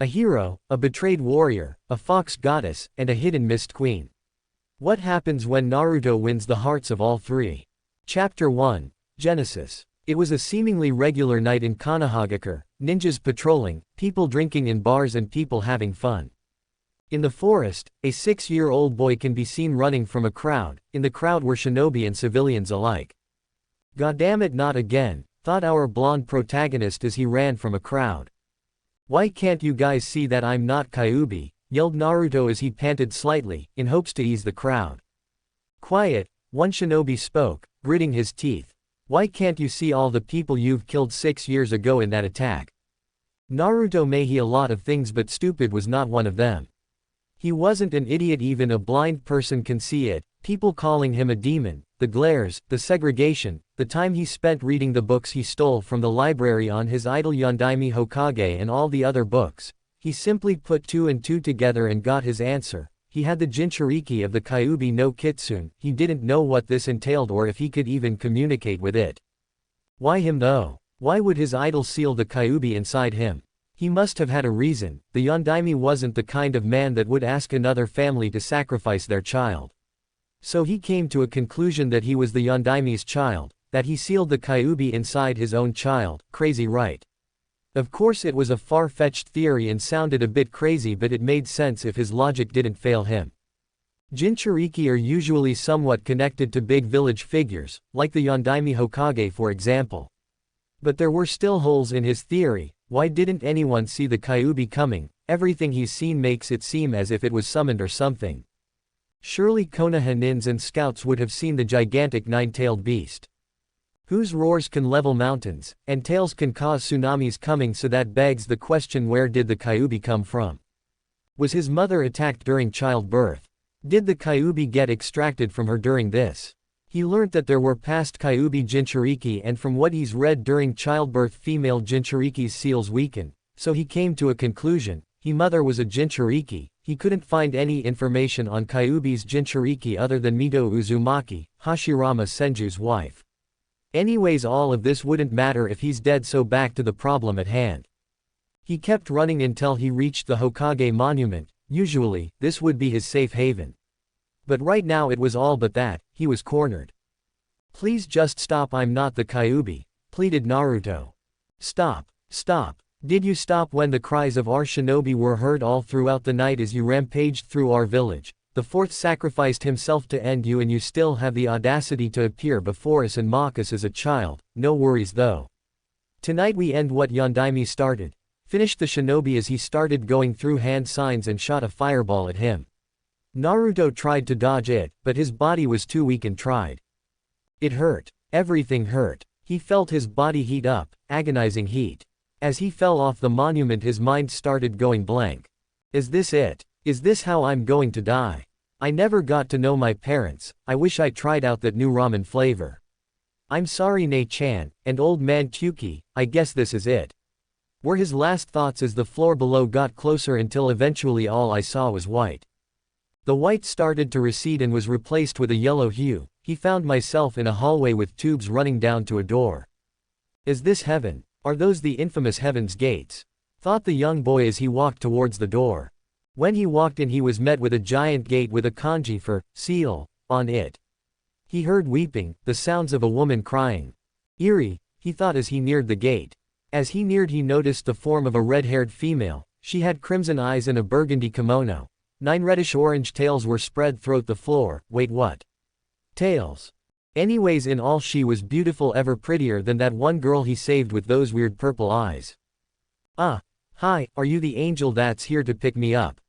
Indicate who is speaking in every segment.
Speaker 1: A hero, a betrayed warrior, a fox goddess, and a hidden mist queen. What happens when Naruto wins the hearts of all three? Chapter 1. Genesis. It was a seemingly regular night in Sunagakure, ninjas patrolling, people drinking in bars and people having fun. In the forest, a 6-year-old boy can be seen running from a crowd. In the crowd were shinobi and civilians alike. "Goddamn, not again," thought our blonde protagonist as he ran from a crowd. "Why can't you guys see that I'm not Kyuubi?" yelled Naruto as he panted slightly, in hopes to ease the crowd. "Quiet," one shinobi spoke, gritting his teeth. "Why can't you see all the people you've killed 6 years ago in that attack?" Naruto may be a lot of things, but stupid was not one of them. He wasn't an idiot, even a blind person can see it. People calling him a demon, the glares, the segregation, the time he spent reading the books he stole from the library on his idol Yondaime Hokage and all the other books. He simply put 2 and 2 together and got his answer. He had the jinchūriki of the Kyuubi no Kitsune. He didn't know what this entailed or if he could even communicate with it. Why him though? Why would his idol seal the Kyuubi inside him? He must have had a reason. The Yondaime wasn't the kind of man that would ask another family to sacrifice their child. So he came to a conclusion that he was the Yondaime's child, that he sealed the Kyuubi inside his own child. Crazy, right? Of course it was a far-fetched theory and sounded a bit crazy, but it made sense if his logic didn't fail him. Jinchūriki are usually somewhat connected to big village figures, like the Yondaime Hokage for example. But there were still holes in his theory. Why didn't anyone see the Kyuubi coming? Everything he's seen makes it seem as if it was summoned or something. Surely Konoha ninjas and scouts would have seen the gigantic 9-tailed beast. Whose roars can level mountains, and tails can cause tsunamis coming, so that begs the question, where did the Kyuubi come from? Was his mother attacked during childbirth? Did the Kyuubi get extracted from her during this? He learnt that there were past Kyuubi jinchūriki, and from what he's read, during childbirth female jinchūriki's seals weaken, so he came to a conclusion. His mother was a jinchūriki. He couldn't find any information on Kyuubi's jinchūriki other than Mito Uzumaki, Hashirama Senju's wife. Anyways, all of this wouldn't matter if he's dead, so back to the problem at hand. He kept running until he reached the Hokage monument. Usually, this would be his safe haven. But right now it was all but that. He was cornered. "Please just stop, I'm not the Kyuubi," pleaded Naruto. "Stop, stop. Did you stop when the cries of our shinobi were heard all throughout the night as you rampaged through our village? The fourth sacrificed himself to end you, and you still have the audacity to appear before us and mock us as a child. No worries though. Tonight we end what Yondaime started," finished the shinobi as he started going through hand signs and shot a fireball at him. Naruto tried to dodge it, but his body was too weak and tried. It hurt. Everything hurt. He felt his body heat up, agonizing heat. As he fell off the monument, his mind started going blank. Is this it? Is this how I'm going to die? I never got to know my parents. I wish I tried out that new ramen flavor. I'm sorry Nei-chan, and old man Kyuuki, I guess this is it. Were his last thoughts as the floor below got closer, until eventually all I saw was white. The white started to recede and was replaced with a yellow hue. He found myself in a hallway with tubes running down to a door. Is this heaven? Are those the infamous heaven's gates? Thought the young boy as he walked towards the door. When he walked in, he was met with a giant gate with a kanji for seal on it. He heard weeping, the sounds of a woman crying. Eerie, he thought as he neared the gate. As he neared, he noticed the form of a red-haired female. She had crimson eyes and a burgundy kimono. 9 reddish-orange tails were spread throughout the floor. Wait, what? Tails. Anyways, in all she was beautiful, ever prettier than that one girl he saved with those weird purple eyes. "Ah, hi, are you the angel that's here to pick me up?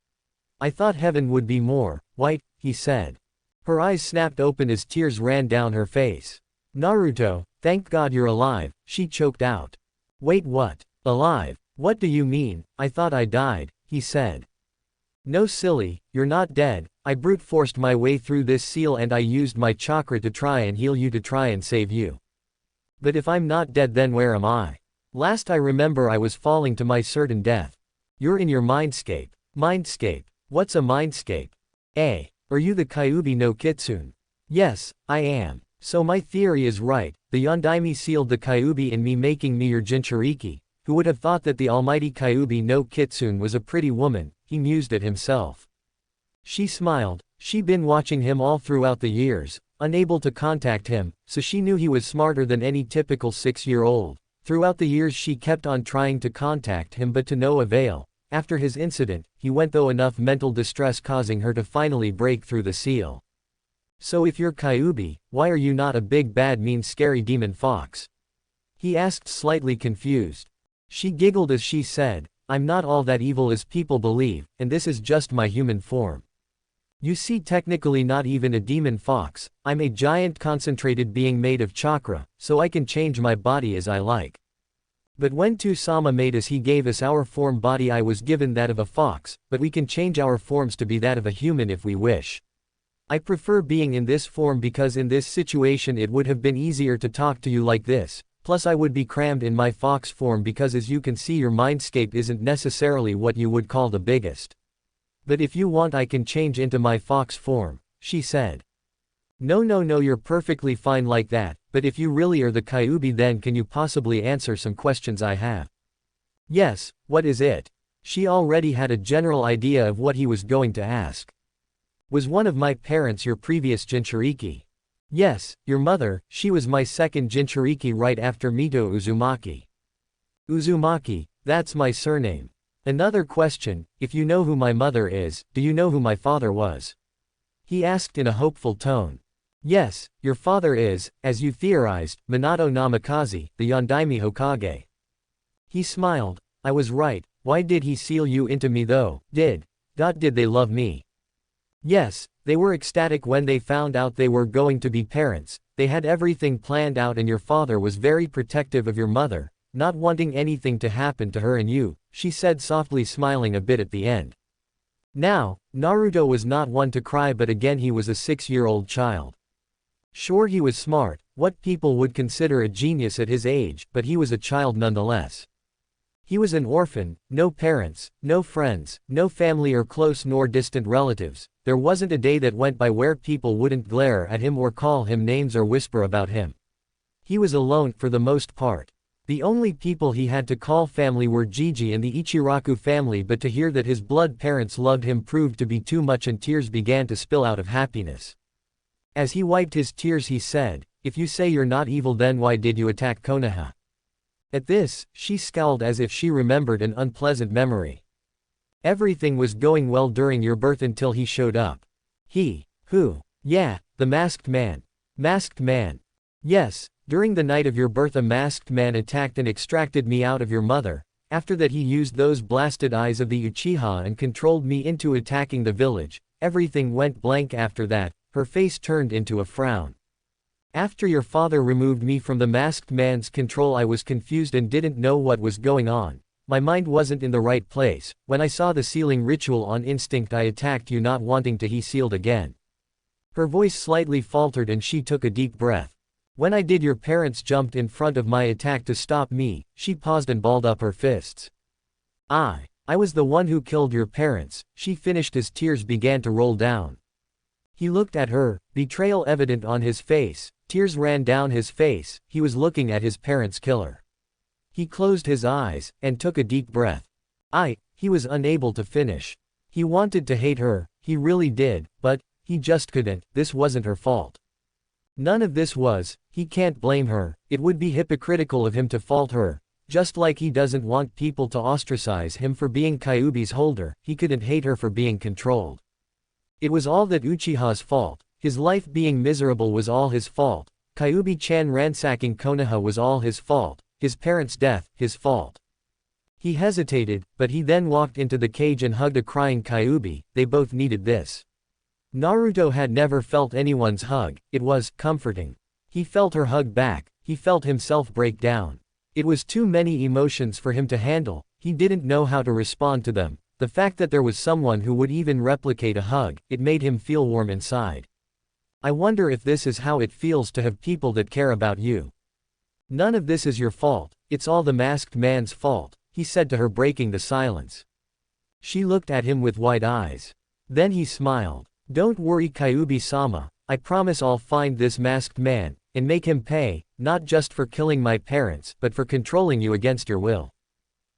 Speaker 1: I thought heaven would be more white," he said. Her eyes snapped open as tears ran down her face. "Naruto, thank God you're alive," she choked out. "Wait, what? Alive? What do you mean? I thought I died," he said. "No silly, you're not dead. I brute forced my way through this seal and I used my chakra to try and heal you, to try and save you. But if I'm not dead, then where am I? Last I remember I was falling to my certain death. You're in your mindscape." "Mindscape? What's a mindscape? Are you the Kyuubi no Kitsune?" "Yes, I am. So my theory is right. The Yondaime sealed the Kyuubi in me, making me your jinchūriki. Who would have thought that the almighty Kyuubi no Kitsune was a pretty woman, he mused at himself. She smiled. She'd been watching him all throughout the years, unable to contact him, so she knew he was smarter than any typical 6-year-old. Throughout the years she kept on trying to contact him but to no avail. After his incident, he went through enough mental distress causing her to finally break through the seal. So if you're Kyuubi, why are you not a big bad mean scary demon fox? He asked, slightly confused. She giggled as she said, I'm not all that evil as people believe, and this is just my human form. You see, technically not even a demon fox, I'm a giant concentrated being made of chakra, so I can change my body as I like. But when To-sama made us, he gave us our form body. I was given that of a fox, but we can change our forms to be that of a human if we wish. I prefer being in this form because in this situation it would have been easier to talk to you like this, plus I would be crammed in my fox form because as you can see your mindscape isn't necessarily what you would call the biggest. But if you want I can change into my fox form, she said. No, you're perfectly fine like that, but if you really are the Kyuubi then can you possibly answer some questions I have? Yes, what is it? She already had a general idea of what he was going to ask. Was one of my parents your previous jinchūriki? Yes, your mother, she was my second jinchūriki right after Mito Uzumaki. Uzumaki, that's my surname. Another question, if you know who my mother is, do you know who my father was? He asked in a hopeful tone. Yes, your father is, as you theorized, Minato Namikaze, the Yondaime Hokage. He smiled. I was right. Why did he seal you into me though? Did they love me? Yes, they were ecstatic when they found out they were going to be parents. They had everything planned out and your father was very protective of your mother, not wanting anything to happen to her and you, she said softly, smiling a bit at the end. Now, Naruto was not one to cry, but again he was a 6-year-old child. Sure, he was smart, what people would consider a genius at his age, but he was a child nonetheless. He was an orphan, no parents, no friends, no family or close nor distant relatives. There wasn't a day that went by where people wouldn't glare at him or call him names or whisper about him. He was alone for the most part. The only people he had to call family were Gigi and the Ichiraku family, but to hear that his blood parents loved him proved to be too much and tears began to spill out of happiness. As he wiped his tears he said, if you say you're not evil then why did you attack Konoha? At this, she scowled as if she remembered an unpleasant memory. Everything was going well during your birth until he showed up. He? Who? Yeah, the masked man. Masked man. Yes, during the night of your birth a masked man attacked and extracted me out of your mother. After that he used those blasted eyes of the Uchiha and controlled me into attacking the village. Everything went blank after that, her face turned into a frown. After your father removed me from the masked man's control I was confused and didn't know what was going on. My mind wasn't in the right place. When I saw the sealing ritual on instinct I attacked you not wanting to he sealed again. Her voice slightly faltered and she took a deep breath. When I did your parents jumped in front of my attack to stop me, she paused and balled up her fists. I was the one who killed your parents, she finished as tears began to roll down. He looked at her, betrayal evident on his face, tears ran down his face, he was looking at his parents' killer. He closed his eyes, and took a deep breath. He was unable to finish. He wanted to hate her, he really did, but he just couldn't, this wasn't her fault. None of this was, he can't blame her, it would be hypocritical of him to fault her, just like he doesn't want people to ostracize him for being Kyuubi's holder, he couldn't hate her for being controlled. It was all that Uchiha's fault, his life being miserable was all his fault, Kyuubi-chan ransacking Konoha was all his fault, his parents' death, his fault. He hesitated, but he then walked into the cage and hugged a crying Kyuubi, they both needed this. Naruto had never felt anyone's hug, it was comforting. He felt her hug back, he felt himself break down. It was too many emotions for him to handle, he didn't know how to respond to them. The fact that there was someone who would even replicate a hug, it made him feel warm inside. I wonder if this is how it feels to have people that care about you. None of this is your fault, it's all the masked man's fault, he said to her, breaking the silence. She looked at him with wide eyes. Then he smiled. Don't worry Kyuubi-sama, I promise I'll find this masked man, and make him pay, not just for killing my parents, but for controlling you against your will.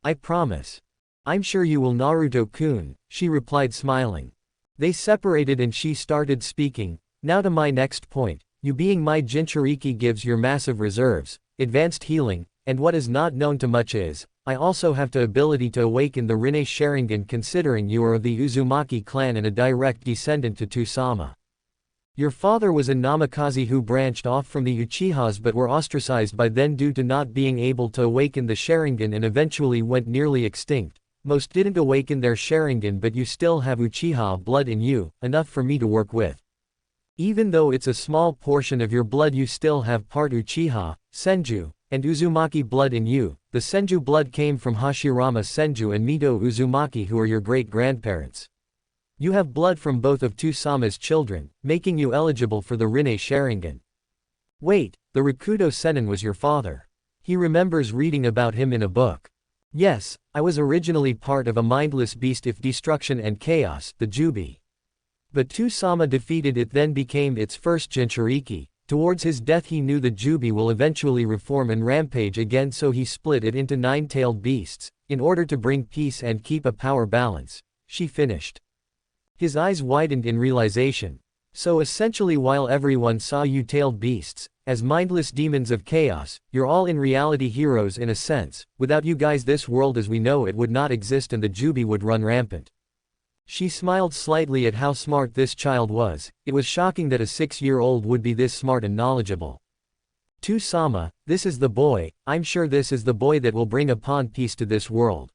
Speaker 1: I promise. I'm sure you will, Naruto-kun, she replied smiling. They separated and she started speaking. Now to my next point, you being my jinchūriki gives your massive reserves, advanced healing, and what is not known to much is, I also have the ability to awaken the Rinne Sharingan considering you are of the Uzumaki clan and a direct descendant to Tusama. Your father was a Namikaze who branched off from the Uchihas but were ostracized by then due to not being able to awaken the Sharingan and eventually went nearly extinct. Most didn't awaken their Sharingan but you still have Uchiha blood in you, enough for me to work with. Even though it's a small portion of your blood you still have part Uchiha, Senju, and Uzumaki blood in you. The Senju blood came from Hashirama Senju and Mito Uzumaki who are your great-grandparents. You have blood from both of Tusama's children, making you eligible for the Rinne Sharingan. Wait, the Rakudo Sennin was your father. He remembers reading about him in a book. Yes, I was originally part of a mindless beast of destruction and chaos, the Kyuubi. But Tusama defeated it then became its first jinchūriki. Towards his death he knew the Kyuubi will eventually reform and rampage again so he split it into 9-tailed beasts, in order to bring peace and keep a power balance. She finished. His eyes widened in realization. So essentially while everyone saw you tailed beasts, as mindless demons of chaos, you're all in reality heroes in a sense. Without you guys this world as we know it would not exist and the Kyuubi would run rampant. She smiled slightly at how smart this child was. It was shocking that a 6-year-old would be this smart and knowledgeable. Tusama, this is the boy, I'm sure this is the boy that will bring upon peace to this world.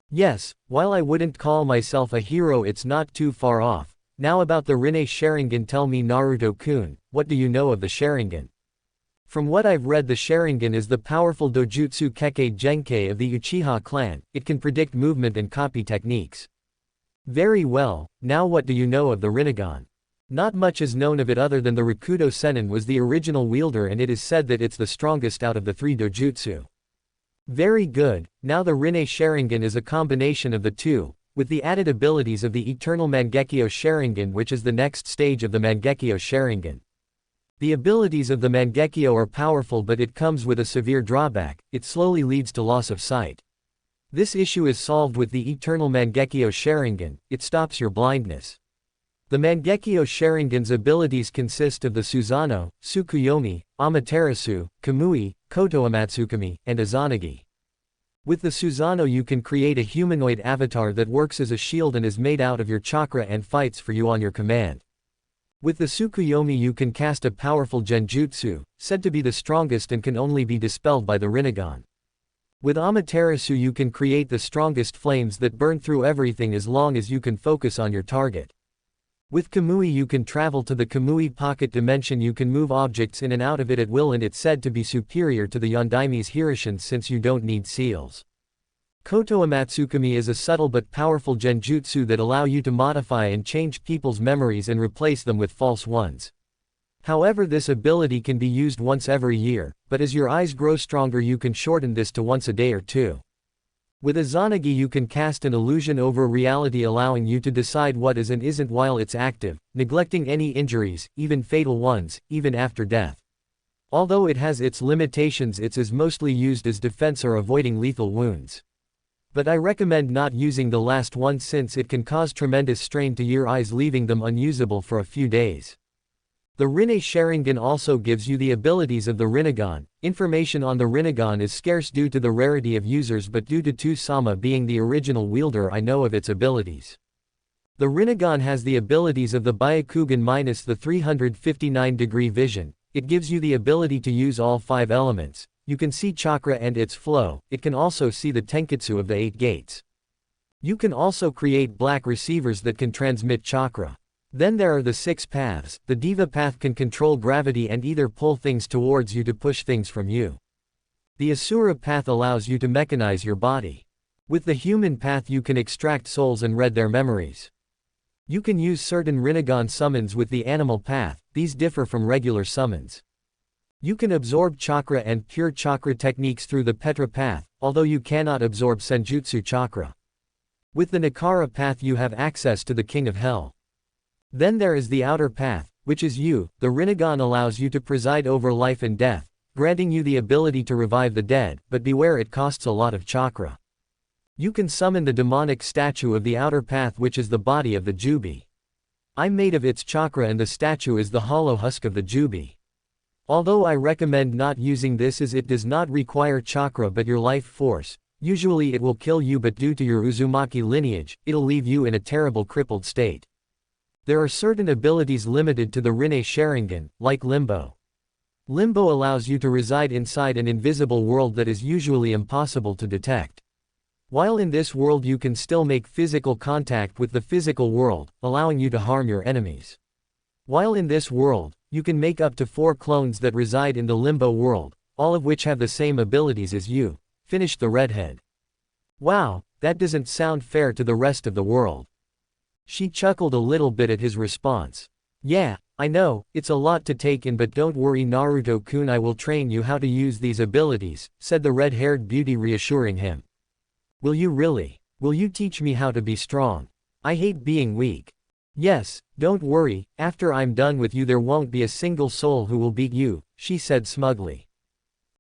Speaker 1: Yes, while I wouldn't call myself a hero it's not too far off. Now about the Rinne Sharingan tell me Naruto-kun, what do you know of the Sharingan? From what I've read the Sharingan is the powerful dojutsu Kekkei Genkei of the Uchiha clan. It can predict movement and copy techniques. Very well, now what do you know of the Rinnegan? Not much is known of it other than the Rakudo Sennin was the original wielder and it is said that it's the strongest out of the 3 dojutsu. Very good, now the Rinne Sharingan is a combination of the two, with the added abilities of the Eternal Mangekyo Sharingan which is the next stage of the Mangekyo Sharingan. The abilities of the Mangekyo are powerful but it comes with a severe drawback, it slowly leads to loss of sight. This issue is solved with the Eternal Mangekyo Sharingan, it stops your blindness. The Mangekyo Sharingan's abilities consist of the Susanoo, Tsukuyomi, Amaterasu, Kamui, Kotoamatsukami, and Izanagi. With the Susanoo you can create a humanoid avatar that works as a shield and is made out of your chakra and fights for you on your command. With the Tsukuyomi you can cast a powerful genjutsu, said to be the strongest and can only be dispelled by the Rinnegan. With Amaterasu you can create the strongest flames that burn through everything as long as you can focus on your target. With Kamui you can travel to the Kamui pocket dimension you can move objects in and out of it at will and it's said to be superior to the Yondaime's Hirishins since you don't need seals. Kotoamatsukami is a subtle but powerful genjutsu that allow you to modify and change people's memories and replace them with false ones. However this ability can be used once every year, but as your eyes grow stronger you can shorten this to once a day or two. With Izanagi you can cast an illusion over reality allowing you to decide what is and isn't while it's active, neglecting any injuries, even fatal ones, even after death. Although it has its limitations it is mostly used as defense or avoiding lethal wounds. But I recommend not using the last one since it can cause tremendous strain to your eyes leaving them unusable for a few days. The Rinne Sharingan also gives you the abilities of the Rinnegan. Information on the Rinnegan is scarce due to the rarity of users but due to Tusama being the original wielder I know of its abilities. The Rinnegan has the abilities of the Byakugan minus the 359-degree vision. It gives you the ability to use all 5 elements. You can see chakra and its flow. It can also see the tenketsu of the 8 gates. You can also create black receivers that can transmit chakra. Then there are the 6 paths. The Diva path can control gravity and either pull things towards you to push things from you. The Asura path allows you to mechanize your body. With the human path you can extract souls and read their memories. You can use certain Rinnegan summons with the animal path, these differ from regular summons. You can absorb chakra and pure chakra techniques through the Petra path, although you cannot absorb Senjutsu chakra. With the Nakara path you have access to the King of Hell. Then there is the outer path, which is you. The Rinnegan allows you to preside over life and death, granting you the ability to revive the dead, but beware it costs a lot of chakra. You can summon the demonic statue of the outer path, which is the body of the Kyuubi. I'm made of its chakra and the statue is the hollow husk of the Kyuubi. Although I recommend not using this as it does not require chakra but your life force, usually it will kill you, but due to your Uzumaki lineage, it'll leave you in a terrible crippled state. There are certain abilities limited to the Rinne Sharingan, like Limbo. Limbo allows you to reside inside an invisible world that is usually impossible to detect. While in this world you can still make physical contact with the physical world, allowing you to harm your enemies. While in this world, you can make up to 4 clones that reside in the Limbo world, all of which have the same abilities as you, finished the redhead. Wow, that doesn't sound fair to the rest of the world. She chuckled a little bit at his response. Yeah, I know, it's a lot to take in, but don't worry Naruto-kun, I will train you how to use these abilities, said the red-haired beauty, reassuring him. Will you really? Will you teach me how to be strong? I hate being weak. Yes, don't worry, after I'm done with you there won't be a single soul who will beat you, she said smugly.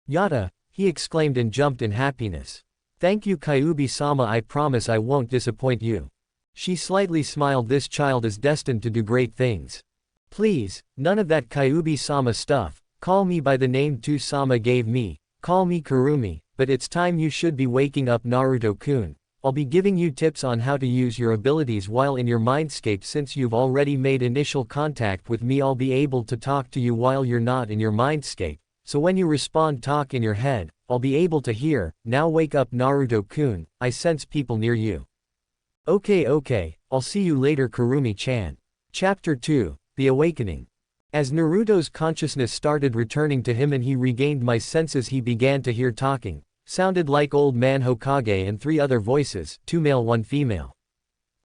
Speaker 1: Yata, he exclaimed and jumped in happiness. Thank you Kyuubi-sama, I promise I won't disappoint you. She slightly smiled, this child is destined to do great things. Please, none of that Kyuubi-sama stuff, call me by the name Tu-sama gave me, call me Kurumi, but it's time you should be waking up Naruto-kun. I'll be giving you tips on how to use your abilities while in your mindscape. Since you've already made initial contact with me, I'll be able to talk to you while you're not in your mindscape, so when you respond talk in your head, I'll be able to hear. Now wake up Naruto-kun, I sense people near you. Okay, I'll see you later Kurumi-chan. Chapter 2, The Awakening. As Naruto's consciousness started returning to him and he regained my senses, he began to hear talking. Sounded like Old Man Hokage and 3 other voices, 2 male 1 female.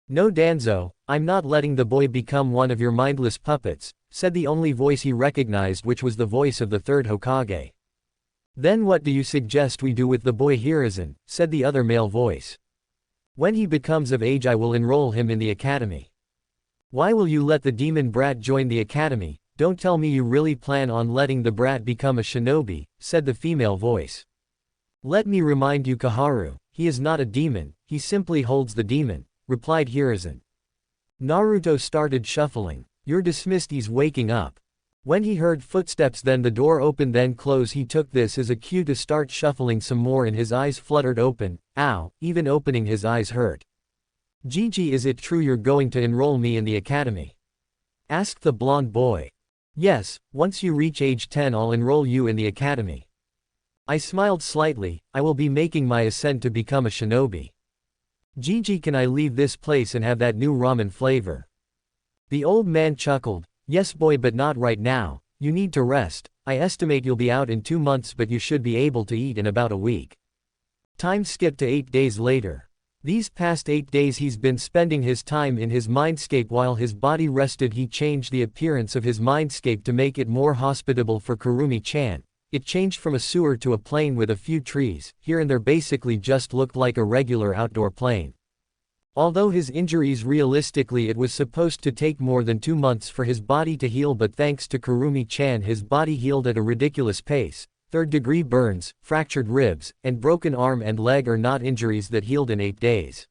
Speaker 1: No Danzo, I'm not letting the boy become one of your mindless puppets, said the only voice he recognized, which was the voice of the 3rd Hokage. Then what do you suggest we do with the boy Hiruzen, said the other male voice. When he becomes of age I will enroll him in the academy. Why will you let the demon brat join the academy? Don't tell me you really plan on letting the brat become a shinobi, said the female voice. Let me remind you Kaharu, he is not a demon, he simply holds the demon, replied Hiruzen. Naruto started shuffling. You're dismissed, he's waking up. When he heard footsteps, then the door opened then closed. He took this as a cue to start shuffling some more and his eyes fluttered open. Ow, even opening his eyes hurt. Gigi, is it true you're going to enroll me in the academy? Asked the blonde boy. Yes, once you reach age 10 I'll enroll you in the academy. I smiled slightly, I will be making my ascent to become a shinobi. Gigi, can I leave this place and have that new ramen flavor? The old man chuckled. Yes boy, but not right now, you need to rest. I estimate you'll be out in 2 months, but you should be able to eat in about a week. Time skipped to 8 days later. These past 8 days he's been spending his time in his mindscape while his body rested. He changed the appearance of his mindscape to make it more hospitable for Kurumi-chan. It changed from a sewer to a plain with a few trees, here and there, basically just looked like a regular outdoor plain. Although his injuries, realistically it was supposed to take more than 2 months for his body to heal, but thanks to Kurumi-chan his body healed at a ridiculous pace. 3rd-degree burns, fractured ribs, and broken arm and leg are not injuries that healed in 8 days.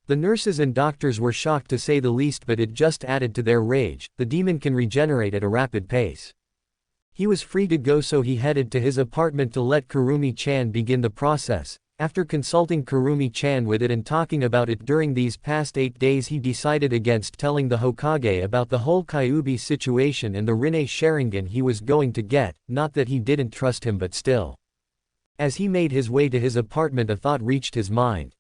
Speaker 1: The nurses and doctors were shocked to say the least, but it just added to their rage. The demon can regenerate at a rapid pace. He was free to go, so he headed to his apartment to let Kurumi-chan begin the process. After consulting Kurumi-chan with it and talking about it during these past 8 days, he decided against telling the Hokage about the whole Kyuubi situation and the Rinne Sharingan he was going to get. Not that he didn't trust him, but still. As he made his way to his apartment, a thought reached his mind.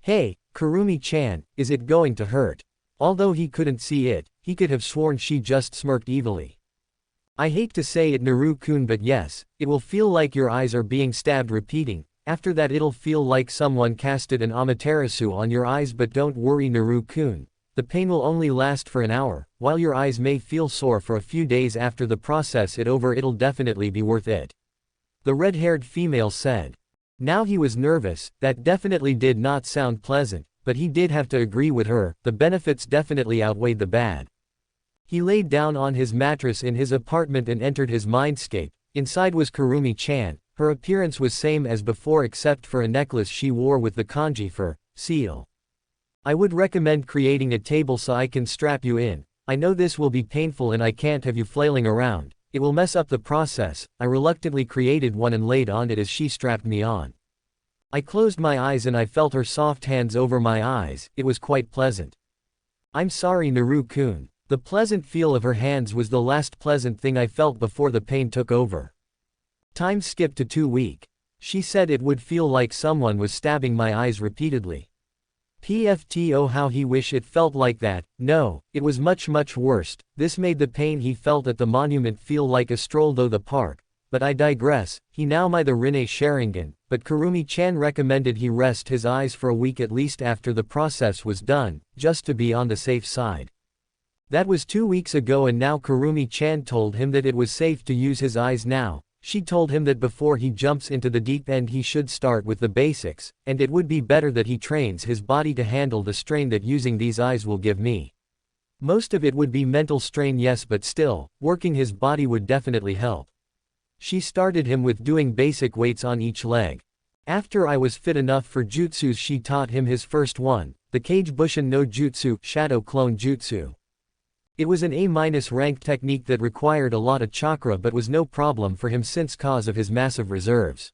Speaker 1: Hey, Kurumi-chan, is it going to hurt? Although he couldn't see it, he could have sworn she just smirked evilly. I hate to say it Naru-kun, but yes, it will feel like your eyes are being stabbed. Repeating. After that it'll feel like someone casted an amaterasu on your eyes, but don't worry Naru-kun. The pain will only last for an hour. While your eyes may feel sore for a few days after the process is over, it'll definitely be worth it. The red-haired female said. Now he was nervous. That definitely did not sound pleasant, but he did have to agree with her. The benefits definitely outweighed the bad. He laid down on his mattress in his apartment and entered his mindscape. Inside was Kurumi-chan. Her appearance was same as before except for a necklace she wore with the kanji for seal. I would recommend creating a table so I can strap you in. I know this will be painful and I can't have you flailing around. It will mess up the process. I reluctantly created one and laid on it as she strapped me on. I closed my eyes and I felt her soft hands over my eyes. It was quite pleasant. I'm sorry, Naru-kun. The pleasant feel of her hands was the last pleasant thing I felt before the pain took over. Time skipped to 2 weeks. She said it would feel like someone was stabbing my eyes repeatedly. PFTO, how he wish it felt like that. No, it was much worse. This made the pain he felt at the monument feel like a stroll through the park. But I digress. He now my the Rinne Sharingan, but Kurumi-chan recommended he rest his eyes for a week at least after the process was done, just to be on the safe side. That was 2 weeks ago and now Kurumi-chan told him that it was safe to use his eyes now. She told him that before he jumps into the deep end he should start with the basics, and it would be better that he trains his body to handle the strain that using these eyes will give me. Most of it would be mental strain, yes, but still, working his body would definitely help. She started him with doing basic weights on each leg. After I was fit enough for jutsus she taught him his first one, the Kage Bushin no Jutsu, Shadow Clone Jutsu. It was an A-ranked technique that required a lot of chakra but was no problem for him since cause of his massive reserves.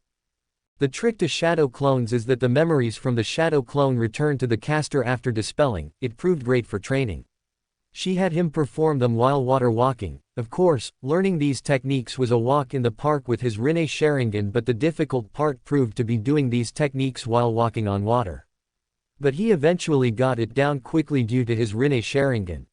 Speaker 1: The trick to shadow clones is that the memories from the shadow clone return to the caster after dispelling. It proved great for training. She had him perform them while water walking. Of course, learning these techniques was a walk in the park with his Rinne Sharingan, but the difficult part proved to be doing these techniques while walking on water. But he eventually got it down quickly due to his Rinne Sharingan.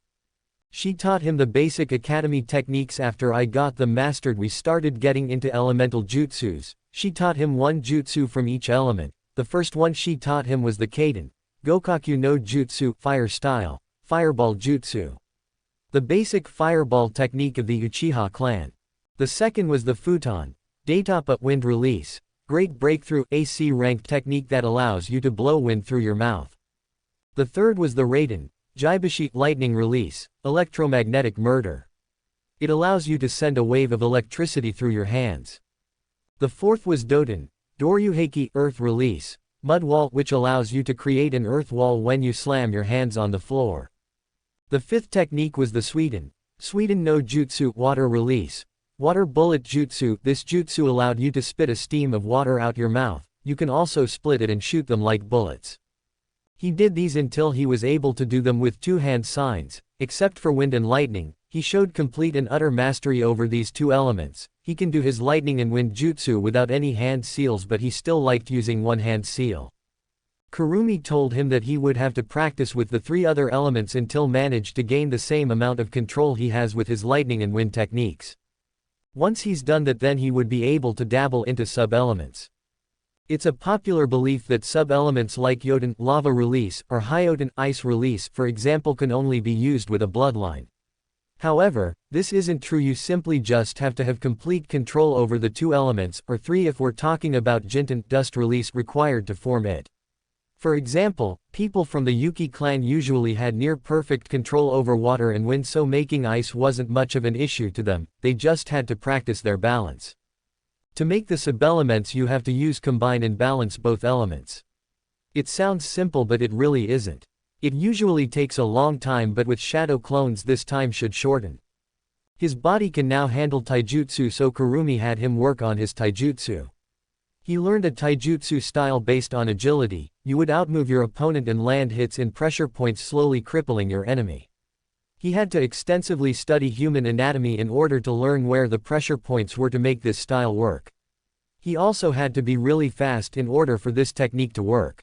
Speaker 1: She taught him the basic academy techniques. After I got them mastered we started getting into elemental jutsus. She taught him one jutsu from each element. The first one she taught him was the Kaden, Gokaku no Jutsu, fire style, fireball jutsu. The basic fireball technique of the Uchiha clan. The second was the Futon, Daitapa, wind release, great breakthrough, AC ranked technique that allows you to blow wind through your mouth. The third was the Raiden, Jaibashi, lightning release, electromagnetic murder. It allows you to send a wave of electricity through your hands. The fourth was Doden, Doryuheiki, earth release, mud wall, which allows you to create an earth wall when you slam your hands on the floor. The fifth technique was the Sweden no Jutsu, water release, water bullet jutsu. This jutsu allowed you to spit a steam of water out your mouth. You can also split it and shoot them like bullets. He did these until he was able to do them with two hand signs, except for wind and lightning. He showed complete and utter mastery over these two elements. He can do his lightning and wind jutsu without any hand seals, but he still liked using one hand seal. Kurumi told him that he would have to practice with the three other elements until managed to gain the same amount of control he has with his lightning and wind techniques. Once he's done that, then he would be able to dabble into sub-elements. It's a popular belief that sub-elements like Yoden, lava release, or Hyoden, ice release, for example, can only be used with a bloodline. However, this isn't true. You simply just have to have complete control over the two elements, or three if we're talking about Jinten, dust release, required to form it. For example, people from the Yuki clan usually had near-perfect control over water and wind, so making ice wasn't much of an issue to them. They just had to practice their balance. To make the sub-elements you have to use combine and balance both elements. It sounds simple but it really isn't. It usually takes a long time, but with shadow clones this time should shorten. His body can now handle taijutsu, so Kurumi had him work on his taijutsu. He learned a taijutsu style based on agility. You would outmove your opponent and land hits in pressure points, slowly crippling your enemy. He had to extensively study human anatomy in order to learn where the pressure points were to make this style work. He also had to be really fast in order for this technique to work.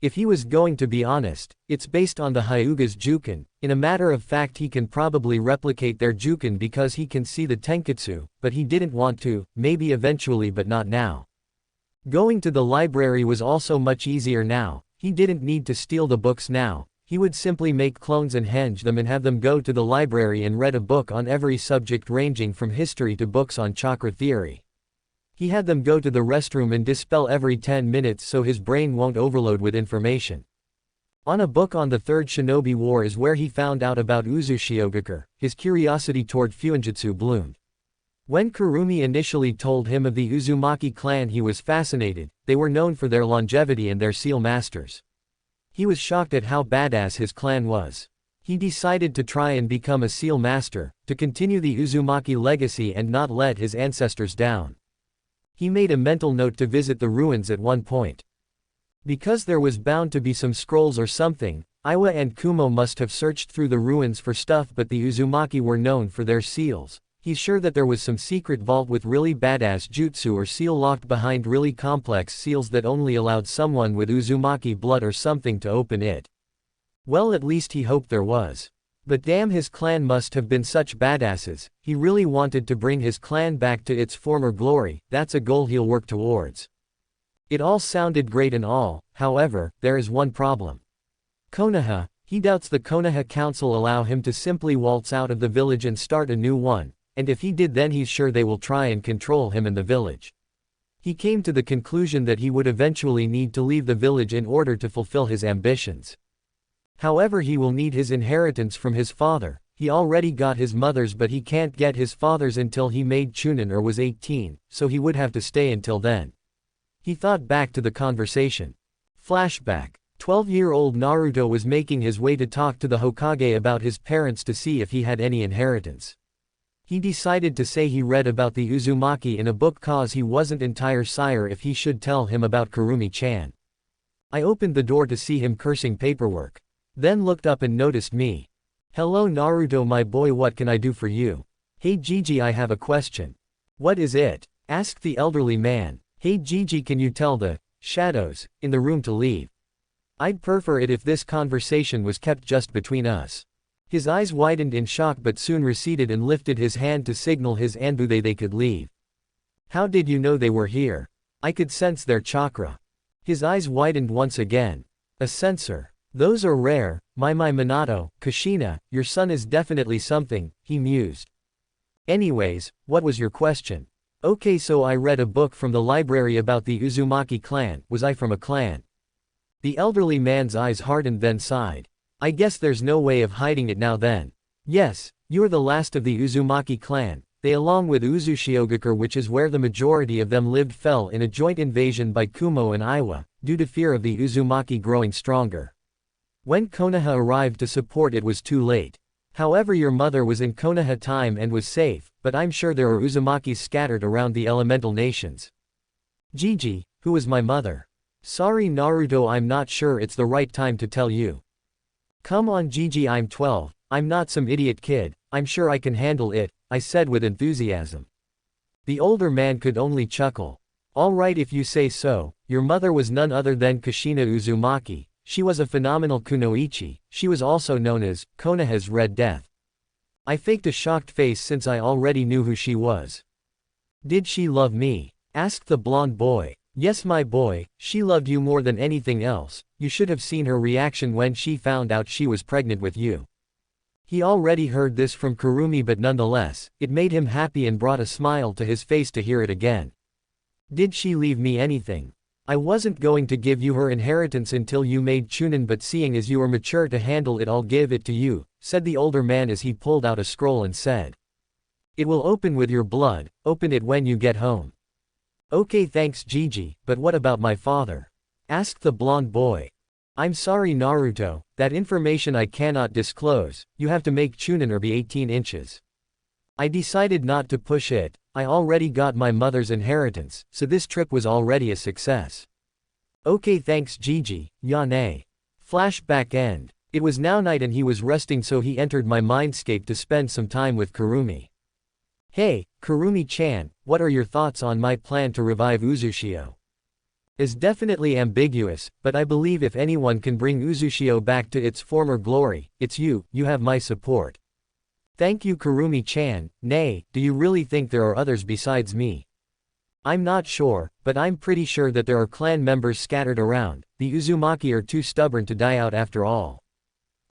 Speaker 1: If he was going to be honest, it's based on the Hyuga's Juken. In a matter of fact, he can probably replicate their Juken because he can see the Tenketsu, but he didn't want to, maybe eventually but not now. Going to the library was also much easier now. He didn't need to steal the books now. He would simply make clones and henge them and have them go to the library and read a book on every subject ranging from history to books on chakra theory. He had them go to the restroom and dispel every 10 minutes so his brain won't overload with information. On a book on the Third Shinobi War is where he found out about Uzushiogakure. His curiosity toward Fuinjutsu bloomed. When Kurumi initially told him of the Uzumaki clan he was fascinated. They were known for their longevity and their seal masters. He was shocked at how badass his clan was. He decided to try and become a seal master, to continue the Uzumaki legacy and not let his ancestors down. He made a mental note to visit the ruins at one point. Because there was bound to be some scrolls or something, Iwa and Kumo must have searched through the ruins for stuff, but the Uzumaki were known for their seals. He's sure that there was some secret vault with really badass jutsu or seal locked behind really complex seals that only allowed someone with Uzumaki blood or something to open it. Well, at least he hoped there was. But damn, his clan must have been such badasses. He really wanted to bring his clan back to its former glory. That's a goal he'll work towards. It all sounded great and all, however, there is one problem. Konoha. He doubts the Konoha Council allow him to simply waltz out of the village and start a new one, and if he did then he's sure they will try and control him and the village. He came to the conclusion that he would eventually need to leave the village in order to fulfill his ambitions. However, he will need his inheritance from his father. He already got his mother's, but he can't get his father's until he made Chunin or was 18, so he would have to stay until then. He thought back to the conversation. Flashback. 12-year-old Naruto was making his way to talk to the Hokage about his parents to see if he had any inheritance. He decided to say he read about the Uzumaki in a book cause he wasn't entire sure if he should tell him about Kurumi-chan. I opened the door to see him cursing paperwork. Then looked up and noticed me. Hello Naruto, my boy, what can I do for you? Hey Gigi, I have a question. What is it? Asked the elderly man. Hey Gigi, can you tell the shadows in the room to leave? I'd prefer it if this conversation was kept just between us. His eyes widened in shock but soon receded and lifted his hand to signal his Anbu they could leave. How did you know they were here? I could sense their chakra. His eyes widened once again. A sensor. Those are rare. My Minato, Kushina, your son is definitely something, he mused. Anyways, what was your question? Okay, so I read a book from the library about the Uzumaki clan. Was I from a clan? The elderly man's eyes hardened then sighed. I guess there's no way of hiding it now then. Yes, you're the last of the Uzumaki clan. They along with Uzushiogakure, which is where the majority of them lived, fell in a joint invasion by Kumo and Iwa, due to fear of the Uzumaki growing stronger. When Konoha arrived to support it was too late. However, your mother was in Konoha time and was safe, but I'm sure there are Uzumakis scattered around the elemental nations. Gigi, who was my mother? Sorry Naruto, I'm not sure it's the right time to tell you. Come on Gigi, I'm 12, I'm not some idiot kid, I'm sure I can handle it, I said with enthusiasm. The older man could only chuckle. Alright if you say so. Your mother was none other than Kushina Uzumaki. She was a phenomenal kunoichi. She was also known as Konoha's Red Death. I faked a shocked face since I already knew who she was. Did she love me? Asked the blonde boy. Yes my boy, she loved you more than anything else. You should have seen her reaction when she found out she was pregnant with you. He already heard this from Kurumi, but nonetheless, it made him happy and brought a smile to his face to hear it again. Did she leave me anything? I wasn't going to give you her inheritance until you made Chunin, but seeing as you are mature to handle it, I'll give it to you, said the older man as he pulled out a scroll and said. It will open with your blood, open it when you get home. Okay thanks Gigi, but what about my father? Asked the blonde boy. I'm sorry Naruto, that information I cannot disclose. You have to make Chunin or be 18 inches. I decided not to push it. I already got my mother's inheritance, so this trip was already a success. Okay thanks Gigi, Yane. Flashback end. It was now night and he was resting, so he entered my mindscape to spend some time with Kurumi. Hey, Kurumi-chan, what are your thoughts on my plan to revive Uzushio? Is definitely ambiguous, but I believe if anyone can bring Uzushio back to its former glory, it's you. You have my support. Thank you Kurumi-chan. Nay, do you really think there are others besides me? I'm not sure, but I'm pretty sure that there are clan members scattered around. The Uzumaki are too stubborn to die out after all.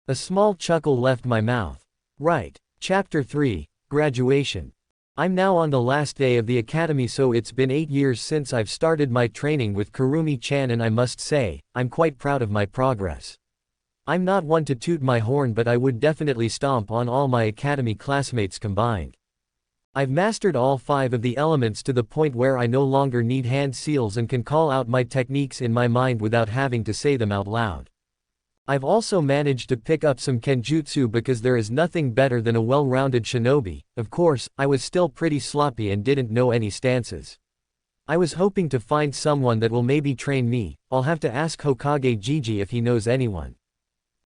Speaker 1: A small chuckle left my mouth. Right. Chapter 3, Graduation. I'm now on the last day of the academy, so it's been 8 years since I've started my training with Kurumi-chan, and I must say, I'm quite proud of my progress. I'm not one to toot my horn, but I would definitely stomp on all my academy classmates combined. I've mastered all 5 of the elements to the point where I no longer need hand seals and can call out my techniques in my mind without having to say them out loud. I've also managed to pick up some kenjutsu because there is nothing better than a well-rounded shinobi. Of course, I was still pretty sloppy and didn't know any stances. I was hoping to find someone that will maybe train me. I'll have to ask Hokage Gigi if he knows anyone.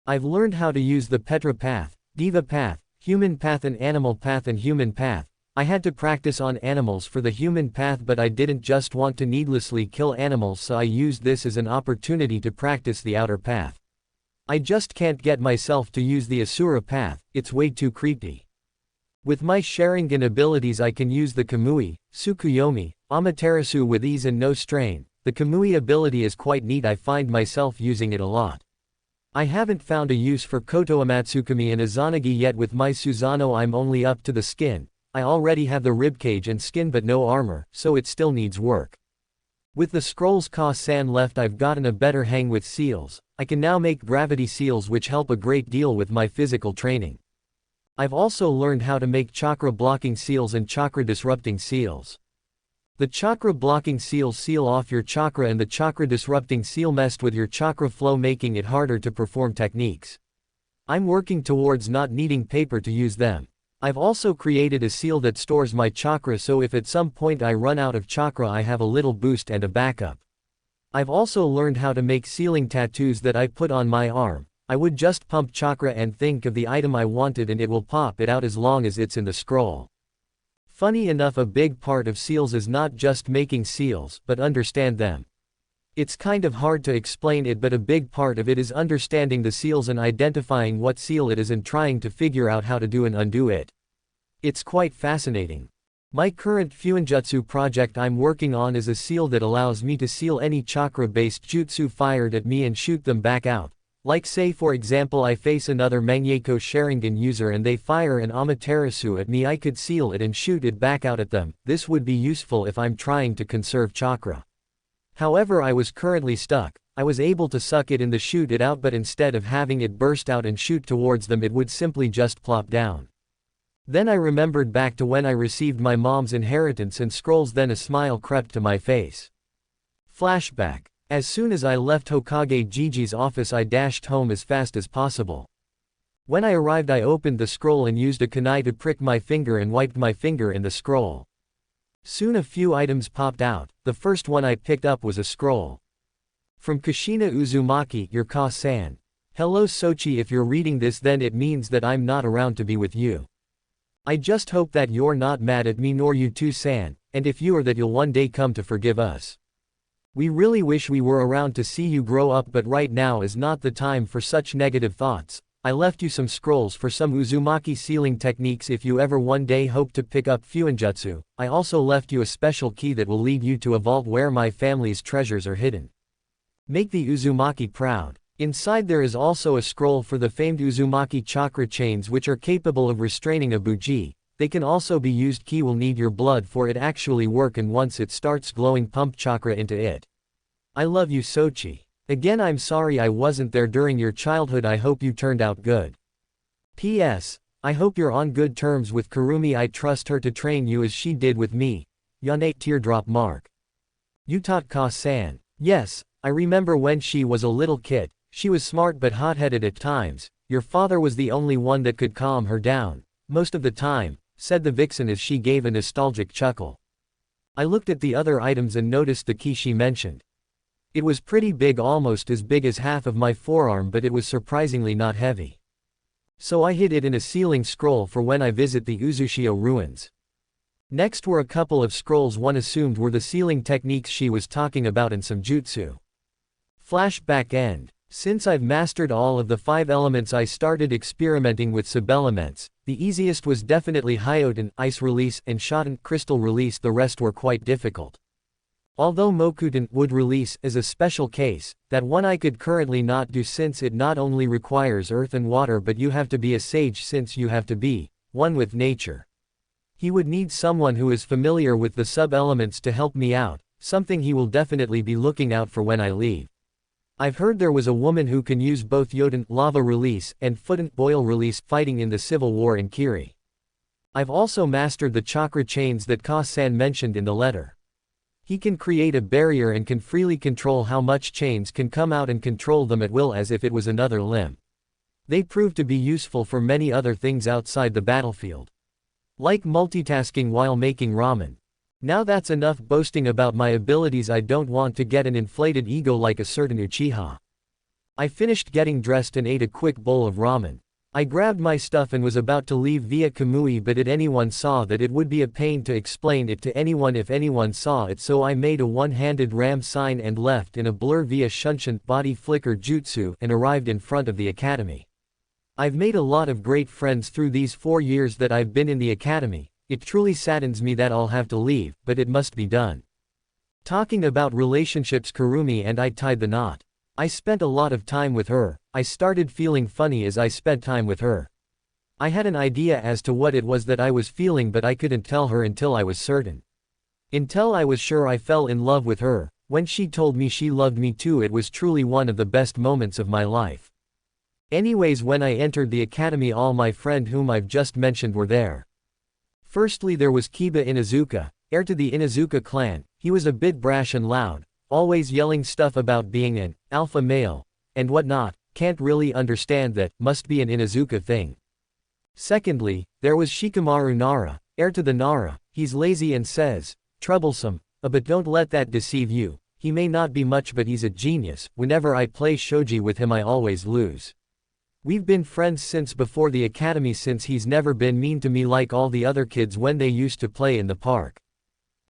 Speaker 1: I've learned how to use the Petra path, Diva path, human path and animal path and human path. I had to practice on animals for the human path, but I didn't just want to needlessly kill animals, so I used this as an opportunity to practice the outer path. I just can't get myself to use the Asura path, it's way too creepy. With my Sharingan abilities I can use the Kamui, Tsukuyomi, Amaterasu with ease and no strain. The Kamui ability is quite neat, I find myself using it a lot. I haven't found a use for Koto Amatsukami and Izanagi yet. With my Susanoo I'm only up to the skin. I already have the ribcage and skin but no armor, so it still needs work. With the scrolls Ka-san left I've gotten a better hang with seals. I can now make gravity seals which help a great deal with my physical training. I've also learned how to make chakra blocking seals and chakra disrupting seals. The chakra blocking seals seal off your chakra and the chakra disrupting seal messed with your chakra flow, making it harder to perform techniques. I'm working towards not needing paper to use them. I've also created a seal that stores my chakra, so if at some point I run out of chakra I have a little boost and a backup. I've also learned how to make sealing tattoos that I put on my arm. I would just pump chakra and think of the item I wanted and it will pop it out as long as it's in the scroll. Funny enough, a big part of seals is not just making seals, but understand them. It's kind of hard to explain it, but a big part of it is understanding the seals and identifying what seal it is and trying to figure out how to do and undo it. It's quite fascinating. My current Fuinjutsu project I'm working on is a seal that allows me to seal any chakra-based jutsu fired at me and shoot them back out. Like say for example I face another Mangekyō Sharingan user and they fire an Amaterasu at me, I could seal it and shoot it back out at them. This would be useful if I'm trying to conserve chakra. However, I was currently stuck. I was able to suck it in to shoot it out, but instead of having it burst out and shoot towards them it would simply just plop down. Then I remembered back to when I received my mom's inheritance and scrolls, then a smile crept to my face. Flashback. As soon as I left Hokage Gigi's office I dashed home as fast as possible. When I arrived I opened the scroll and used a kunai to prick my finger and wiped my finger in the scroll. Soon a few items popped out. The first one I picked up was a scroll. From Kushina Uzumaki, your Ka-san. Hello Sochi, if you're reading this then it means that I'm not around to be with you. I just hope that you're not mad at me nor you too san, and if you are that you'll one day come to forgive us. We really wish we were around to see you grow up, but right now is not the time for such negative thoughts. I left you some scrolls for some Uzumaki sealing techniques if you ever one day hope to pick up Fuinjutsu. I also left you a special key that will lead you to a vault where my family's treasures are hidden. Make the Uzumaki proud. Inside there is also a scroll for the famed Uzumaki chakra chains which are capable of restraining a buji. They can also be used. Key will need your blood for it actually work, and once it starts glowing pump chakra into it. I love you Sochi. Again, I'm sorry I wasn't there during your childhood. I hope you turned out good. P.S. I hope you're on good terms with Kurumi. I trust her to train you as she did with me. Yane teardrop mark. You taught Ka-san. Yes, I remember when she was a little kid. She was smart but hot-headed at times. Your father was the only one that could calm her down. Most of the time, said the vixen as she gave a nostalgic chuckle. I looked at the other items and noticed the key she mentioned. It was pretty big, almost as big as half of my forearm, but it was surprisingly not heavy. So I hid it in a sealing scroll for when I visit the Uzushio ruins. Next were a couple of scrolls one assumed were the sealing techniques she was talking about and some jutsu. Flashback end. Since I've mastered all of the 5 elements I started experimenting with sub-elements. The easiest was definitely Hyoten, ice release, and Shoten, crystal release. The rest were quite difficult. Although Mokuten, wood release, is a special case, that one I could currently not do since it not only requires earth and water, but you have to be a sage since you have to be one with nature. He would need someone who is familiar with the sub-elements to help me out, something he will definitely be looking out for when I leave. I've heard there was a woman who can use both Yoden, lava release, and Futen, boil release, fighting in the civil war in Kiri. I've also mastered the chakra chains that Ka-san mentioned in the letter. He can create a barrier and can freely control how much chains can come out and control them at will as if it was another limb. They prove to be useful for many other things outside the battlefield. Like multitasking while making ramen. Now that's enough boasting about my abilities. I don't want to get an inflated ego like a certain Uchiha. I finished getting dressed and ate a quick bowl of ramen. I grabbed my stuff and was about to leave via Kamui, but anyone saw that it would be a pain to explain it to anyone if anyone saw it, so I made a one-handed ram sign and left in a blur via Shunshin body flicker jutsu and arrived in front of the academy. I've made a lot of great friends through these 4 years that I've been in the academy. It truly saddens me that I'll have to leave, but it must be done. Talking about relationships, Kurumi and I tied the knot. I spent a lot of time with her. I started feeling funny as I spent time with her. I had an idea as to what it was that I was feeling, but I couldn't tell her until I was certain. Until I was sure I fell in love with her. When she told me she loved me too, it was truly one of the best moments of my life. Anyways, when I entered the academy, all my friends whom I've just mentioned were there. Firstly, there was Kiba Inuzuka, heir to the Inuzuka clan. He was a bit brash and loud, always yelling stuff about being an alpha male and whatnot. Can't really understand that, must be an Inuzuka thing. Secondly, there was Shikamaru Nara, heir to the Nara. He's lazy and says, troublesome, but don't let that deceive you. He may not be much, but he's a genius. Whenever I play shogi with him, I always lose. We've been friends since before the academy, since he's never been mean to me like all the other kids when they used to play in the park.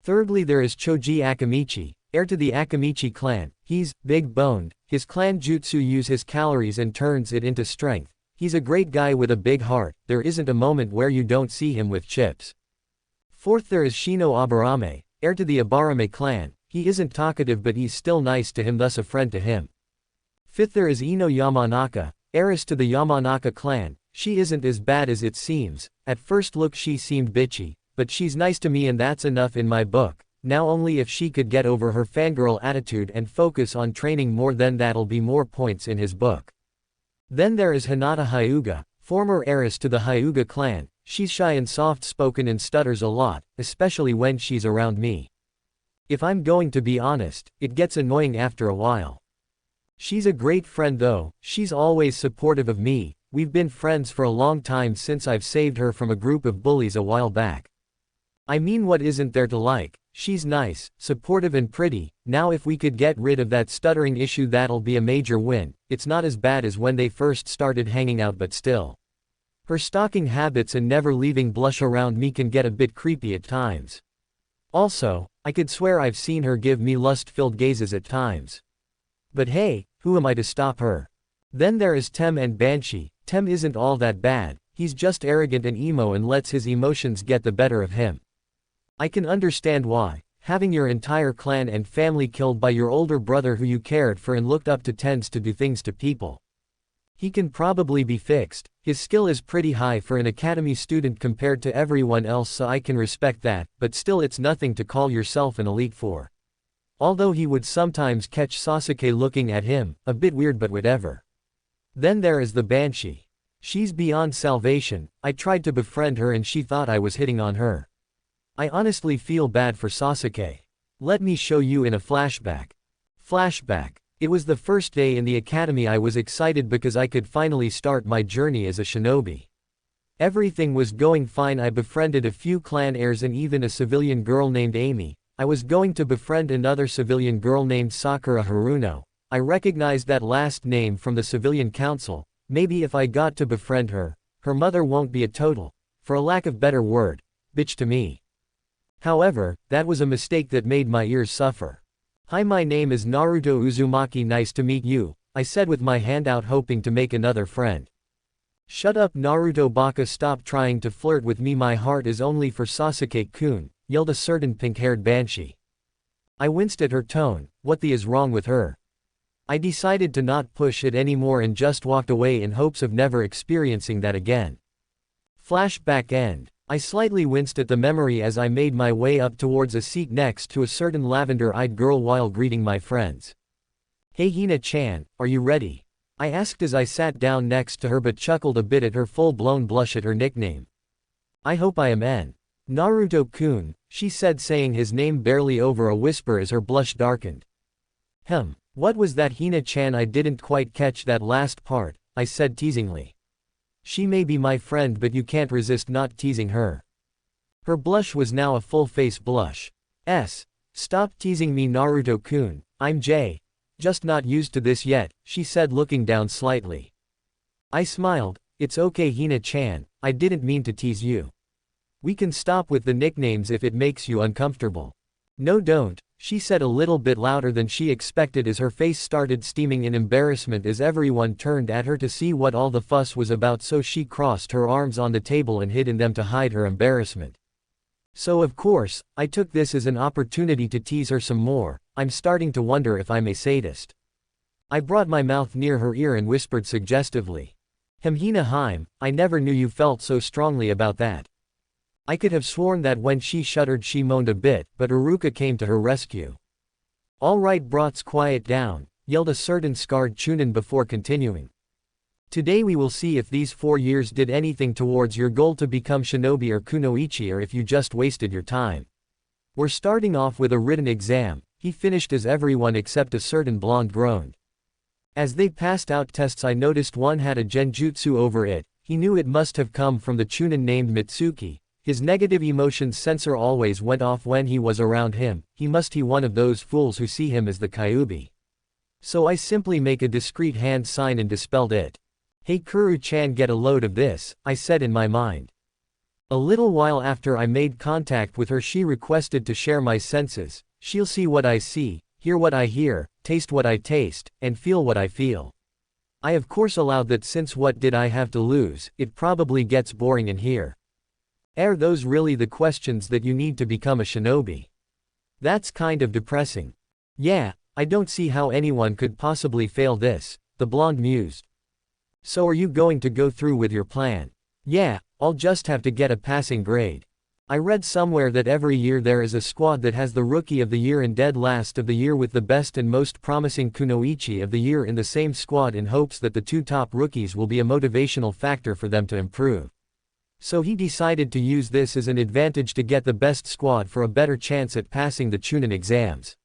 Speaker 1: Thirdly, there is Choji Akamichi, heir to the Akamichi clan. He's big-boned. His clan jutsu use his calories and turns it into strength. He's a great guy with a big heart. There isn't a moment where you don't see him with chips. Fourth, there is Shino Abarame, heir to the Abarame clan. He isn't talkative, but he's still nice to him, thus a friend to him. Fifth, there is Ino Yamanaka, heiress to the Yamanaka clan. She isn't as bad as it seems. At first look she seemed bitchy, but she's nice to me, and that's enough in my book. Now only if she could get over her fangirl attitude and focus on training more, then that'll be more points in his book. Then there is Hinata Hyuga, former heiress to the Hyuga clan. She's shy and soft-spoken and stutters a lot, especially when she's around me. If I'm going to be honest, it gets annoying after a while. She's a great friend though. She's always supportive of me. We've been friends for a long time, since I've saved her from a group of bullies a while back. I mean, what isn't there to like? She's nice, supportive and pretty. Now if we could get rid of that stuttering issue, that'll be a major win. It's not as bad as when they first started hanging out, but still. Her stalking habits and never leaving blush around me can get a bit creepy at times. Also, I could swear I've seen her give me lust-filled gazes at times. But hey, who am I to stop her? Then there is Tem and Banshee. Tem isn't all that bad. He's just arrogant and emo and lets his emotions get the better of him. I can understand why. Having your entire clan and family killed by your older brother who you cared for and looked up to tends to do things to people. He can probably be fixed. His skill is pretty high for an academy student compared to everyone else, so I can respect that, but still it's nothing to call yourself an elite for. Although he would sometimes catch Sasuke looking at him, a bit weird, but whatever. Then there is the Banshee. She's beyond salvation. I tried to befriend her and she thought I was hitting on her. I honestly feel bad for Sasuke. Let me show you in a flashback. Flashback. It was the first day in the academy. I was excited because I could finally start my journey as a shinobi. Everything was going fine. I befriended a few clan heirs and even a civilian girl named Amy. I was going to befriend another civilian girl named Sakura Haruno. I recognized that last name from the civilian council. Maybe if I got to befriend her, her mother won't be a total, for a lack of better word, bitch to me. However, that was a mistake that made my ears suffer. Hi, my name is Naruto Uzumaki, nice to meet you, I said with my hand out, hoping to make another friend. Shut up, Naruto Baka, stop trying to flirt with me, my heart is only for Sasuke-kun, yelled a certain pink-haired Banshee. I winced at her tone. What the is wrong with her? I decided to not push it anymore and just walked away in hopes of never experiencing that again. Flashback end. I slightly winced at the memory as I made my way up towards a seat next to a certain lavender-eyed girl while greeting my friends. Hey Hina-chan, are you ready? I asked as I sat down next to her, but chuckled a bit at her full-blown blush at her nickname. I hope I am N. Naruto-kun, she said, saying his name barely over a whisper as her blush darkened. What was that, Hina-chan? I didn't quite catch that last part, I said teasingly. She may be my friend, but you can't resist not teasing her. Her blush was now a full-face blush. Stop teasing me, Naruto-kun, I'm just not used to this yet, she said, looking down slightly. I smiled. It's okay, Hina-chan, I didn't mean to tease you. We can stop with the nicknames if it makes you uncomfortable. No, don't, she said a little bit louder than she expected as her face started steaming in embarrassment as everyone turned at her to see what all the fuss was about, so she crossed her arms on the table and hid in them to hide her embarrassment. So of course, I took this as an opportunity to tease her some more. I'm starting to wonder if I'm a sadist. I brought my mouth near her ear and whispered suggestively. Hina, I never knew you felt so strongly about that. I could have sworn that when she shuddered she moaned a bit, but Iruka came to her rescue. All right, brats, quiet down, yelled a certain scarred Chunin before continuing. Today we will see if these 4 years did anything towards your goal to become shinobi or kunoichi, or if you just wasted your time. We're starting off with a written exam, he finished as everyone except a certain blonde groaned. As they passed out tests, I noticed one had a genjutsu over it. He knew it must have come from the Chunin named Mitsuki. His negative emotions sensor always went off when he was around him. He must be one of those fools who see him as the Kyuubi. So I simply make a discreet hand sign and dispelled it. Hey Kuru-chan, get a load of this, I said in my mind. A little while after I made contact with her, she requested to share my senses. She'll see what I see, hear what I hear, taste what I taste, and feel what I feel. I of course allowed that, since what did I have to lose? It probably gets boring in here. Are those really the questions that you need to become a shinobi? That's kind of depressing. Yeah, I don't see how anyone could possibly fail this, the blonde mused. So are you going to go through with your plan? Yeah, I'll just have to get a passing grade. I read somewhere that every year there is a squad that has the Rookie of the Year and Dead Last of the Year with the best and most promising Kunoichi of the Year in the same squad, in hopes that the 2 top rookies will be a motivational factor for them to improve. So he decided to use this as an advantage to get the best squad for a better chance at passing the Chunin exams.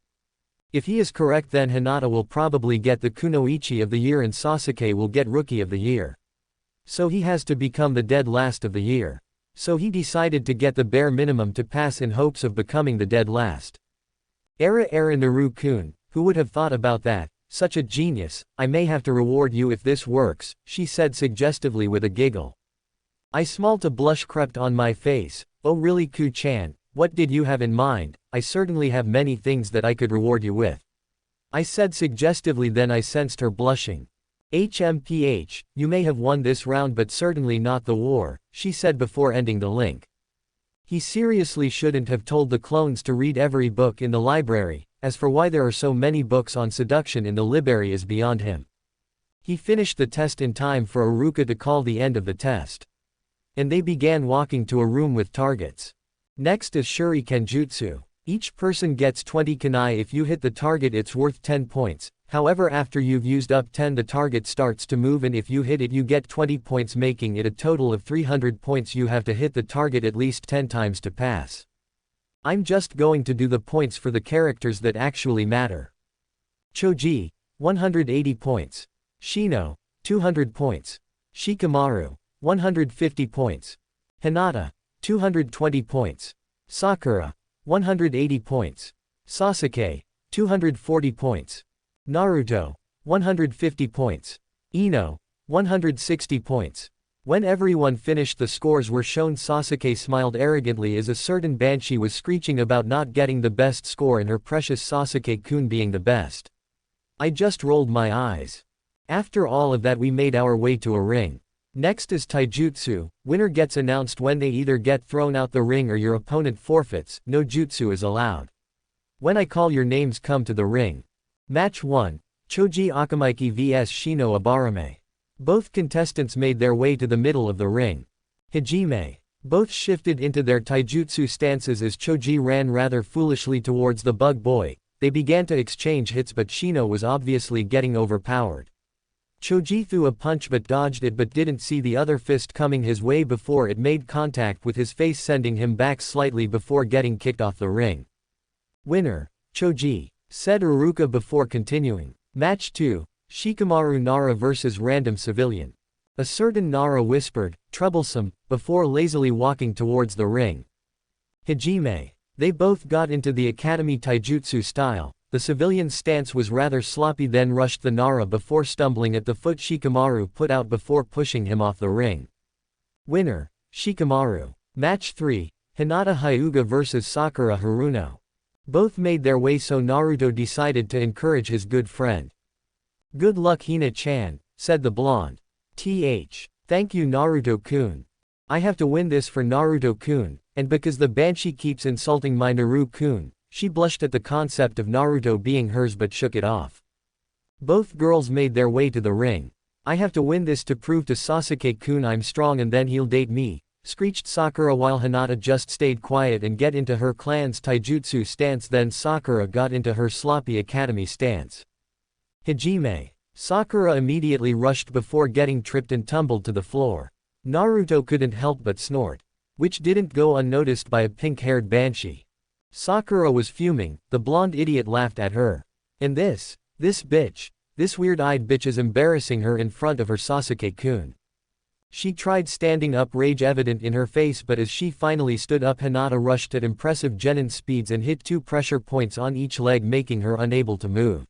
Speaker 1: If he is correct, then Hinata will probably get the Kunoichi of the Year and Sasuke will get Rookie of the Year. So he has to become the Dead Last of the Year. So he decided to get the bare minimum to pass in hopes of becoming the Dead Last. Era Naru-kun, who would have thought about that? Such a genius. I may have to reward you if this works, she said suggestively with a giggle. I smiled. A blush crept on my face. Oh really, Ku-chan, what did you have in mind? I certainly have many things that I could reward you with, I said suggestively. Then I sensed her blushing. HMPH, you may have won this round but certainly not the war, she said before ending the link. He seriously shouldn't have told the clones to read every book in the library. As for why there are so many books on seduction in the library is beyond him. He finished the test in time for Iruka to call the end of the test. And they began walking to a room with targets. Next is Shuriken Jutsu. Each person gets 20 kunai. If you hit the target it's worth 10 points. However, after you've used up 10 the target starts to move, and if you hit it you get 20 points, making it a total of 300 points. You have to hit the target at least 10 times to pass. I'm just going to do the points for the characters that actually matter. Choji, 180 points. Shino, 200 points. Shikamaru, 150 points. Hinata, 220 points. Sakura, 180 points. Sasuke, 240 points. Naruto, 150 points. Ino, 160 points. When everyone finished, the scores were shown. Sasuke smiled arrogantly as a certain banshee was screeching about not getting the best score and her precious Sasuke-kun being the best. I just rolled my eyes. After all of that we made our way to a ring. Next is taijutsu. Winner gets announced when they either get thrown out the ring or your opponent forfeits. No jutsu is allowed. When I call your names, come to the ring. Match 1. Choji Akamaiki vs Shino Abarame. Both contestants made their way to the middle of the ring. Hajime. Both shifted into their taijutsu stances as Choji ran rather foolishly towards the bug boy. They began to exchange hits, but Shino was obviously getting overpowered. Choji threw a punch but dodged it but didn't see the other fist coming his way before it made contact with his face, sending him back slightly before getting kicked off the ring. Winner, Choji, said Iruka before continuing. Match 2, Shikamaru Nara vs Random Civilian. A certain Nara whispered, troublesome, before lazily walking towards the ring. Hajime. They both got into the Academy Taijutsu style. The civilian's stance was rather sloppy, then rushed the Nara before stumbling at the foot Shikamaru put out before pushing him off the ring. Winner, Shikamaru. Match 3, Hinata Hyuga vs Sakura Haruno. Both made their way, so Naruto decided to encourage his good friend. Good luck Hina-chan, said the blonde. Thank you Naruto-kun. I have to win this for Naruto-kun, and because the Banshee keeps insulting my Naru-kun. She blushed at the concept of Naruto being hers but shook it off. Both girls made their way to the ring. I have to win this to prove to Sasuke-kun I'm strong and then he'll date me, screeched Sakura while Hinata just stayed quiet and get into her clan's taijutsu stance. Then Sakura got into her sloppy academy stance. Hajime. Sakura immediately rushed before getting tripped and tumbled to the floor. Naruto couldn't help but snort, which didn't go unnoticed by a pink-haired Banshee. Sakura was fuming, the blonde idiot laughed at her. And this bitch, this weird-eyed bitch is embarrassing her in front of her Sasuke-kun. She tried standing up, rage evident in her face, but as she finally stood up, Hinata rushed at impressive genin speeds and hit 2 pressure points on each leg, making her unable to move.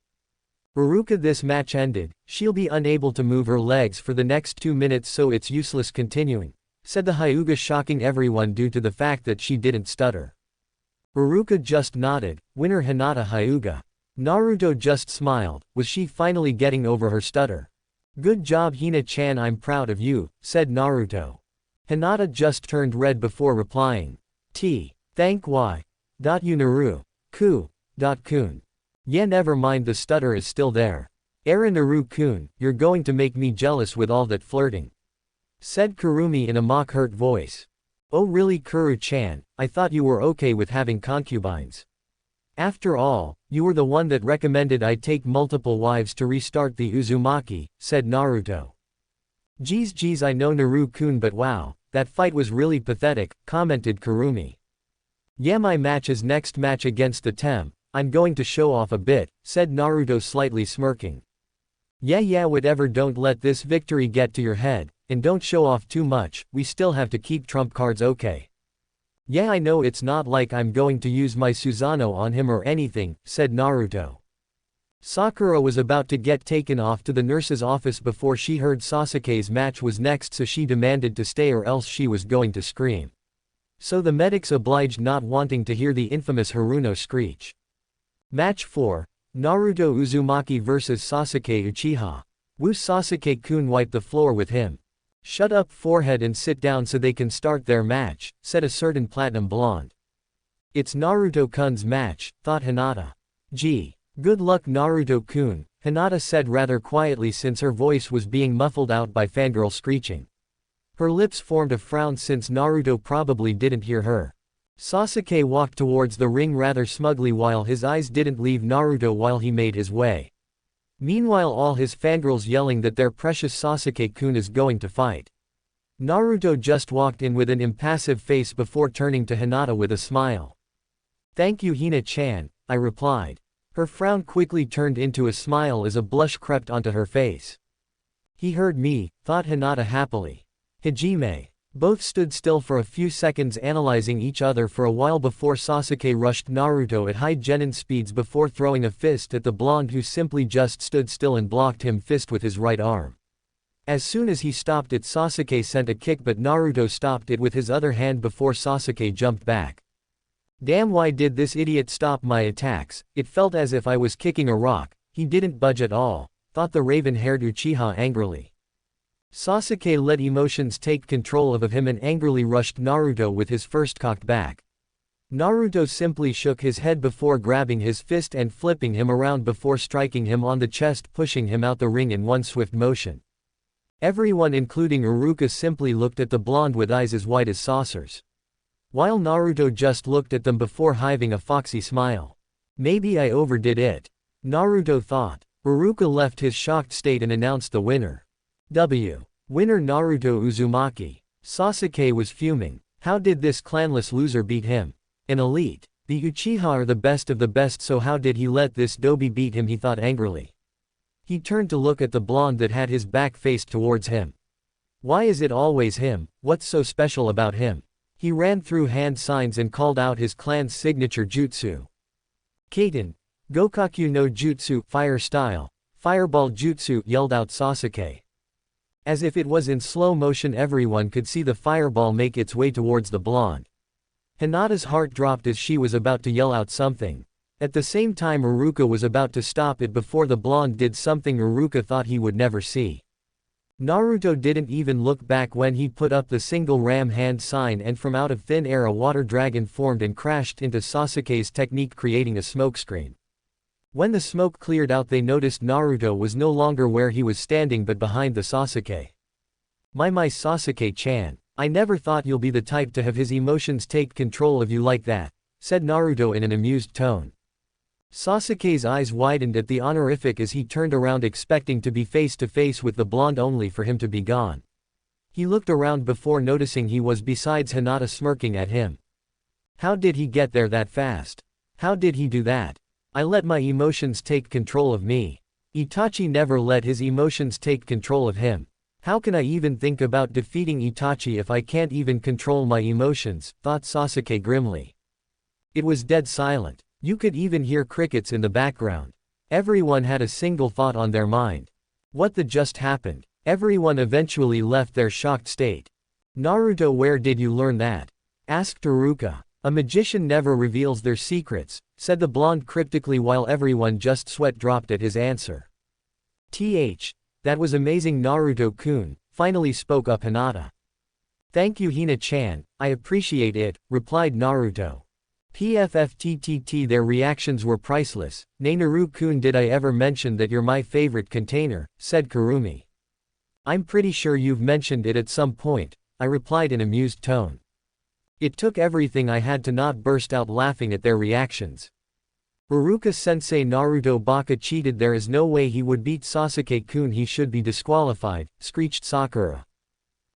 Speaker 1: Iruka, this match ended, she'll be unable to move her legs for the next 2 minutes, so it's useless continuing, said the Hyuga, shocking everyone due to the fact that she didn't stutter. Iruka just nodded. Winner Hinata Hyuga. Naruto just smiled. Was she finally getting over her stutter? Good job Hina-chan, I'm proud of you, said Naruto. Hinata just turned red before replying. Thank why. You Naru. Kun. Yeah, never mind, the stutter is still there. Era Naru-kun, you're going to make me jealous with all that flirting, said Kurumi in a mock-hurt voice. Oh really Kuru-chan, I thought you were okay with having concubines. After all, you were the one that recommended I take multiple wives to restart the Uzumaki, said Naruto. Geez I know Naru-kun, but wow, that fight was really pathetic, commented Kurumi. Yeah, my match is next match against the Tem, I'm going to show off a bit, said Naruto slightly smirking. Yeah whatever, don't let this victory get to your head. And don't show off too much, we still have to keep trump cards, okay? Yeah, I know, it's not like I'm going to use my Susanoo on him or anything, said Naruto. Sakura was about to get taken off to the nurse's office before she heard Sasuke's match was next, so she demanded to stay or else she was going to scream. So the medics obliged, not wanting to hear the infamous Haruno screech. Match 4, Naruto Uzumaki vs Sasuke Uchiha. Woo, Sasuke-kun wiped the floor with him. Shut up forehead and sit down so they can start their match, said a certain platinum blonde. It's Naruto-kun's match, thought Hinata. Gee. Good luck Naruto-kun, Hinata said rather quietly since her voice was being muffled out by fangirl screeching. Her lips formed a frown since Naruto probably didn't hear her. Sasuke walked towards the ring rather smugly while his eyes didn't leave Naruto while he made his way. Meanwhile, all his fangirls yelling that their precious Sasuke-kun is going to fight. Naruto just walked in with an impassive face before turning to Hinata with a smile. Thank you Hina-chan, I replied. Her frown quickly turned into a smile as a blush crept onto her face. He heard me, thought Hinata happily. Hajime. Both stood still for a few seconds analyzing each other for a while before Sasuke rushed Naruto at high genin speeds before throwing a fist at the blonde who simply just stood still and blocked him fist with his right arm. As soon as he stopped it, Sasuke sent a kick, but Naruto stopped it with his other hand before Sasuke jumped back. Damn, why did this idiot stop my attacks? It felt as if I was kicking a rock. He didn't budge at all, thought the raven-haired Uchiha angrily. Sasuke let emotions take control of him and angrily rushed Naruto with his first cocked back. Naruto simply shook his head before grabbing his fist and flipping him around before striking him on the chest, pushing him out the ring in one swift motion. Everyone including Iruka simply looked at the blonde with eyes as white as saucers. While Naruto just looked at them before hiving a foxy smile. Maybe I overdid it, Naruto thought. Iruka left his shocked state and announced the winner. Winner Naruto Uzumaki. Sasuke was fuming. How did this clanless loser beat him? An elite. The Uchiha are the best of the best, so how did he let this doby beat him, he thought angrily. He turned to look at the blonde that had his back faced towards him. Why is it always him? What's so special about him? He ran through hand signs and called out his clan's signature jutsu. Kaiten. Gokaku no Jutsu, fire style. Fireball jutsu, yelled out Sasuke. As if it was in slow motion, everyone could see the fireball make its way towards the blonde. Hinata's heart dropped as she was about to yell out something. At the same time, Iruka was about to stop it before the blonde did something Iruka thought he would never see. Naruto didn't even look back when he put up the single ram hand sign, and from out of thin air a water dragon formed and crashed into Sasuke's technique, creating a smokescreen. When the smoke cleared out, they noticed Naruto was no longer where he was standing but behind the Sasuke. My Sasuke-chan. I never thought you'll be the type to have his emotions take control of you like that, said Naruto in an amused tone. Sasuke's eyes widened at the honorific as he turned around, expecting to be face to face with the blonde, only for him to be gone. He looked around before noticing he was besides Hinata smirking at him. How did he get there that fast? How did he do that? I let my emotions take control of me. Itachi never let his emotions take control of him. How can I even think about defeating Itachi if I can't even control my emotions, thought Sasuke grimly. It was dead silent. You could even hear crickets in the background. Everyone had a single thought on their mind. What the just happened? Everyone eventually left their shocked state. Naruto, where did you learn that? Asked Iruka. A magician never reveals their secrets, said the blonde cryptically, while everyone just sweat dropped at his answer. That was amazing, Naruto-kun, finally spoke up Hinata. Thank you, Hina-chan, I appreciate it, replied Naruto. PFFTTT, their reactions were priceless. Naru-kun, did I ever mention that you're my favorite container, said Kurumi. I'm pretty sure you've mentioned it at some point, I replied in amused tone. It took everything I had to not burst out laughing at their reactions. Iruka-sensei, Naruto Baka cheated, there is no way he would beat Sasuke-kun, he should be disqualified, screeched Sakura.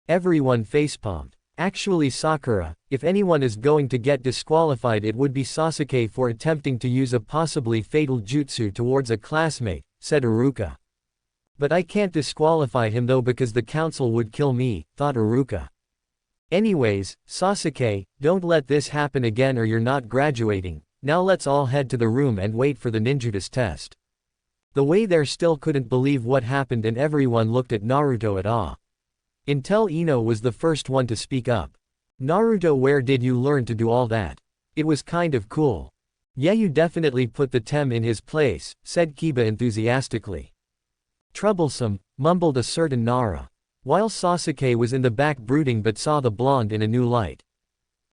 Speaker 1: Everyone facepalmed. Actually, Sakura, if anyone is going to get disqualified it would be Sasuke for attempting to use a possibly fatal jutsu towards a classmate, said Iruka. But I can't disqualify him though because the council would kill me, thought Iruka. Anyways, Sasuke, don't let this happen again or you're not graduating. Now let's all head to the room and wait for the ninjutsu test. The way there still couldn't believe what happened and everyone looked at Naruto at awe. Until Ino was the first one to speak up. Naruto, where did you learn to do all that? It was kind of cool. Yeah, you definitely put the Tem in his place, said Kiba enthusiastically. Troublesome, mumbled a certain Nara. While Sasuke was in the back brooding but saw the blonde in a new light.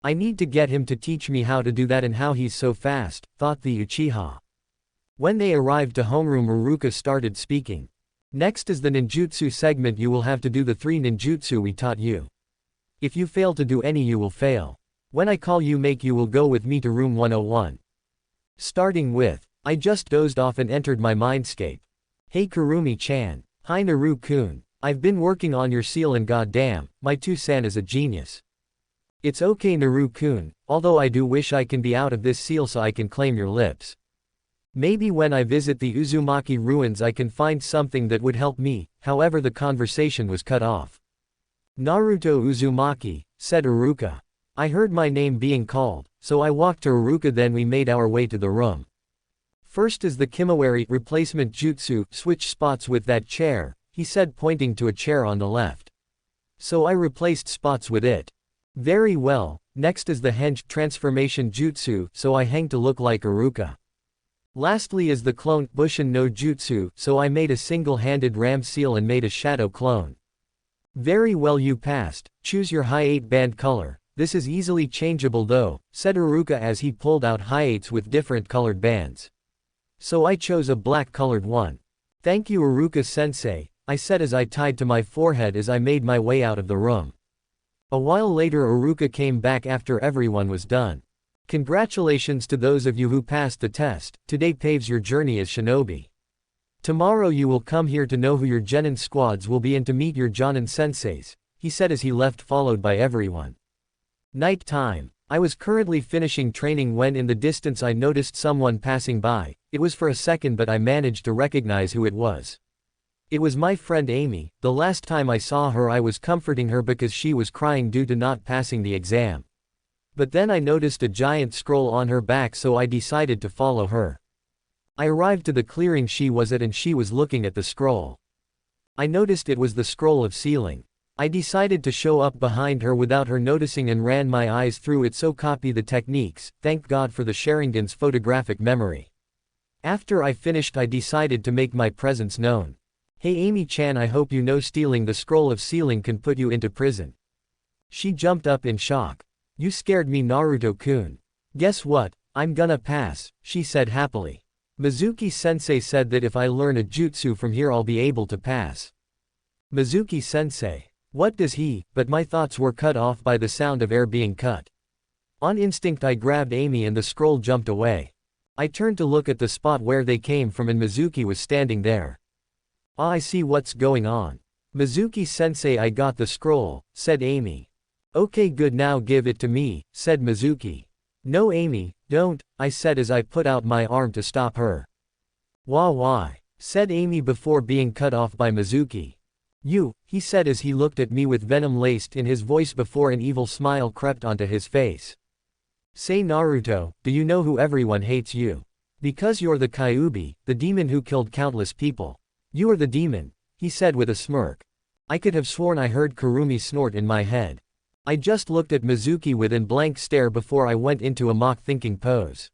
Speaker 1: I need to get him to teach me how to do that and how he's so fast, thought the Uchiha. When they arrived to homeroom, Iruka started speaking. Next is the ninjutsu segment. You will have to do the 3 ninjutsu we taught you. If you fail to do any you will fail. When I call you you will go with me to room 101. Starting with, I just dozed off and entered my mindscape. Hey Kurumi-chan. Hi Naru-kun. I've been working on your seal and goddamn, my 2-san is a genius. It's okay Naru-kun, although I do wish I can be out of this seal so I can claim your lips. Maybe when I visit the Uzumaki ruins I can find something that would help me. However, the conversation was cut off. Naruto Uzumaki, said Iruka. I heard my name being called, so I walked to Iruka, then we made our way to the room. First is the Kimawari replacement jutsu, switch spots with that chair, he said, pointing to a chair on the left. So I replaced spots with it. Very well. Next is the Henge transformation jutsu, so I hang to look like Iruka. Lastly is the clone Bushin no jutsu, so I made a single-handed ram seal and made a shadow clone. Very well, you passed. Choose your high 8-band color. This is easily changeable though, said Iruka as he pulled out high 8s with different colored bands. So I chose a black colored one. Thank you Iruka-sensei, I said as I tied to my forehead as I made my way out of the room. A while later Iruka came back after everyone was done. Congratulations to those of you who passed the test, today paves your journey as shinobi. Tomorrow you will come here to know who your genin squads will be and to meet your jonin senseis, he said as he left followed by everyone. Night time. I was currently finishing training when in the distance I noticed someone passing by. It was for a second but I managed to recognize who it was. It was my friend Amy. The last time I saw her I was comforting her because she was crying due to not passing the exam. But then I noticed a giant scroll on her back so I decided to follow her. I arrived to the clearing she was at and she was looking at the scroll. I noticed it was the scroll of sealing. I decided to show up behind her without her noticing and ran my eyes through it so copy the techniques, thank God for the Sharingan's photographic memory. After I finished I decided to make my presence known. Hey Amy-chan, I hope you know stealing the scroll of sealing can put you into prison. She jumped up in shock. You scared me Naruto-kun. Guess what, I'm gonna pass, she said happily. Mizuki-sensei said that if I learn a jutsu from here I'll be able to pass. Mizuki-sensei. What does he, but my thoughts were cut off by the sound of air being cut. On instinct I grabbed Amy and the scroll jumped away. I turned to look at the spot where they came from and Mizuki was standing there. Ah, I see what's going on. Mizuki-sensei, I got the scroll, said Amy. Okay good, now give it to me, said Mizuki. No Amy, don't, I said as I put out my arm to stop her. Why, said Amy before being cut off by Mizuki. You, he said as he looked at me with venom laced in his voice before an evil smile crept onto his face. Say Naruto, do you know who everyone hates you? Because you're the Kyuubi, the demon who killed countless people. You are the demon, he said with a smirk. I could have sworn I heard Kurumi snort in my head. I just looked at Mizuki with an blank stare before I went into a mock thinking pose.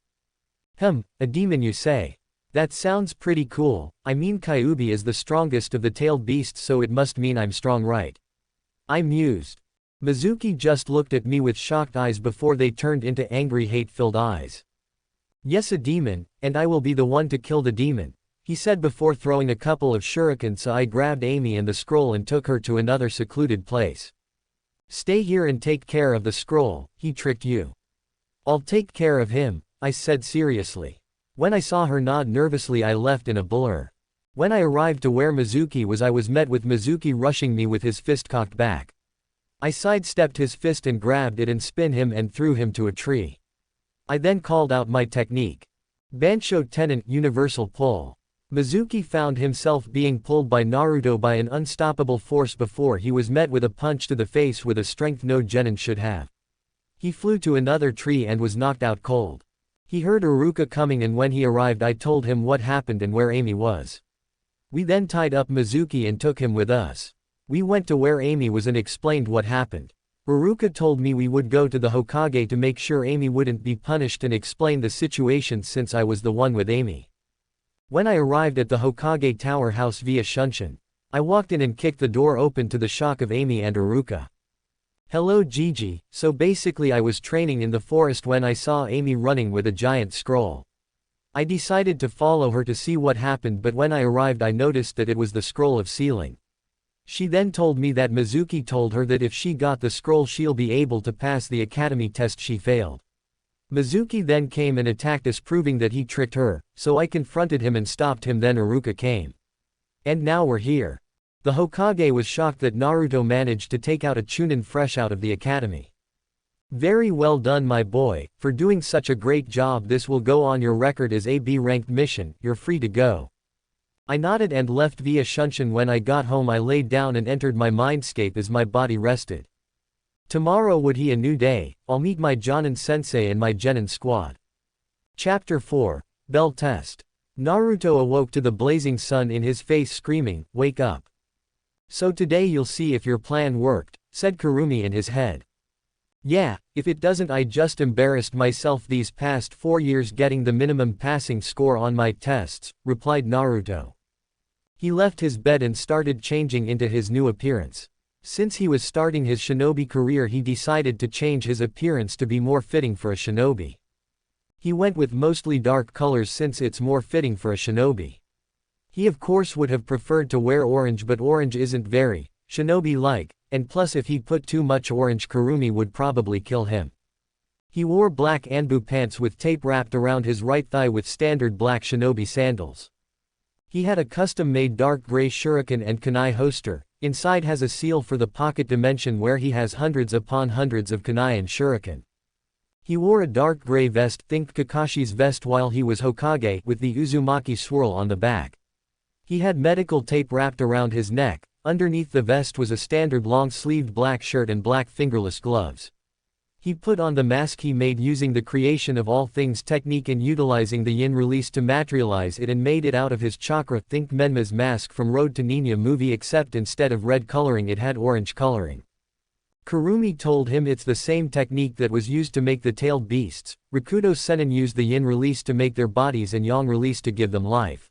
Speaker 1: A demon you say? That sounds pretty cool. I mean Kyuubi is the strongest of the tailed beasts so it must mean I'm strong, right? I mused. Mizuki just looked at me with shocked eyes before they turned into angry hate-filled eyes. Yes, a demon, and I will be the one to kill the demon, he said before throwing a couple of shurikens so I grabbed Amy and the scroll and took her to another secluded place. Stay here and take care of the scroll, he tricked you. I'll take care of him, I said seriously. When I saw her nod nervously I left in a blur. When I arrived to where Mizuki was I was met with Mizuki rushing me with his fist cocked back. I sidestepped his fist and grabbed it and spin him and threw him to a tree. I then called out my technique. Bansho Tenon Universal Pull. Mizuki found himself being pulled by Naruto by an unstoppable force before he was met with a punch to the face with a strength no genin should have. He flew to another tree and was knocked out cold. He heard Iruka coming and when he arrived I told him what happened and where Amy was. We then tied up Mizuki and took him with us. We went to where Amy was and explained what happened. Iruka told me we would go to the Hokage to make sure Amy wouldn't be punished and explain the situation since I was the one with Amy. When I arrived at the Hokage Tower house via Shunshin, I walked in and kicked the door open to the shock of Amy and Iruka. Hello Gigi, so basically I was training in the forest when I saw Amy running with a giant scroll. I decided to follow her to see what happened but when I arrived I noticed that it was the scroll of sealing. She then told me that Mizuki told her that if she got the scroll she'll be able to pass the academy test she failed. Mizuki then came and attacked us proving that he tricked her, so I confronted him and stopped him then Iruka came. And now we're here. The Hokage was shocked that Naruto managed to take out a Chunin fresh out of the academy. Very well done my boy, for doing such a great job. This will go on your record as a B-ranked mission, you're free to go. I nodded and left via Shunshin. When I got home I laid down and entered my mindscape as my body rested. Tomorrow would be a new day, I'll meet my Jonin sensei and my genin squad. Chapter 4, Bell Test. Naruto awoke to the blazing sun in his face screaming, wake up. So today you'll see if your plan worked, said Kurumi in his head. Yeah, if it doesn't I just embarrassed myself these past 4 years getting the minimum passing score on my tests, replied Naruto. He left his bed and started changing into his new appearance. Since he was starting his shinobi career he decided to change his appearance to be more fitting for a shinobi. He went with mostly dark colors since it's more fitting for a shinobi. He of course would have preferred to wear orange but orange isn't very shinobi-like, and plus if he put too much orange Kurumi would probably kill him. He wore black anbu pants with tape wrapped around his right thigh with standard black shinobi sandals. He had a custom-made dark gray shuriken and kunai holster. Inside has a seal for the pocket dimension where he has hundreds upon hundreds of kunai and shuriken. He wore a dark gray vest, think Kakashi's vest, while he was Hokage, with the Uzumaki swirl on the back. He had medical tape wrapped around his neck. Underneath the vest was a standard long-sleeved black shirt and black fingerless gloves. He put on the mask he made using the creation of all things technique and utilizing the yin release to materialize it, and made it out of his chakra, think Menma's mask from Road to Ninya movie, except instead of red coloring it had orange coloring. Kurumi told him it's the same technique that was used to make the tailed beasts. Rakudo Sennin used the yin release to make their bodies and yang release to give them life.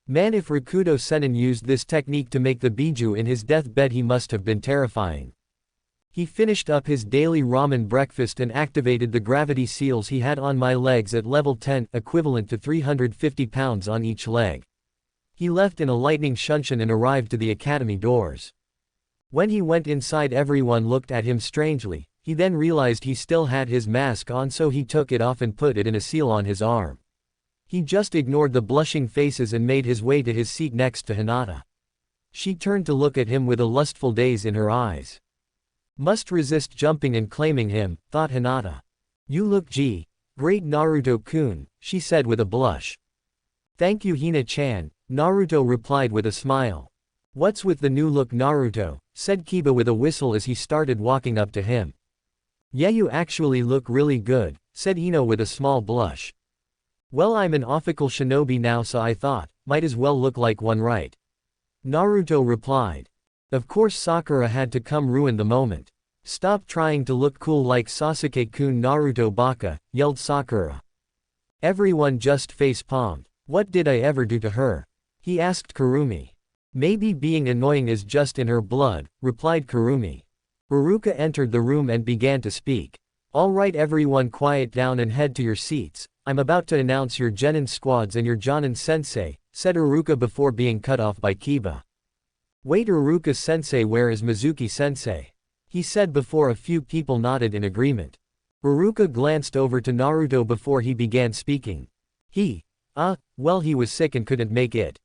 Speaker 1: Man, if Rakudo Sennin used this technique to make the Biju in his deathbed, he must have been terrifying. He finished up his daily ramen breakfast and activated the gravity seals he had on my legs at level 10, equivalent to 350 pounds on each leg. He left in a lightning shunshin and arrived to the academy doors. When he went inside, everyone looked at him strangely. He then realized he still had his mask on, so he took it off and put it in a seal on his arm. He just ignored the blushing faces and made his way to his seat next to Hinata. She turned to look at him with a lustful daze in her eyes. Must resist jumping and claiming him, thought Hinata. You look great Naruto-kun, she said with a blush. Thank you Hina-chan, Naruto replied with a smile. What's with the new look, Naruto, said Kiba with a whistle as he started walking up to him. Yeah, you actually look really good, said Ino with a small blush. Well, I'm an official shinobi now, so I thought, might as well look like one, right? Naruto replied. Of course Sakura had to come ruin the moment. Stop trying to look cool like Sasuke-kun, Naruto baka, yelled Sakura. Everyone just face-palmed. What did I ever do to her? He asked Kurumi. Maybe being annoying is just in her blood, replied Kurumi. Iruka entered the room and began to speak. All right, everyone, quiet down and head to your seats. I'm about to announce your Genin squads and your Jonin sensei, said Iruka before being cut off by Kiba. Wait, Iruka sensei, where is Mizuki sensei? He said before a few people nodded in agreement. Iruka glanced over to Naruto before he began speaking. Well, he was sick and couldn't make it.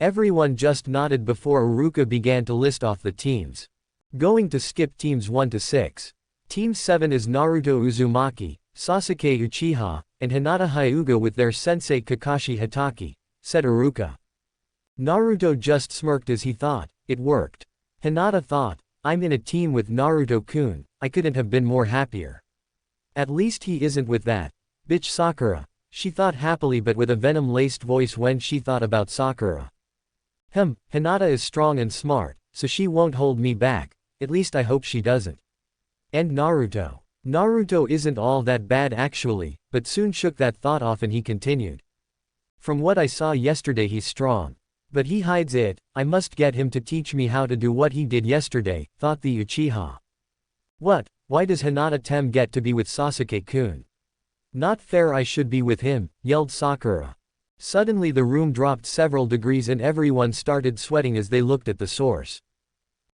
Speaker 1: Everyone just nodded before Iruka began to list off the teams. Going to skip teams 1 to 6. Team 7 is Naruto Uzumaki, Sasuke Uchiha, and Hinata Hyuga with their sensei Kakashi Hitaki, said Iruka. Naruto just smirked as he thought, it worked. Hinata thought, I'm in a team with Naruto-kun, I couldn't have been more happier. At least he isn't with that bitch Sakura, she thought happily but with a venom-laced voice when she thought about Sakura. Hinata is strong and smart, so she won't hold me back, at least I hope she doesn't. And Naruto. Naruto isn't all that bad actually, but soon shook that thought off and he continued. From what I saw yesterday, he's strong. But he hides it. I must get him to teach me how to do what he did yesterday, thought the Uchiha. What? Why does Hinata-tem get to be with Sasuke-kun? Not fair, I should be with him, yelled Sakura. Suddenly the room dropped several degrees and everyone started sweating as they looked at the source.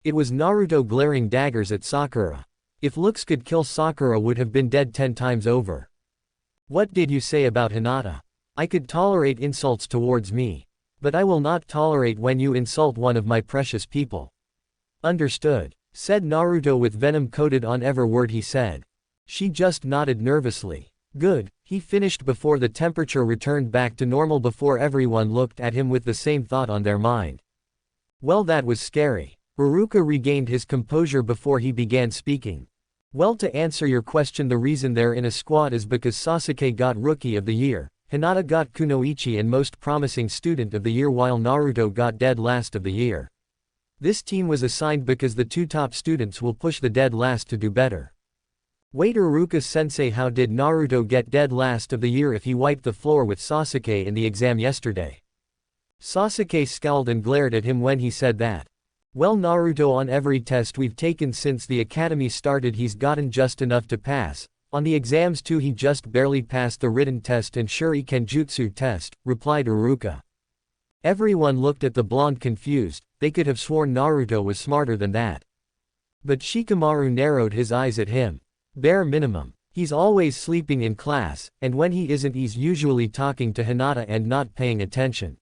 Speaker 1: It was Naruto glaring daggers at Sakura. If looks could kill, Sakura would have been dead 10 times over. What did you say about Hinata? I could tolerate insults towards me. But I will not tolerate when you insult one of my precious people. Understood, said Naruto with venom coated on every word he said. She just nodded nervously. Good, he finished before the temperature returned back to normal before everyone looked at him with the same thought on their mind. Well, that was scary. Iruka regained his composure before he began speaking. Well, to answer your question, the reason they're in a squad is because Sasuke got Rookie of the Year, Hinata got Kunoichi and Most Promising Student of the Year, while Naruto got Dead Last of the Year. This team was assigned because the 2 top students will push the dead last to do better. Wait, Iruka-sensei, how did Naruto get Dead Last of the Year if he wiped the floor with Sasuke in the exam yesterday? Sasuke scowled and glared at him when he said that. Well, Naruto, on every test we've taken since the academy started he's gotten just enough to pass. On the exams too he just barely passed the written test and Shuriken Jutsu test, replied Iruka. Everyone looked at the blonde confused, they could have sworn Naruto was smarter than that. But Shikamaru narrowed his eyes at him. Bare minimum. He's always sleeping in class, and when he isn't he's usually talking to Hinata and not paying attention.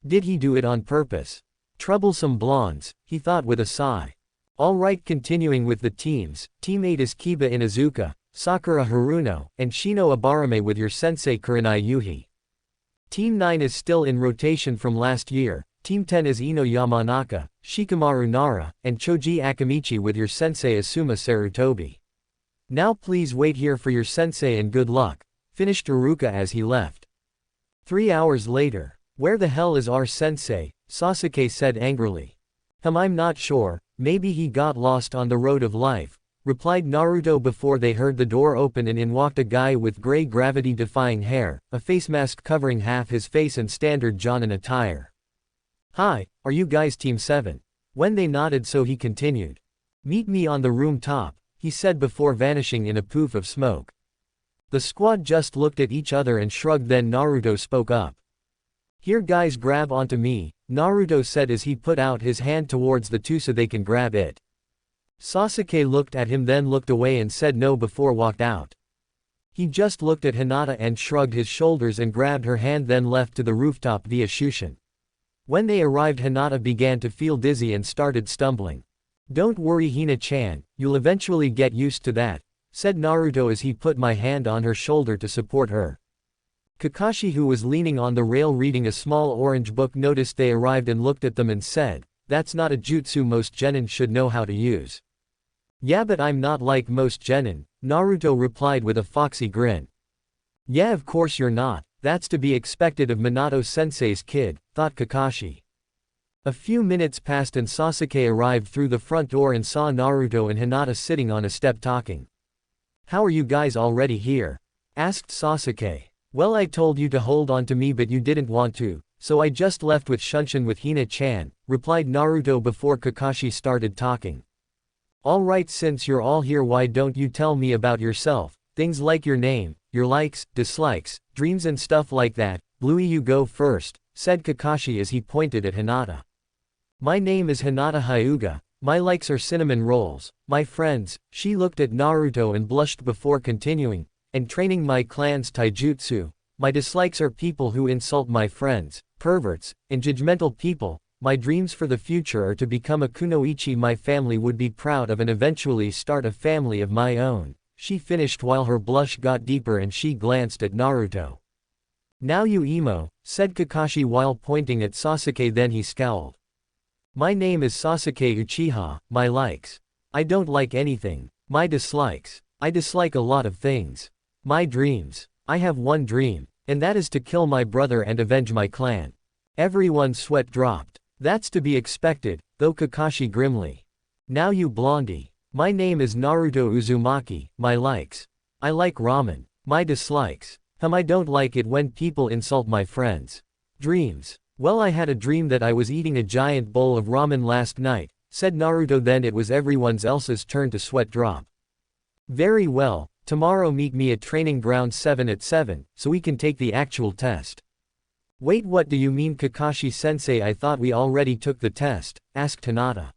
Speaker 1: Did he do it on purpose? Troublesome blondes, he thought with a sigh. Alright, continuing with the teams, Team 8 is Kiba Inuzuka, Sakura Haruno, and Shino Abarame with your sensei Kurenai Yuhi. Team 9 is still in rotation from last year. Team 10 is Ino Yamanaka, Shikamaru Nara, and Choji Akamichi with your sensei Asuma Sarutobi. Now please wait here for your sensei and good luck, finished Iruka as he left. 3 hours later. Where the hell is our sensei? Sasuke said angrily. I'm not sure, maybe he got lost on the road of life, replied Naruto before they heard the door open and in walked a guy with gray gravity-defying hair, a face mask covering half his face and standard Jonin attire. Hi, are you guys Team 7? When they nodded so he continued. Meet me on the room top, he said before vanishing in a poof of smoke. The squad just looked at each other and shrugged, then Naruto spoke up. Here guys, grab onto me, Naruto said as he put out his hand towards the two so they can grab it. Sasuke looked at him then looked away and said no before walked out. He just looked at Hinata and shrugged his shoulders and grabbed her hand then left to the rooftop via Shushin. When they arrived, Hinata began to feel dizzy and started stumbling. Don't worry Hina-chan, you'll eventually get used to that, said Naruto as he put my hand on her shoulder to support her. Kakashi, who was leaning on the rail reading a small orange book, noticed they arrived and looked at them and said, that's not a jutsu most genin should know how to use. Yeah, but I'm not like most genin, Naruto replied with a foxy grin. Yeah, of course you're not, that's to be expected of Minato-sensei's kid, thought Kakashi. A few minutes passed and Sasuke arrived through the front door and saw Naruto and Hinata sitting on a step talking. How are you guys already here? Asked Sasuke. Well, I told you to hold on to me but you didn't want to, so I just left with Shunshin with Hina-chan, replied Naruto before Kakashi started talking. Alright, since you're all here, why don't you tell me about yourself, things like your name, your likes, dislikes, dreams and stuff like that. Bluey, you go first, said Kakashi as he pointed at Hinata. My name is Hinata Hyuga, my likes are cinnamon rolls, my friends, she looked at Naruto and blushed before continuing, and training my clan's taijutsu. My dislikes are people who insult my friends, perverts, and judgmental people. My dreams for the future are to become a kunoichi my family would be proud of and eventually start a family of my own, she finished while her blush got deeper and she glanced at Naruto. Now you emo, said Kakashi while pointing at Sasuke, then he scowled. My name is Sasuke Uchiha, my likes. I don't like anything. My dislikes. I dislike a lot of things. My dreams. I have one dream, and that is to kill my brother and avenge my clan. Everyone's sweat dropped. That's to be expected, though Kakashi grimly. Now you blondie. My name is Naruto Uzumaki, my likes. I like ramen. My dislikes. I don't like it when people insult my friends. Dreams. Well, I had a dream that I was eating a giant bowl of ramen last night, said Naruto, then it was everyone else's turn to sweat drop. Very well, tomorrow meet me at training ground 7 at 7, so we can take the actual test. Wait, what do you mean Kakashi-sensei? I thought we already took the test, asked Hinata.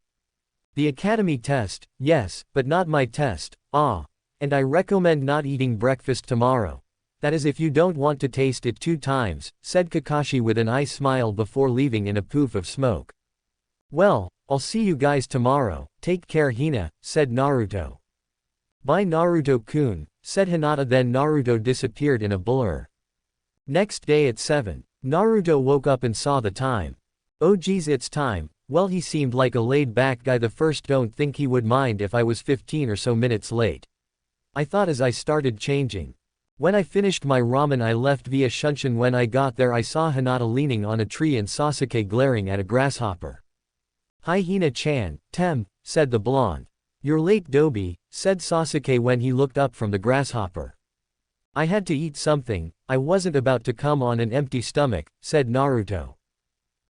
Speaker 1: The academy test, yes, but not my test, and I recommend not eating breakfast tomorrow. That is if you don't want to taste it 2 times, said Kakashi with an eye smile before leaving in a poof of smoke. Well, I'll see you guys tomorrow, take care Hina, said Naruto. Bye Naruto-kun, said Hinata, then Naruto disappeared in a blur. Next day at 7. Naruto woke up and saw the time. Oh geez, it's time. Well, he seemed like a laid-back guy. The first, don't think he would mind if I was 15 or so minutes late. I thought as I started changing. When I finished my ramen I left via Shunshin. When I got there I saw Hinata leaning on a tree and Sasuke glaring at a grasshopper. Hi Hina-chan, said the blonde. You're late Dobi, said Sasuke when he looked up from the grasshopper. I had to eat something, I wasn't about to come on an empty stomach, said Naruto.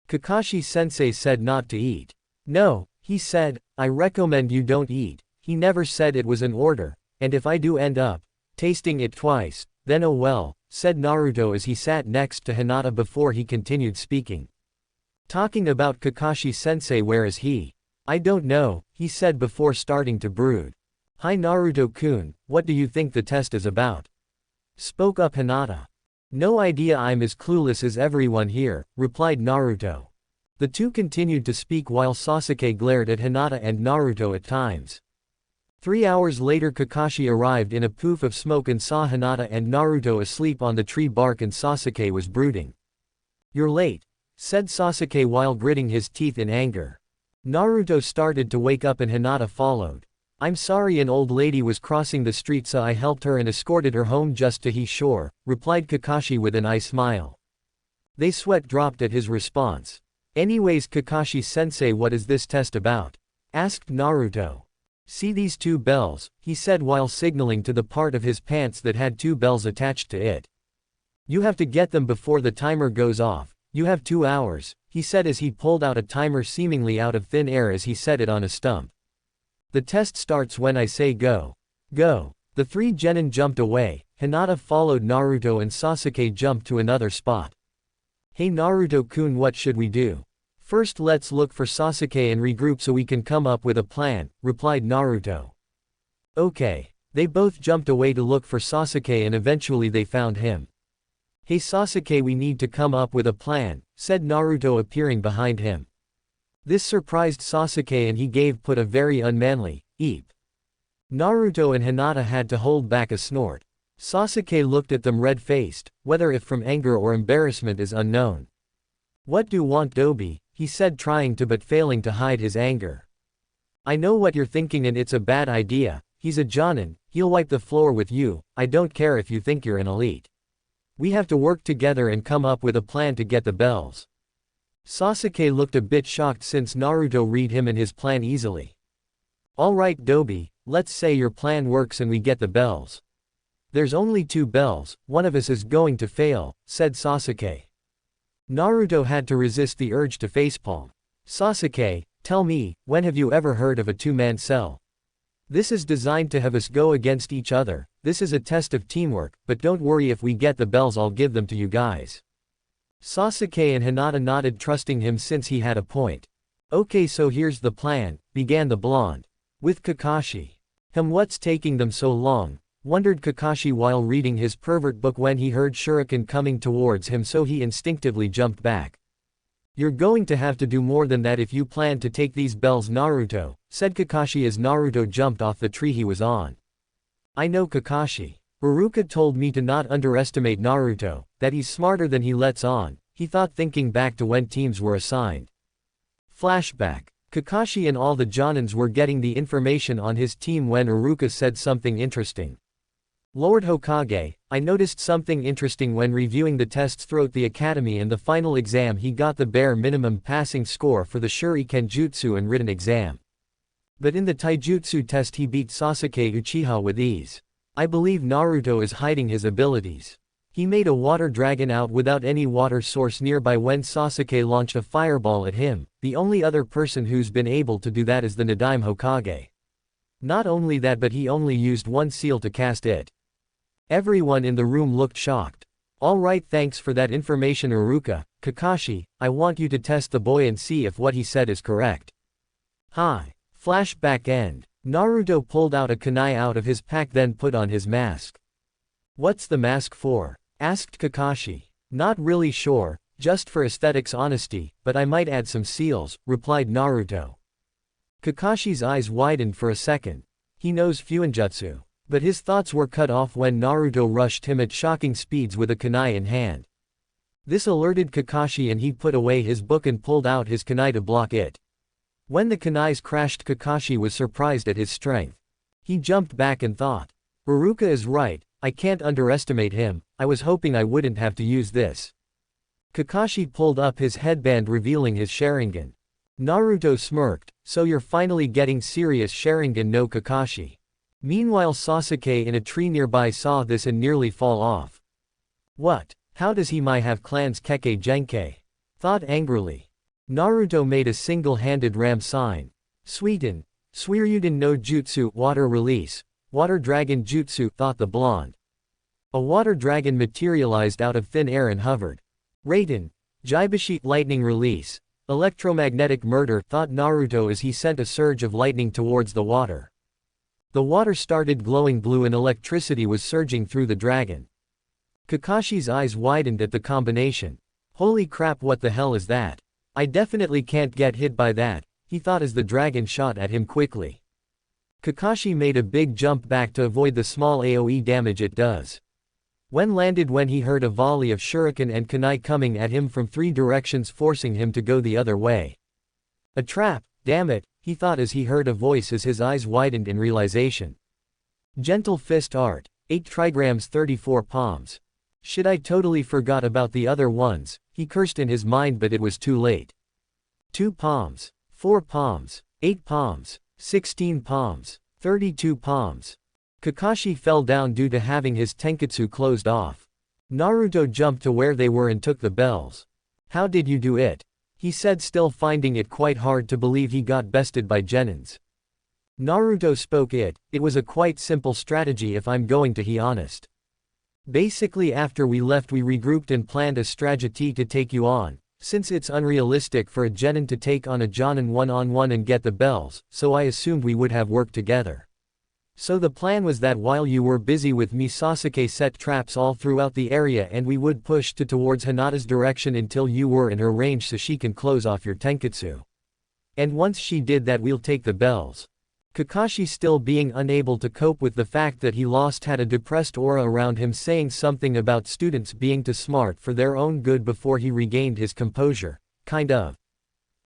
Speaker 1: Kakashi-sensei said not to eat. No, he said, I recommend you don't eat. He never said it was an order, and if I do end up tasting it twice, then oh well, said Naruto as he sat next to Hinata before he continued speaking. Talking about Kakashi-sensei, where is he? I don't know, he said before starting to brood. Hi Naruto-kun, what do you think the test is about? Spoke up Hinata. No idea, I'm as clueless as everyone here, replied Naruto. The two continued to speak while Sasuke glared at Hinata and Naruto at times. 3 hours later Kakashi arrived in a poof of smoke and saw Hinata and Naruto asleep on the tree bark and Sasuke was brooding. You're late, said Sasuke while gritting his teeth in anger. Naruto started to wake up and Hinata followed. I'm sorry, an old lady was crossing the street so I helped her and escorted her home just to he shore, replied Kakashi with an eye smile. They sweat dropped at his response. Anyways Kakashi-sensei, what is this test about? Asked Naruto. See these 2 bells, he said while signaling to the part of his pants that had 2 bells attached to it. You have to get them before the timer goes off. You have 2 hours, he said as he pulled out a timer seemingly out of thin air as he set it on a stump. The test starts when I say go. Go. The 3 genin jumped away, Hinata followed Naruto and Sasuke jumped to another spot. Hey Naruto-kun, what should we do? First let's look for Sasuke and regroup so we can come up with a plan, replied Naruto. Okay. They both jumped away to look for Sasuke and eventually they found him. Hey Sasuke, we need to come up with a plan, said Naruto appearing behind him. This surprised Sasuke and he put a very unmanly, eep. Naruto and Hinata had to hold back a snort. Sasuke looked at them red-faced, whether if from anger or embarrassment is unknown. What do you want, Dobi? He said, trying to but failing to hide his anger. I know what you're thinking and it's a bad idea. He's a jonin, he'll wipe the floor with you. I don't care if you think you're an elite. We have to work together and come up with a plan to get the bells. Sasuke looked a bit shocked since Naruto read him and his plan easily. Alright Dobi, let's say your plan works and we get the bells. There's only 2 bells, one of us is going to fail, said Sasuke. Naruto had to resist the urge to facepalm. Sasuke, tell me, when have you ever heard of a 2-man cell? This is designed to have us go against each other, this is a test of teamwork, but don't worry, if we get the bells I'll give them to you guys. Sasuke and Hinata nodded, trusting him since he had a point. Okay, so here's the plan, began the blonde. With Kakashi. What's taking them so long? Wondered Kakashi while reading his pervert book when he heard shuriken coming towards him, so he instinctively jumped back. You're going to have to do more than that if you plan to take these bells, Naruto, said Kakashi as Naruto jumped off the tree he was on. I know, Kakashi. Iruka told me to not underestimate Naruto, that he's smarter than he lets on, he thought, thinking back to when teams were assigned. Flashback. Kakashi and all the Jonins were getting the information on his team when Iruka said something interesting. Lord Hokage, I noticed something interesting when reviewing the tests throughout the academy and the final exam. He got the bare minimum passing score for the Shuriken Jutsu and written exam. But in the Taijutsu test he beat Sasuke Uchiha with ease. I believe Naruto is hiding his abilities. He made a water dragon out without any water source nearby when Sasuke launched a fireball at him. The only other person who's been able to do that is the Nadaime Hokage. Not only that, but he only used 1 seal to cast it. Everyone in the room looked shocked. Alright, thanks for that information, Iruka. Kakashi, I want you to test the boy and see if what he said is correct. Hi. Flashback end. Naruto pulled out a kunai out of his pack, then put on his mask. What's the mask for? Asked Kakashi. Not really sure, just for aesthetics, honesty, but I might add some seals, replied Naruto. Kakashi's eyes widened for a second. He knows Fuinjutsu. But his thoughts were cut off when Naruto rushed him at shocking speeds with a kunai in hand. This alerted Kakashi and he put away his book and pulled out his kunai to block it. When the kunais crashed, Kakashi was surprised at his strength. He jumped back and thought. Iruka is right, I can't underestimate him, I was hoping I wouldn't have to use this. Kakashi pulled up his headband revealing his Sharingan. Naruto smirked, so you're finally getting serious, Sharingan no Kakashi. Meanwhile Sasuke in a tree nearby saw this and nearly fall off. What? How does he might have clans Kekkei Genkei? Thought angrily. Naruto made a single-handed ram sign. Suiten. Suiryuden no Jutsu, water release. Water dragon jutsu, thought the blonde. A water dragon materialized out of thin air and hovered. Raiden. Jaibashi, lightning release. Electromagnetic murder, thought Naruto as he sent a surge of lightning towards the water. The water started glowing blue and electricity was surging through the dragon. Kakashi's eyes widened at the combination. Holy crap, what the hell is that? I definitely can't get hit by that, he thought as the dragon shot at him quickly. Kakashi made a big jump back to avoid the small AoE damage it does. When he heard a volley of shuriken and kunai coming at him from 3 directions, forcing him to go the other way. A trap, damn it, he thought as he heard a voice as his eyes widened in realization. Gentle fist art, 8 trigrams 34 palms. Shit, I totally forgot about the other ones, he cursed in his mind, but it was too late. 2 palms, 4 palms, 8 palms, 16 palms, 32 palms. Kakashi fell down due to having his tenketsu closed off. Naruto jumped to where they were and took the bells. How did you do it? He said, still finding it quite hard to believe he got bested by genins. Naruto spoke it was a quite simple strategy if I'm going to be honest. Basically after we left we regrouped and planned a strategy to take you on, since it's unrealistic for a genin to take on a jonin one-on-one and get the bells, so I assumed we would have worked together. So the plan was that while you were busy with me, Sasuke set traps all throughout the area and we would push towards Hinata's direction until you were in her range so she can close off your tenketsu. And once she did that we'll take the bells. Kakashi, still being unable to cope with the fact that he lost, had a depressed aura around him, saying something about students being too smart for their own good before he regained his composure, kind of.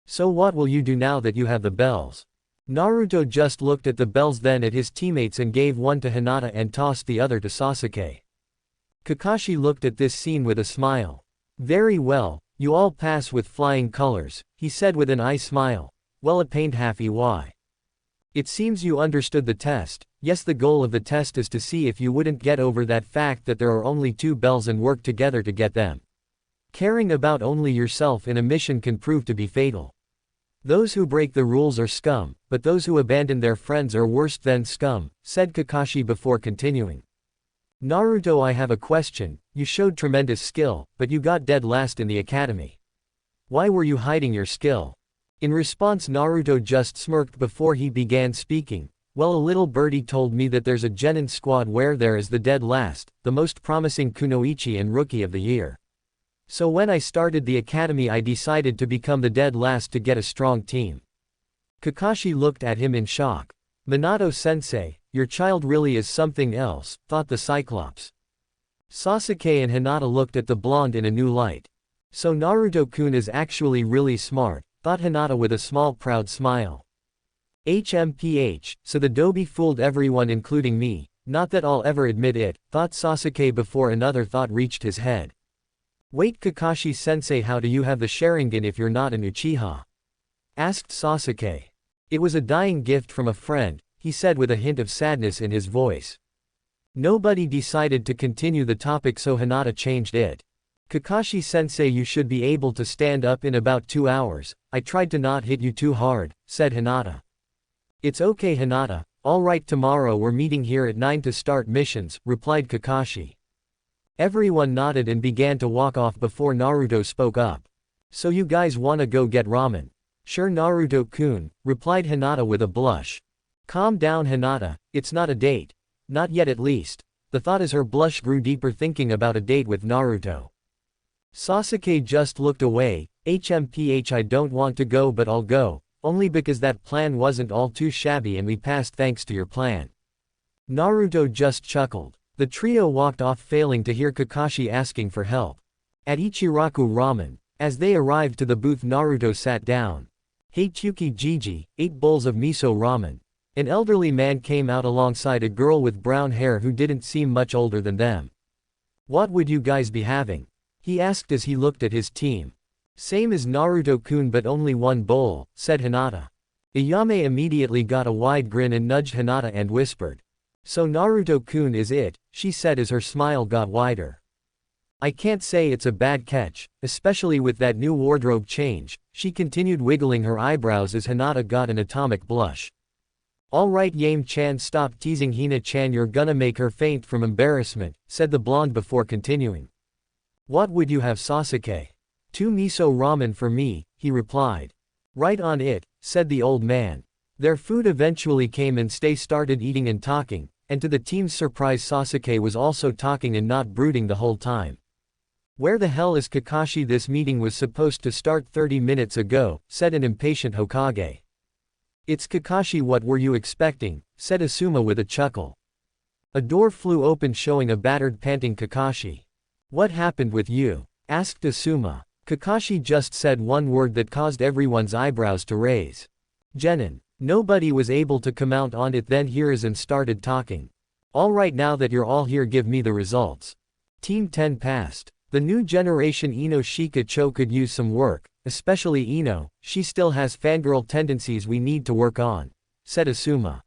Speaker 1: So what will you do now that you have the bells? Naruto just looked at the bells, then at his teammates, and gave one to Hinata and tossed the other to Sasuke. Kakashi looked at this scene with a smile. Very well, you all pass with flying colors, he said with an eye smile. Well, it pained half EY. It seems you understood the test. Yes, the goal of the test is to see if you wouldn't get over that fact that there are only 2 bells and work together to get them. Caring about only yourself in a mission can prove to be fatal. Those who break the rules are scum, but those who abandon their friends are worse than scum, said Kakashi before continuing. Naruto, I have a question. You showed tremendous skill, but you got dead last in the academy. Why were you hiding your skill? In response, Naruto just smirked before he began speaking. Well, a little birdie told me that there's a genin squad where there is the dead last, the most promising kunoichi and rookie of the year. So when I started the academy I decided to become the dead last to get a strong team. Kakashi looked at him in shock. Minato-sensei, your child really is something else, thought the Cyclops. Sasuke and Hinata looked at the blonde in a new light. So Naruto-kun is actually really smart, thought Hinata with a small proud smile. HMPH, so the Dobi fooled everyone including me, not that I'll ever admit it, thought Sasuke before another thought reached his head. Wait, Kakashi-sensei, how do you have the Sharingan if you're not an Uchiha? Asked Sasuke. It was a dying gift from a friend, he said with a hint of sadness in his voice. Nobody decided to continue the topic, so Hinata changed it. Kakashi-sensei, you should be able to stand up in about 2 hours, I tried to not hit you too hard, said Hinata. It's okay, Hinata, alright, tomorrow we're meeting here at 9 to start missions, replied Kakashi. Everyone nodded and began to walk off before Naruto spoke up. So you guys wanna go get ramen? Sure, Naruto-kun, replied Hinata with a blush. Calm down, Hinata, it's not a date. Not yet, at least. The thought as her blush grew deeper, thinking about a date with Naruto. Sasuke just looked away. HMPH, I don't want to go, but I'll go, only because that plan wasn't all too shabby and we passed thanks to your plan. Naruto just chuckled. The trio walked off, failing to hear Kakashi asking for help. At Ichiraku Ramen, as they arrived to the booth, Naruto sat down. Hey Kyuuki Gigi, 8 bowls of miso ramen. An elderly man came out alongside a girl with brown hair who didn't seem much older than them. What would you guys be having? He asked as he looked at his team. Same as Naruto-kun, but only 1 bowl, said Hinata. Ayame immediately got a wide grin and nudged Hinata and whispered. So Naruto-kun is it, she said as her smile got wider. I can't say it's a bad catch, especially with that new wardrobe change, she continued, wiggling her eyebrows as Hinata got an atomic blush. Alright Yame-chan, stop teasing Hina-chan, you're gonna make her faint from embarrassment, said the blonde before continuing. What would you have, Sasuke? 2 miso ramen for me, he replied. Right on it, said the old man. Their food eventually came and they started eating and talking, and to the team's surprise Sasuke was also talking and not brooding the whole time. "Where the hell is Kakashi? This meeting was supposed to start 30 minutes ago," said an impatient Hokage. "It's Kakashi, what were you expecting?" said Asuma with a chuckle. A door flew open showing a battered, panting Kakashi. "What happened with you?" asked Asuma. Kakashi just said one word that caused everyone's eyebrows to raise. "Genin." Nobody was able to comment on it. Then Hiruzen started talking. "Alright, now that you're all here, give me the results." Team 10 passed. The new generation Ino Shikacho could use some work, especially Ino, she still has fangirl tendencies we need to work on, said Asuma.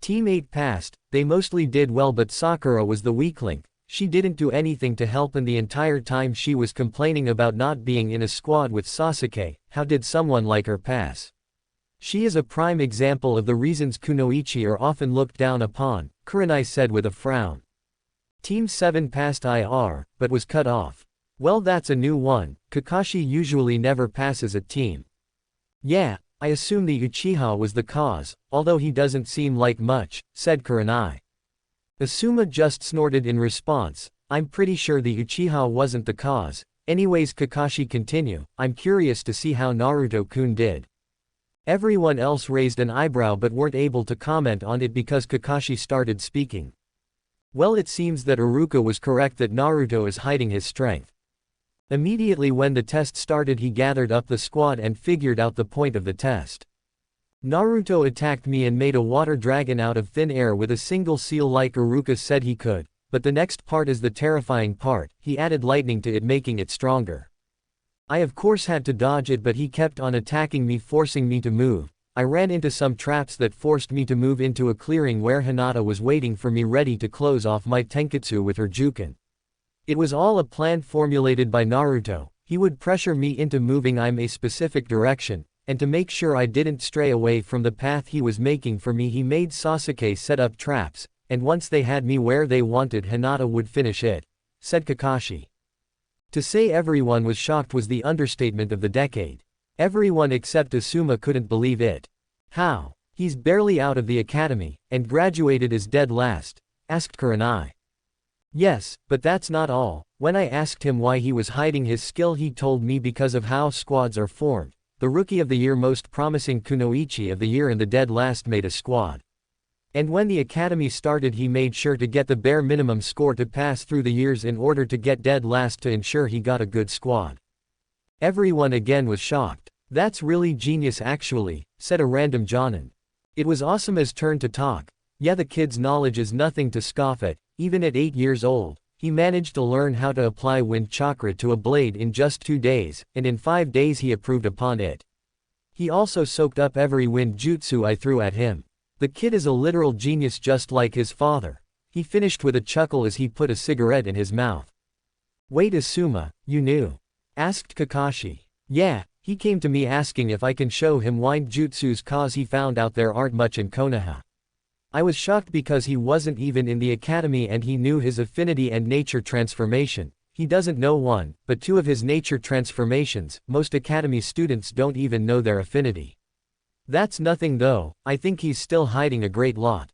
Speaker 1: Team 8 passed, they mostly did well, but Sakura was the weak link. She didn't do anything to help, and the entire time she was complaining about not being in a squad with Sasuke. How did someone like her pass? She is a prime example of the reasons kunoichi are often looked down upon, Kurenai said with a frown. Team 7 passed IR, but was cut off. Well, that's a new one. Kakashi usually never passes a team. Yeah, I assume the Uchiha was the cause, although he doesn't seem like much, said Kurenai. Asuma just snorted in response. I'm pretty sure the Uchiha wasn't the cause. Anyways, Kakashi continue, I'm curious to see how Naruto-kun did. Everyone else raised an eyebrow but weren't able to comment on it because Kakashi started speaking. Well, it seems that Iruka was correct that Naruto is hiding his strength. Immediately when the test started, he gathered up the squad and figured out the point of the test. Naruto attacked me and made a water dragon out of thin air with a single seal like Iruka said he could, but the next part is the terrifying part. He added lightning to it, making it stronger. I of course had to dodge it, but he kept on attacking me, forcing me to move. I ran into some traps that forced me to move into a clearing where Hinata was waiting for me, ready to close off my tenketsu with her juken. It was all a plan formulated by Naruto. He would pressure me into moving in a specific direction, and to make sure I didn't stray away from the path he was making for me, he made Sasuke set up traps, and once they had me where they wanted, Hinata would finish it, said Kakashi. To say everyone was shocked was the understatement of the decade. Everyone except Asuma couldn't believe it. How? He's barely out of the academy, and graduated as dead last, asked Kurenai. Yes, but that's not all. When I asked him why he was hiding his skill, he told me because of how squads are formed. The Rookie of the Year, Most Promising Kunoichi of the Year, and the Dead Last made a squad. And when the academy started, he made sure to get the bare minimum score to pass through the years in order to get dead last to ensure he got a good squad. Everyone again was shocked. That's really genius actually, said a random Jonin. It was Asuma's turn to talk. Yeah, the kid's knowledge is nothing to scoff at. Even at 8 years old, he managed to learn how to apply wind chakra to a blade in just 2 days, and in 5 days he improved upon it. He also soaked up every wind jutsu I threw at him. The kid is a literal genius, just like his father. He finished with a chuckle as he put a cigarette in his mouth. Wait, Asuma, you knew? Asked Kakashi. Yeah, he came to me asking if I can show him wind jutsus cause he found out there aren't much in Konoha. I was shocked because he wasn't even in the academy and he knew his affinity and nature transformation. He doesn't know one, but 2 of his nature transformations. Most academy students don't even know their affinity. That's nothing though, I think he's still hiding a great lot.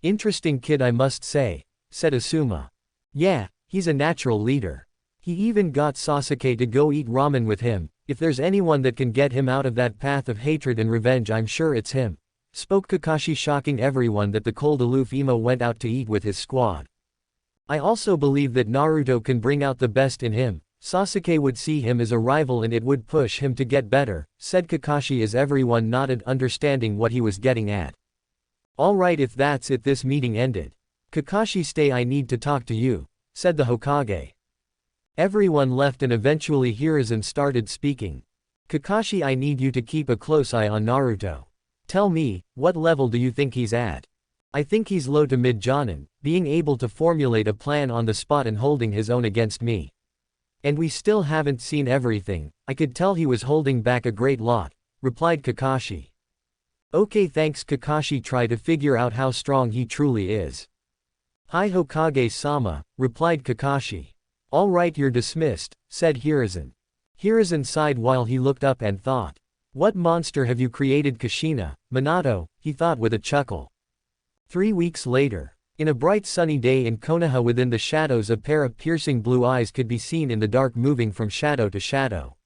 Speaker 1: Interesting kid, I must say, said Asuma. Yeah, he's a natural leader. He even got Sasuke to go eat ramen with him. If there's anyone that can get him out of that path of hatred and revenge, I'm sure it's him. Spoke Kakashi, shocking everyone that the cold aloof emo went out to eat with his squad. I also believe that Naruto can bring out the best in him. Sasuke would see him as a rival and it would push him to get better, said Kakashi as everyone nodded, understanding what he was getting at. Alright, if that's it, this meeting ended. Kakashi, stay, I need to talk to you, said the Hokage. Everyone left and eventually Hiruzen started speaking. Kakashi, I need you to keep a close eye on Naruto. Tell me, what level do you think he's at? I think he's low to mid Jonin, being able to formulate a plan on the spot and holding his own against me. And we still haven't seen everything. I could tell he was holding back a great lot, replied Kakashi. Okay, thanks. Kakashi tried to figure out how strong he truly is. Hi Hokage-sama, replied Kakashi. Alright, you're dismissed, said Hiruzen. Hiruzen sighed while he looked up and thought. What monster have you created, Kushina, Minato, he thought with a chuckle. 3 weeks later. In a bright sunny day in Konoha within the shadows a pair of piercing blue eyes could be seen in the dark moving from shadow to shadow.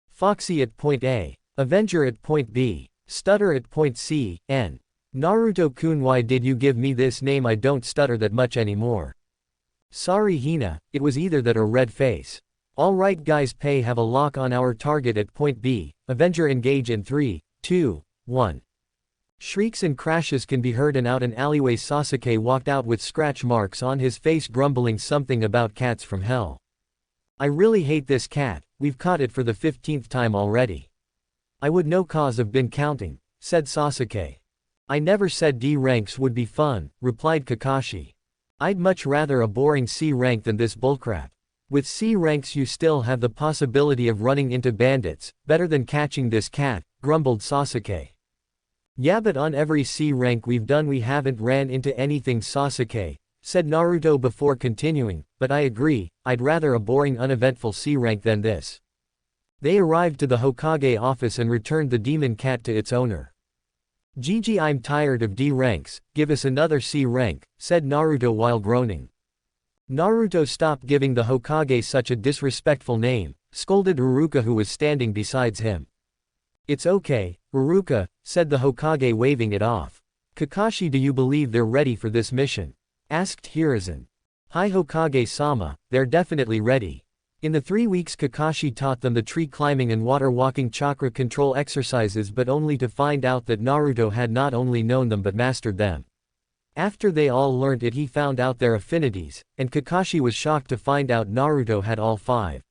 Speaker 1: Foxy at point A. Avenger at point B. Stutter at point C, N. Naruto-kun, why did you give me this name? I don't stutter that much anymore. Sorry Hina, it was either that or red face. Alright guys, pay have a lock on our target at point B. Avenger engage in 3, 2, 1. Shrieks and crashes can be heard and out an alleyway. Sasuke walked out with scratch marks on his face, grumbling something about cats from hell. I really hate this cat, we've caught it for the 15th time already. I would no cause have been counting, said Sasuke. I never said D ranks would be fun, replied Kakashi. I'd much rather a boring C rank than this bullcrap. With C ranks you still have the possibility of running into bandits, better than catching this cat, grumbled Sasuke. Yeah, but on every C rank we've done we haven't ran into anything, Sasuke, said Naruto before continuing, but I agree, I'd rather a boring uneventful C rank than this. They arrived to the Hokage office and returned the demon cat to its owner. Gigi, I'm tired of D ranks, give us another C rank, said Naruto while groaning. Naruto, stop giving the Hokage such a disrespectful name, scolded Iruka who was standing beside him. It's okay, Iruka, said the Hokage waving it off. Kakashi, do you believe they're ready for this mission? Asked Hiruzen. Hi Hokage-sama, they're definitely ready. In the 3 weeks Kakashi taught them the tree climbing and water walking chakra control exercises, but only to find out that Naruto had not only known them but mastered them. After they all learnt it he found out their affinities, and Kakashi was shocked to find out Naruto had all 5.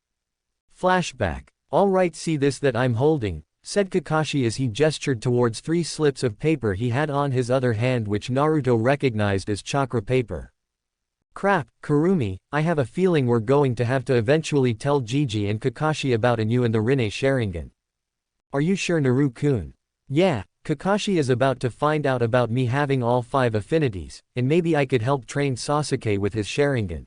Speaker 1: Flashback. Alright, see this that I'm holding, said Kakashi as he gestured towards 3 slips of paper he had on his other hand, which Naruto recognized as chakra paper. Crap, Kurumi, I have a feeling we're going to have to eventually tell Gigi and Kakashi about you and the Rinne Sharingan. Are you sure, Naru-kun? Yeah, Kakashi is about to find out about me having all 5 affinities, and maybe I could help train Sasuke with his Sharingan.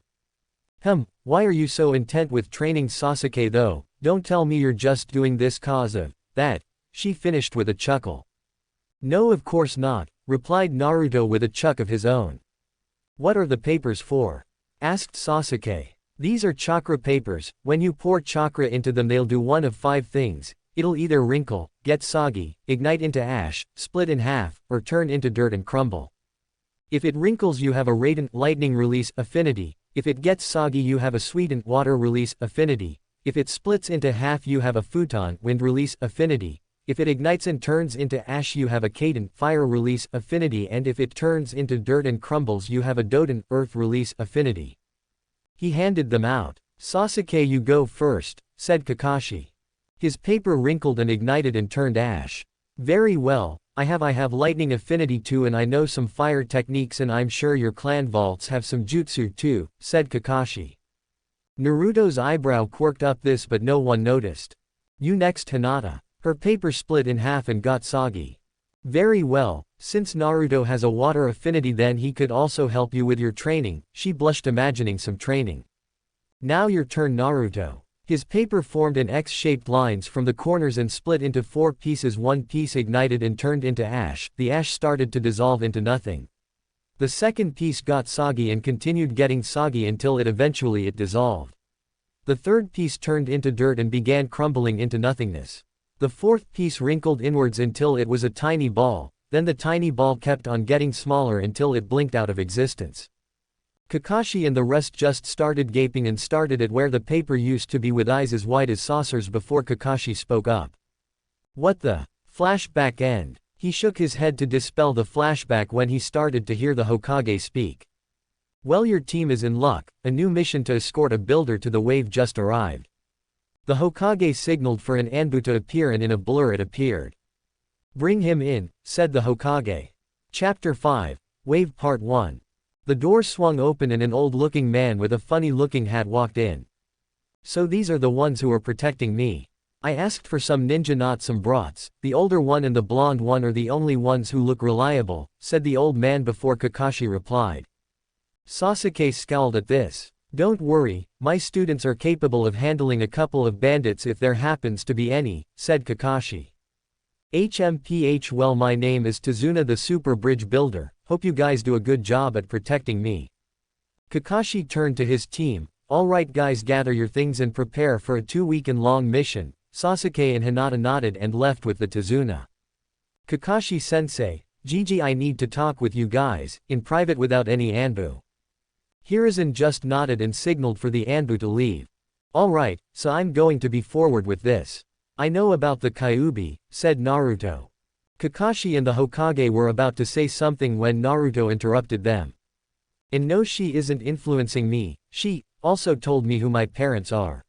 Speaker 1: Why are you so intent with training Sasuke though? Don't tell me you're just doing this cause of that, she finished with a chuckle. No, of course not, replied Naruto with a chuck of his own. What are the papers for? Asked Sasuke. These are chakra papers, when you pour chakra into them they'll do one of 5 things, it'll either wrinkle, get soggy, ignite into ash, split in half, or turn into dirt and crumble. If it wrinkles you have a radiant lightning release affinity, if it gets soggy you have a sweetened water release affinity, if it splits into half you have a futon wind release affinity, if it ignites and turns into ash you have a Kaden fire release affinity, and if it turns into dirt and crumbles you have a Doden earth release affinity. He handed them out. Sasuke, you go first, said Kakashi. His paper wrinkled and ignited and turned ash. Very well, I have lightning affinity too, and I know some fire techniques, and I'm sure your clan vaults have some jutsu too, said Kakashi. Naruto's eyebrow quirked up this, but no one noticed. You next, Hinata. Her paper split in half and got soggy. Very well, since Naruto has a water affinity then he could also help you with your training, she blushed imagining some training. Now your turn, Naruto. His paper formed in X-shaped lines from the corners and split into 4 pieces. One piece ignited and turned into ash, the ash started to dissolve into nothing. The second piece got soggy and continued getting soggy until it eventually dissolved. The third piece turned into dirt and began crumbling into nothingness. The fourth piece wrinkled inwards until it was a tiny ball, then the tiny ball kept on getting smaller until it blinked out of existence. Kakashi and the rest just started gaping and started at where the paper used to be with eyes as wide as saucers before Kakashi spoke up. What the? Flashback end. He shook his head to dispel the flashback when he started to hear the Hokage speak. Well, your team is in luck, a new mission to escort a builder to the wave just arrived. The Hokage signaled for an Anbu to appear, and in a blur it appeared. Bring him in, said the Hokage. Chapter 5, Wave Part 1. The door swung open and an old-looking man with a funny-looking hat walked in. So these are the ones who are protecting me. I asked for some ninja, not some brats. The older one and the blonde one are the only ones who look reliable, said the old man before Kakashi replied. Sasuke scowled at this. Don't worry, my students are capable of handling a couple of bandits if there happens to be any, said Kakashi. HMPH. Well, my name is Tazuna the Super Bridge Builder, hope you guys do a good job at protecting me. Kakashi turned to his team. Alright guys, gather your things and prepare for a 2-week-long mission. Sasuke and Hinata nodded and left with the Tazuna. Kakashi-sensei, Gigi, I need to talk with you guys, in private without any Anbu. Hiruzen just nodded and signaled for the Anbu to leave. Alright, so I'm going to be forward with this. I know about the Kyuubi, said Naruto. Kakashi and the Hokage were about to say something when Naruto interrupted them. And no, she isn't influencing me, she also told me who my parents are.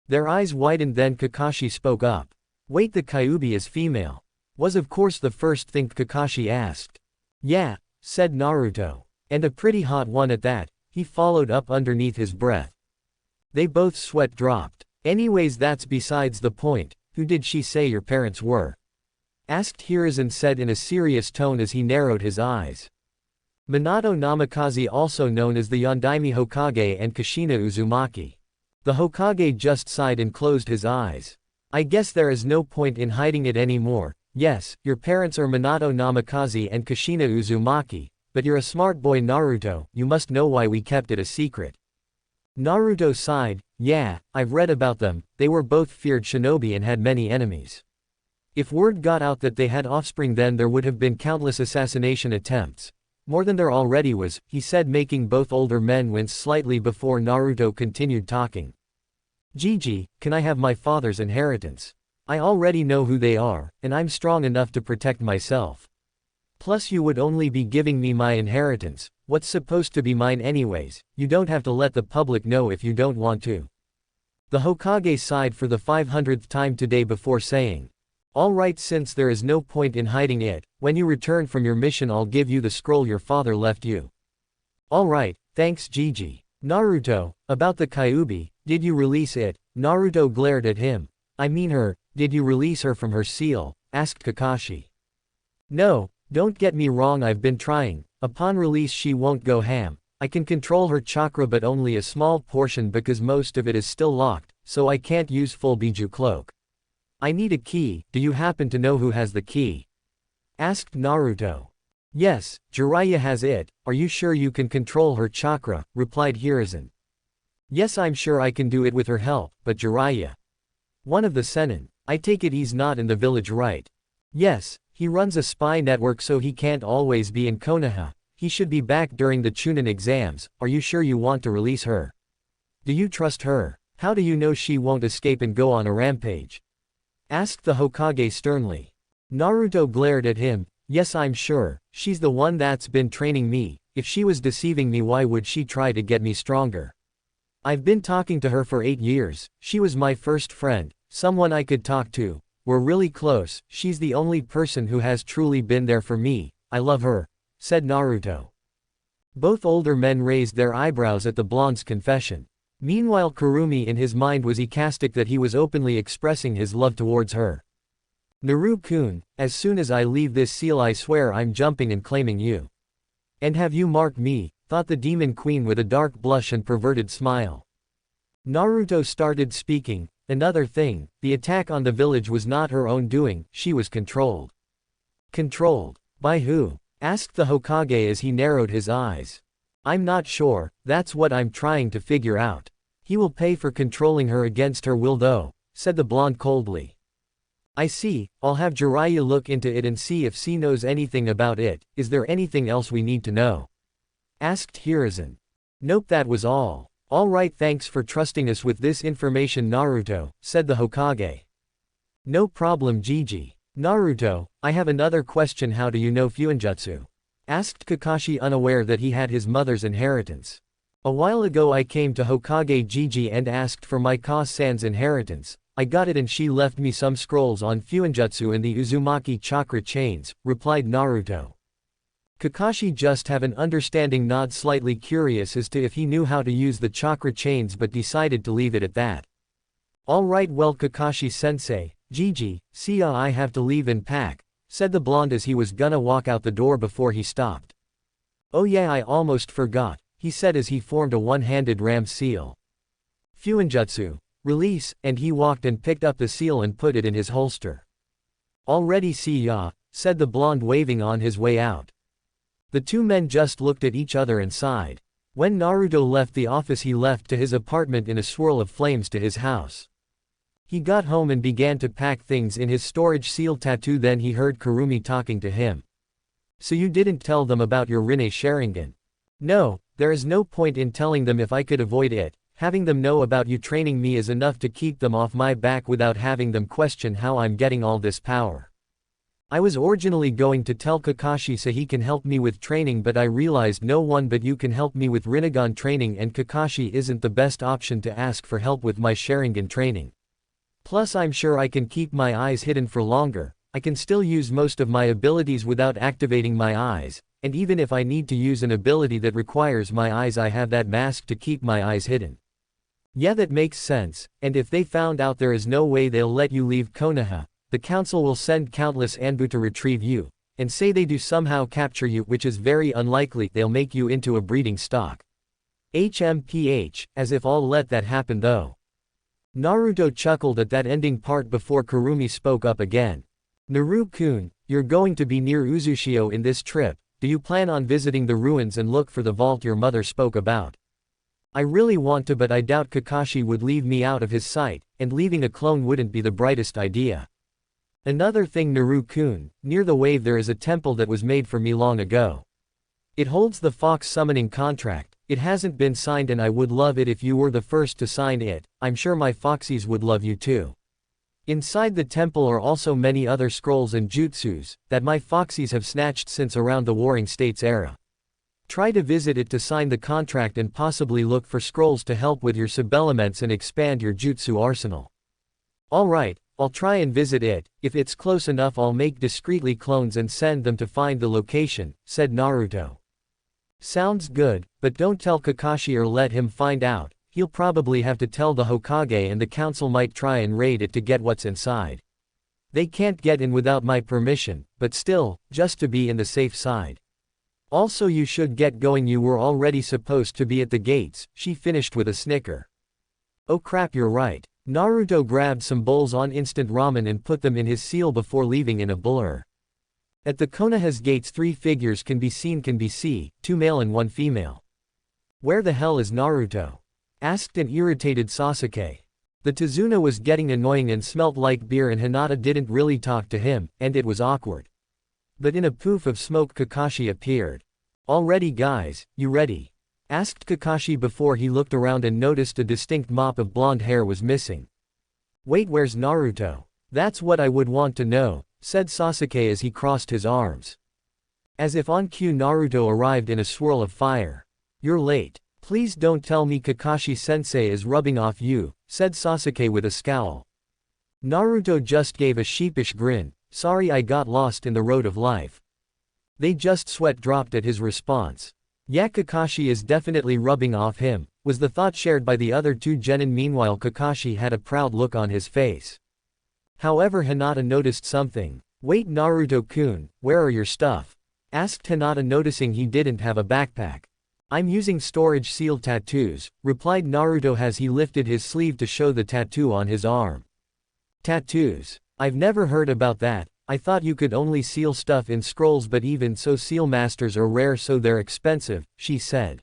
Speaker 1: Their eyes widened, then Kakashi spoke up. Wait, the Kyuubi is female? Was of course the first thing Kakashi asked. Yeah, said Naruto. And a pretty hot one at that, he followed up underneath his breath. They both sweat dropped. Anyways, that's besides the point. Who did she say your parents were? Asked Hiruzen said in a serious tone as he narrowed his eyes. Minato Namikaze, also known as the Yondaime Hokage, and Kushina Uzumaki. The Hokage just sighed and closed his eyes. I guess there is no point in hiding it anymore. Yes, your parents are Minato Namikaze and Kushina Uzumaki, but you're a smart boy Naruto, you must know why we kept it a secret. Naruto sighed. Yeah, I've read about them, they were both feared shinobi and had many enemies. If word got out that they had offspring, then there would have been countless assassination attempts. More than there already was, he said, making both older men wince slightly before Naruto continued talking. Gigi, can I have my father's inheritance? I already know who they are, and I'm strong enough to protect myself. Plus you would only be giving me my inheritance, what's supposed to be mine anyways, you don't have to let the public know if you don't want to. The Hokage sighed for the 500th time today before saying, alright, since there is no point in hiding it, when you return from your mission I'll give you the scroll your father left you. Alright, thanks Gigi. Naruto, about the Kyuubi, did you release it? Naruto glared at him. I mean her, did you release her from her seal? Asked Kakashi. No, don't get me wrong, I've been trying. Upon release she won't go ham. I can control her chakra but only a small portion because most of it is still locked, so I can't use full Biju cloak. I need a key, do you happen to know who has the key? Asked Naruto. Yes, Jiraiya has it, are you sure you can control her chakra? Replied Hiruzen. Yes, I'm sure I can do it with her help, but Jiraiya. One of the Sennin. I take it he's not in the village, right? Yes, he runs a spy network so he can't always be in Konoha. He should be back during the Chunin exams. Are you sure you want to release her? Do you trust her? How do you know she won't escape and go on a rampage? Asked the Hokage sternly. Naruto glared at him. Yes, I'm sure. She's the one that's been training me. If she was deceiving me, why would she try to get me stronger? I've been talking to her for 8 years. She was my first friend, someone I could talk to. We're really close. She's the only person who has truly been there for me. I love her, said Naruto. Both older men raised their eyebrows at the blonde's confession. Meanwhile, Kurumi in his mind was ecstatic that he was openly expressing his love towards her. Naru-kun, as soon as I leave this seal I swear I'm jumping and claiming you. And have you marked me, thought the demon queen with a dark blush and perverted smile. Naruto started speaking. Another thing, the attack on the village was not her own doing, she was controlled. Controlled? By who? Asked the Hokage as he narrowed his eyes. I'm not sure, that's what I'm trying to figure out. He will pay for controlling her against her will though, said the blonde coldly. I see, I'll have Jiraiya look into it and see if she knows anything about it. Is there anything else we need to know? Asked Hiruzen. Nope, that was all. Alright, thanks for trusting us with this information Naruto, said the Hokage. No problem Gigi. Naruto, I have another question, how do you know Fuinjutsu? Asked Kakashi, unaware that he had his mother's inheritance. A while ago I came to Hokage Gigi and asked for my Ka-san's inheritance. I got it and she left me some scrolls on Fuinjutsu and the Uzumaki chakra chains, replied Naruto. Kakashi just have an understanding nod, slightly curious as to if he knew how to use the chakra chains, but decided to leave it at that. Alright, well Kakashi-sensei, Gigi, see I have to leave and pack, said the blonde as he was gonna walk out the door before he stopped. Oh yeah, I almost forgot, he said as he formed a one-handed ram seal. Fuinjutsu. Release, and he walked and picked up the seal and put it in his holster. Already see ya, said the blonde waving on his way out. The two men just looked at each other and sighed. When Naruto left the office he left to his apartment in a swirl of flames to his house. He got home and began to pack things in his storage seal tattoo. Then he heard Kurumi talking to him. So you didn't tell them about your Rinne Sharingan? No, there is no point in telling them if I could avoid it. Having them know about you training me is enough to keep them off my back without having them question how I'm getting all this power. I was originally going to tell Kakashi so he can help me with training, but I realized no one but you can help me with Rinnegan training, and Kakashi isn't the best option to ask for help with my Sharingan training. Plus I'm sure I can keep my eyes hidden for longer. I can still use most of my abilities without activating my eyes, and even if I need to use an ability that requires my eyes, I have that mask to keep my eyes hidden. Yeah, that makes sense, and if they found out, there is no way they'll let you leave Konoha. The council will send countless Anbu to retrieve you, and say they do somehow capture you, which is very unlikely. They'll make you into a breeding stock. HMPH, as if I'll let that happen though. Naruto chuckled at that ending part before Kurumi spoke up again. Naru-kun, you're going to be near Uzushio in this trip. Do you plan on visiting the ruins and look for the vault your mother spoke about? I really want to, but I doubt Kakashi would leave me out of his sight, and leaving a clone wouldn't be the brightest idea. Another thing, Naru-kun, near the wave there is a temple that was made for me long ago. It holds the fox summoning contract. It hasn't been signed and I would love it if you were the first to sign it. I'm sure my foxies would love you too. Inside the temple are also many other scrolls and jutsus that my foxies have snatched since around the Warring States era. Try to visit it to sign the contract and possibly look for scrolls to help with your sub-elements and expand your jutsu arsenal. Alright, I'll try and visit it. If it's close enough I'll make discreetly clones and send them to find the location, said Naruto. Sounds good, but don't tell Kakashi or let him find out. He'll probably have to tell the Hokage and the council might try and raid it to get what's inside. They can't get in without my permission, but still, just to be in the safe side. Also you should get going, you were already supposed to be at the gates, she finished with a snicker. Oh crap, you're right. Naruto grabbed some bowls on instant ramen and put them in his seal before leaving in a blur. At the Konoha's gates 3 figures can be seen, 2 male and 1 female. Where the hell is Naruto? Asked an irritated Sasuke. The Tazuna was getting annoying and smelt like beer, and Hinata didn't really talk to him, and it was awkward. But in a poof of smoke Kakashi appeared. Already guys, you ready? Asked Kakashi before he looked around and noticed a distinct mop of blonde hair was missing. Wait, where's Naruto? That's what I would want to know, said Sasuke as he crossed his arms. As if on cue, Naruto arrived in a swirl of fire. You're late. Please don't tell me Kakashi-sensei is rubbing off you, said Sasuke with a scowl. Naruto just gave a sheepish grin. Sorry, I got lost in the road of life. They just sweat dropped at his response. Yeah, Kakashi is definitely rubbing off him, was the thought shared by the other 2 genin. Meanwhile Kakashi had a proud look on his face. However, Hinata noticed something. Wait, Naruto-kun, where are your stuff? Asked Hinata, noticing he didn't have a backpack. I'm using storage seal tattoos, replied Naruto as he lifted his sleeve to show the tattoo on his arm. Tattoos? I've never heard about that. I thought you could only seal stuff in scrolls, but even so seal masters are rare, so they're expensive, she said.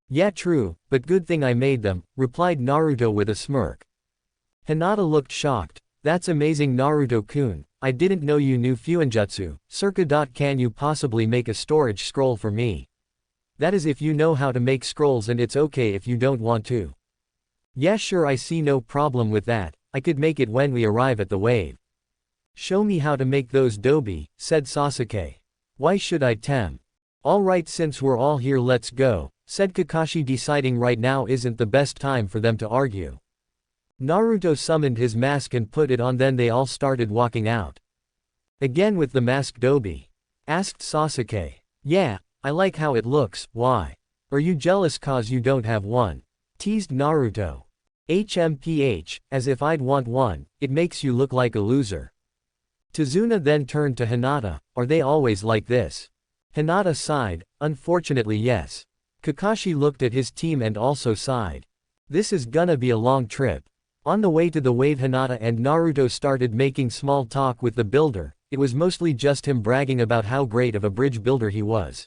Speaker 1: Yeah, true, but good thing I made them, replied Naruto with a smirk. Hinata looked shocked. That's amazing, Naruto-kun. I didn't know you knew Fuinjutsu. Circa. Can you possibly make a storage scroll for me? That is if you know how to make scrolls, and it's okay if you don't want to. Yeah, sure, I see no problem with that. I could make it when we arrive at the wave. Show me how to make those dobi, said Sasuke. Why should I tem? Alright, since we're all here let's go, said Kakashi, deciding right now isn't the best time for them to argue. Naruto summoned his mask and put it on, then they all started walking out. Again with the mask dobi? Asked Sasuke. Yeah, I like how it looks. Why? Are you jealous cause you don't have one? Teased Naruto. HMPH, as if I'd want one, it makes you look like a loser. Tazuna then turned to Hinata. Are they always like this? Hinata sighed. Unfortunately yes. Kakashi looked at his team and also sighed. This is gonna be a long trip. On the way to the wave, Hinata and Naruto started making small talk with the builder. It was mostly just him bragging about how great of a bridge builder he was.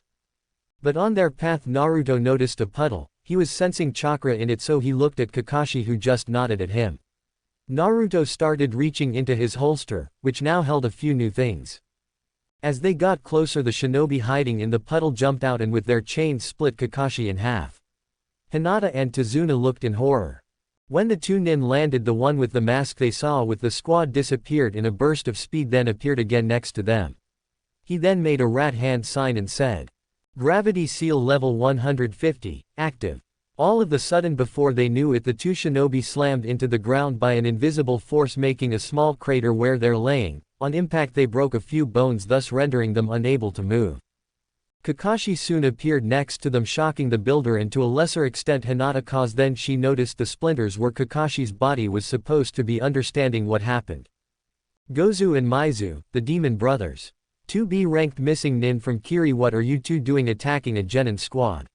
Speaker 1: But on their path Naruto noticed a puddle. He was sensing chakra in it, so he looked at Kakashi, who just nodded at him. Naruto started reaching into his holster, which now held a few new things. As they got closer, the shinobi hiding in the puddle jumped out and with their chains split Kakashi in half. Hinata and Tazuna looked in horror. When the two nin landed, the one with the mask they saw with the squad disappeared in a burst of speed, then appeared again next to them. He then made a rat hand sign and said, "Gravity seal level 150, active." All of the sudden, before they knew it, the two shinobi slammed into the ground by an invisible force, making a small crater where they're laying. On impact they broke a few bones, thus rendering them unable to move. Kakashi soon appeared next to them, shocking the builder and to a lesser extent Hinata, cause then she noticed the splinters where Kakashi's body was supposed to be. Understanding what happened, Gozu and Maizu, the demon brothers, 2B ranked missing nin from Kiri, what are you two doing attacking a genin squad?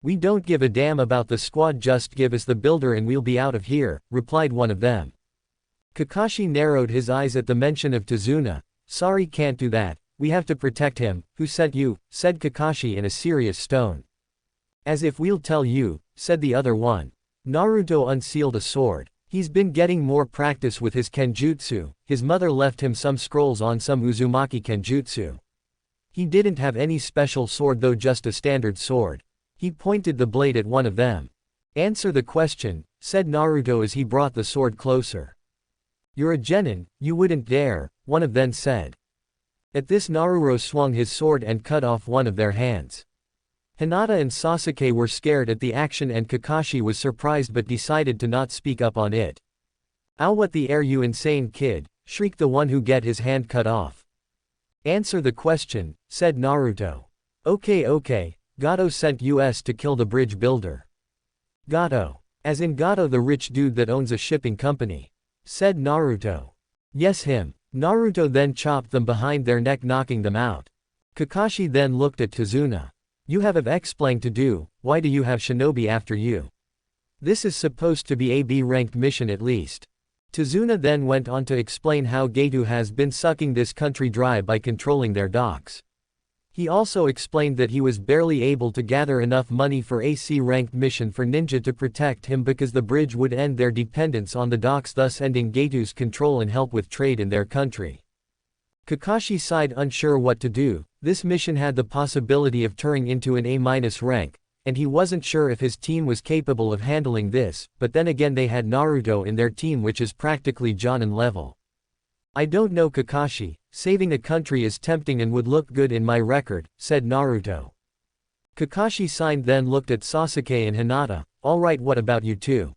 Speaker 1: We don't give a damn about the squad, just give us the builder and we'll be out of here, replied one of them. Kakashi narrowed his eyes at the mention of Tazuna. Sorry, can't do that, we have to protect him. Who sent you? Said Kakashi in a serious tone. As if we'll tell you, said the other one. Naruto unsealed a sword. He's been getting more practice with his kenjutsu. His mother left him some scrolls on some Uzumaki kenjutsu. He didn't have any special sword though, just a standard sword. He pointed the blade at one of them. Answer the question, said Naruto as he brought the sword closer. You're a genin, you wouldn't dare, one of them said. At this Naruto swung his sword and cut off one of their hands. Hinata and Sasuke were scared at the action and Kakashi was surprised but decided to not speak up on it. Ow, what the air, you insane kid, shrieked the one who get his hand cut off. Answer the question, said Naruto. Okay, Gato sent us to kill the bridge builder. Gato. As in Gato, the rich dude that owns a shipping company. Said Naruto. Yes, him. Naruto then chopped them behind their neck, knocking them out. Kakashi then looked at Tazuna. You have explain to do, why do you have shinobi after you? This is supposed to be a B-ranked mission at least. Tazuna then went on to explain how Gato has been sucking this country dry by controlling their docks. He also explained that he was barely able to gather enough money for a C-ranked mission for Ninja to protect him because the bridge would end their dependence on the docks, thus ending Gato's control and help with trade in their country. Kakashi sighed, unsure what to do. This mission had the possibility of turning into an A- rank, and he wasn't sure if his team was capable of handling this, but then again they had Naruto in their team, which is practically Jonin level. I don't know, Kakashi, saving a country is tempting and would look good in my record, said Naruto. Kakashi sighed, then looked at Sasuke and Hinata. Alright, what about you two?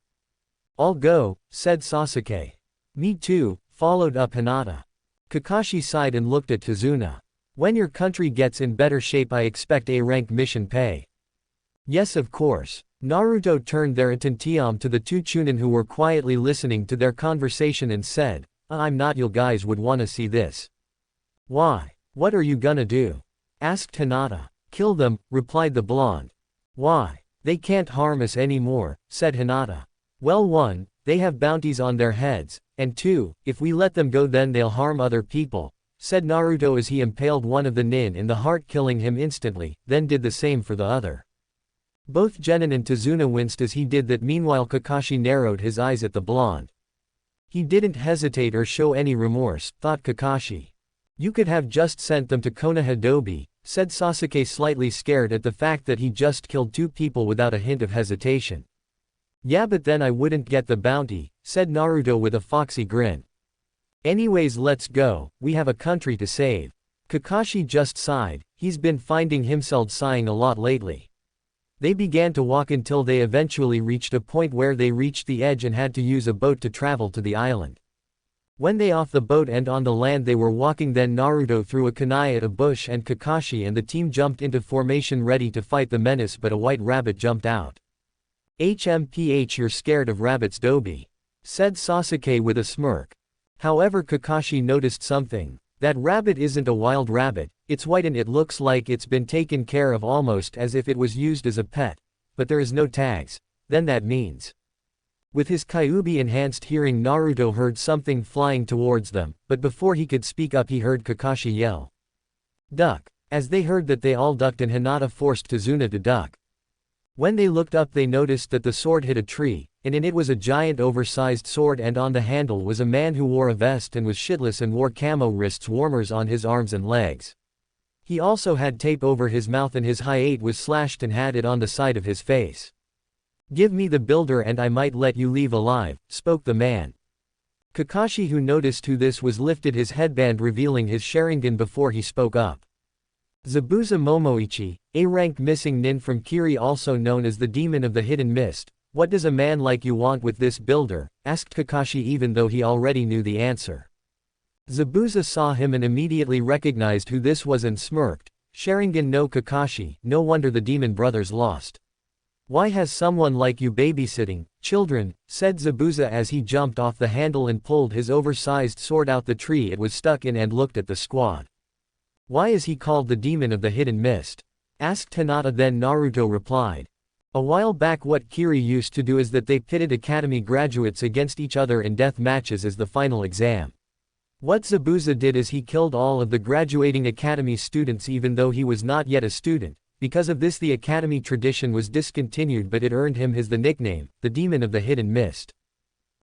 Speaker 1: I'll go, said Sasuke. Me too, followed up Hinata. Kakashi sighed and looked at Tazuna. When your country gets in better shape, I expect A-rank mission pay. Yes, of course. Naruto turned their attention to the two Chunin who were quietly listening to their conversation and said, I'm not, you guys would wanna see this. Why? What are you gonna do? Asked Hinata. Kill them, replied the blonde. Why? They can't harm us anymore, said Hinata. Well, 1, they have bounties on their heads, and 2, if we let them go then they'll harm other people, said Naruto as he impaled one of the nin in the heart, killing him instantly, then did the same for the other. Both Genin and Tazuna winced as he did that. Meanwhile Kakashi narrowed his eyes at the blonde. He didn't hesitate or show any remorse, thought Kakashi. You could have just sent them to Konoha, said Sasuke, slightly scared at the fact that he just killed 2 people without a hint of hesitation. Yeah, but then I wouldn't get the bounty, said Naruto with a foxy grin. Anyways, let's go, we have a country to save. Kakashi just sighed, he's been finding himself sighing a lot lately. They began to walk until they eventually reached a point where they reached the edge and had to use a boat to travel to the island. When they off the boat and on the land they were walking, then Naruto threw a kunai at a bush and Kakashi and the team jumped into formation ready to fight the menace, but a white rabbit jumped out. HMPH, you're scared of rabbits, Dobi, said Sasuke with a smirk. However, Kakashi noticed something. That rabbit isn't a wild rabbit, it's white and it looks like it's been taken care of, almost as if it was used as a pet, but there is no tags. Then that means. With his Kyuubi enhanced hearing, Naruto heard something flying towards them, but before he could speak up he heard Kakashi yell, "Duck!" As they heard that, they all ducked and Hinata forced Tazuna to duck. When they looked up they noticed that the sword hit a tree, and in it was a giant oversized sword, and on the handle was a man who wore a vest and was shitless and wore camo wrist warmers on his arms and legs. He also had tape over his mouth and his hiatus was slashed and had it on the side of his face. "Give me the builder and I might let you leave alive," spoke the man. Kakashi, who noticed who this was, lifted his headband revealing his Sharingan before he spoke up. "Zabuza Momoichi, a rank missing nin from Kiri, also known as the Demon of the Hidden Mist, what does a man like you want with this builder?" asked Kakashi, even though he already knew the answer. Zabuza saw him and immediately recognized who this was and smirked. "Sharingan no Kakashi, no wonder the demon brothers lost. Why has someone like you babysitting children?" said Zabuza as he jumped off the handle and pulled his oversized sword out the tree it was stuck in and looked at the squad. "Why is he called the Demon of the Hidden Mist?" asked Hinata. Then Naruto replied, "A while back what Kiri used to do is that they pitted academy graduates against each other in death matches as the final exam. What Zabuza did is he killed all of the graduating academy students even though he was not yet a student. Because of this the academy tradition was discontinued, but it earned him the nickname, the Demon of the Hidden Mist."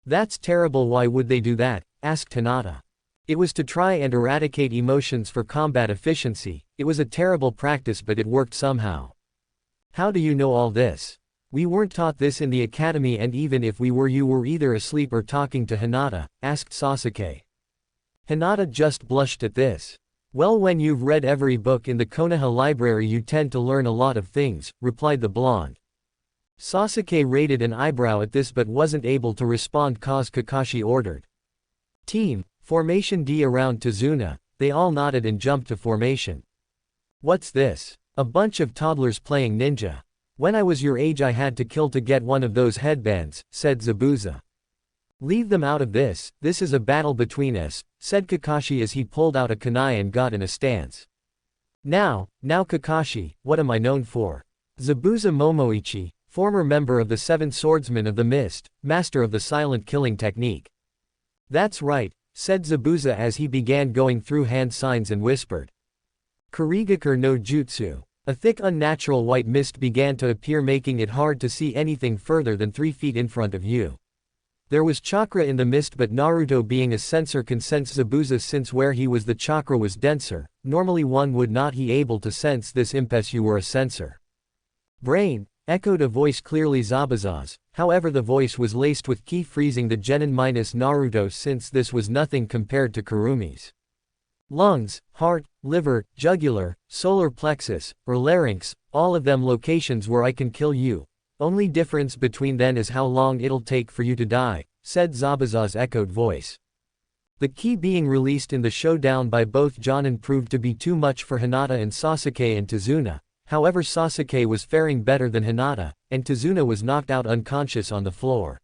Speaker 1: "That's terrible. Why would they do that?" asked Hinata. "It was to try and eradicate emotions for combat efficiency. It was a terrible practice but it worked somehow." "How do you know all this?" "We weren't taught this in the academy, and even if we were, you were either asleep or talking to Hinata," asked Sasuke. Hinata just blushed at this. "Well, when you've read every book in the Konoha library you tend to learn a lot of things," replied the blonde. Sasuke raised an eyebrow at this but wasn't able to respond cause Kakashi ordered, "Team, formation D around Tazuna." They all nodded and jumped to formation. "What's this? A bunch of toddlers playing ninja. When I was your age I had to kill to get one of those headbands," said Zabuza. "Leave them out of this, this is a battle between us," said Kakashi as he pulled out a kunai and got in a stance. Now Kakashi, what am I known for?" Zabuza Momoichi, former member of the Seven Swordsmen of the Mist, master of the silent killing technique. "That's right," said Zabuza as he began going through hand signs and whispered, "Kurigakure no Jutsu." A thick unnatural white mist began to appear, making it hard to see anything further than 3 feet in front of you. There was chakra in the mist, but Naruto, being a sensor, can sense Zabuza since where he was the chakra was denser. Normally one would not be able to sense this unless you were a sensor. "Brain," echoed a voice, clearly Zabuza's, however the voice was laced with ki, freezing the genin minus Naruto since this was nothing compared to Kurumi's. "Lungs, heart, liver, jugular, solar plexus, or larynx, all of them locations where I can kill you. Only difference between them is how long it'll take for you to die," said Zabuza's echoed voice. The ki being released in the showdown by both Jonin proved to be too much for Hinata and Sasuke and Tazuna. However, Sasuke was faring better than Hinata, and Tazuna was knocked out unconscious on the floor.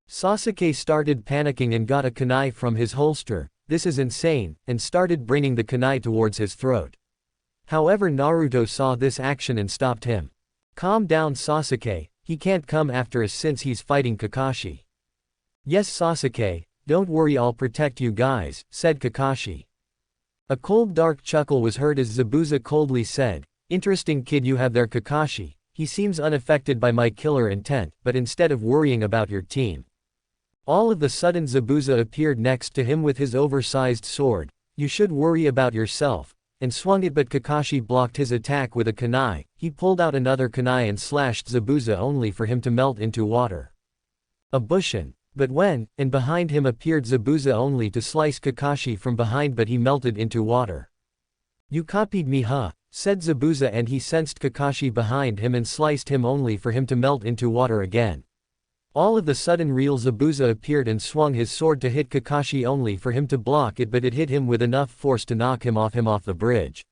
Speaker 1: Sasuke started panicking and got a kunai from his holster, "This is insane," and started bringing the kunai towards his throat. However, Naruto saw this action and stopped him. "Calm down, Sasuke, he can't come after us since he's fighting Kakashi." "Yes, Sasuke, don't worry, I'll protect you guys," said Kakashi. A cold dark chuckle was heard as Zabuza coldly said, "Interesting kid you have there, Kakashi. He seems unaffected by my killer intent, but instead of worrying about your team." All of the sudden Zabuza appeared next to him with his oversized sword. "You should worry about yourself," and swung it, but Kakashi blocked his attack with a kunai. He pulled out another kunai and slashed Zabuza only for him to melt into water. A bushin. But when, and behind him appeared Zabuza only to slice Kakashi from behind, but he melted into water. "You copied me, huh?" said Zabuza, and he sensed Kakashi behind him and sliced him only for him to melt into water again. All of the sudden real Zabuza appeared and swung his sword to hit Kakashi only for him to block it, but it hit him with enough force to knock him off the bridge.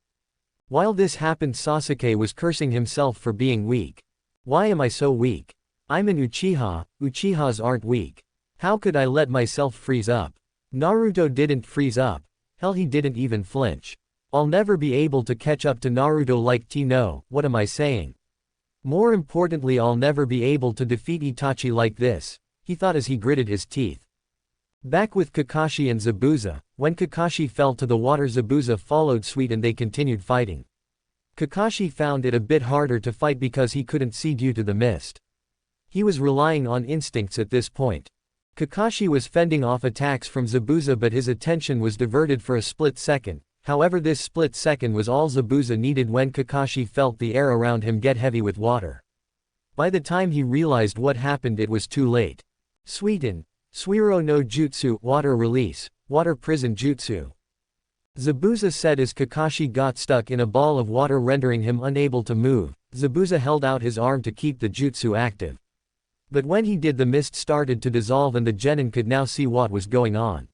Speaker 1: While this happened, Sasuke was cursing himself for being weak. "Why am I so weak? I'm an Uchiha, Uchihas aren't weak. How could I let myself freeze up?" Naruto didn't freeze up. Hell, he didn't even flinch. "I'll never be able to catch up to Naruto like Tino, what am I saying? More importantly, I'll never be able to defeat Itachi like this." he thought as he gritted his teeth. Back with Kakashi and Zabuza, when Kakashi fell to the water, Zabuza followed suit and they continued fighting. Kakashi found it a bit harder to fight because he couldn't see due to the mist. He was relying on instincts at this point. Kakashi was fending off attacks from Zabuza, but his attention was diverted for a split second. However, this split second was all Zabuza needed when Kakashi felt the air around him get heavy with water. By the time he realized what happened, it was too late. Suiten, Suiro no Jutsu, water release, water prison jutsu. Zabuza said as Kakashi got stuck in a ball of water, rendering him unable to move. Zabuza held out his arm to keep the jutsu active. But when he did, the mist started to dissolve and the genin could now see what was going on.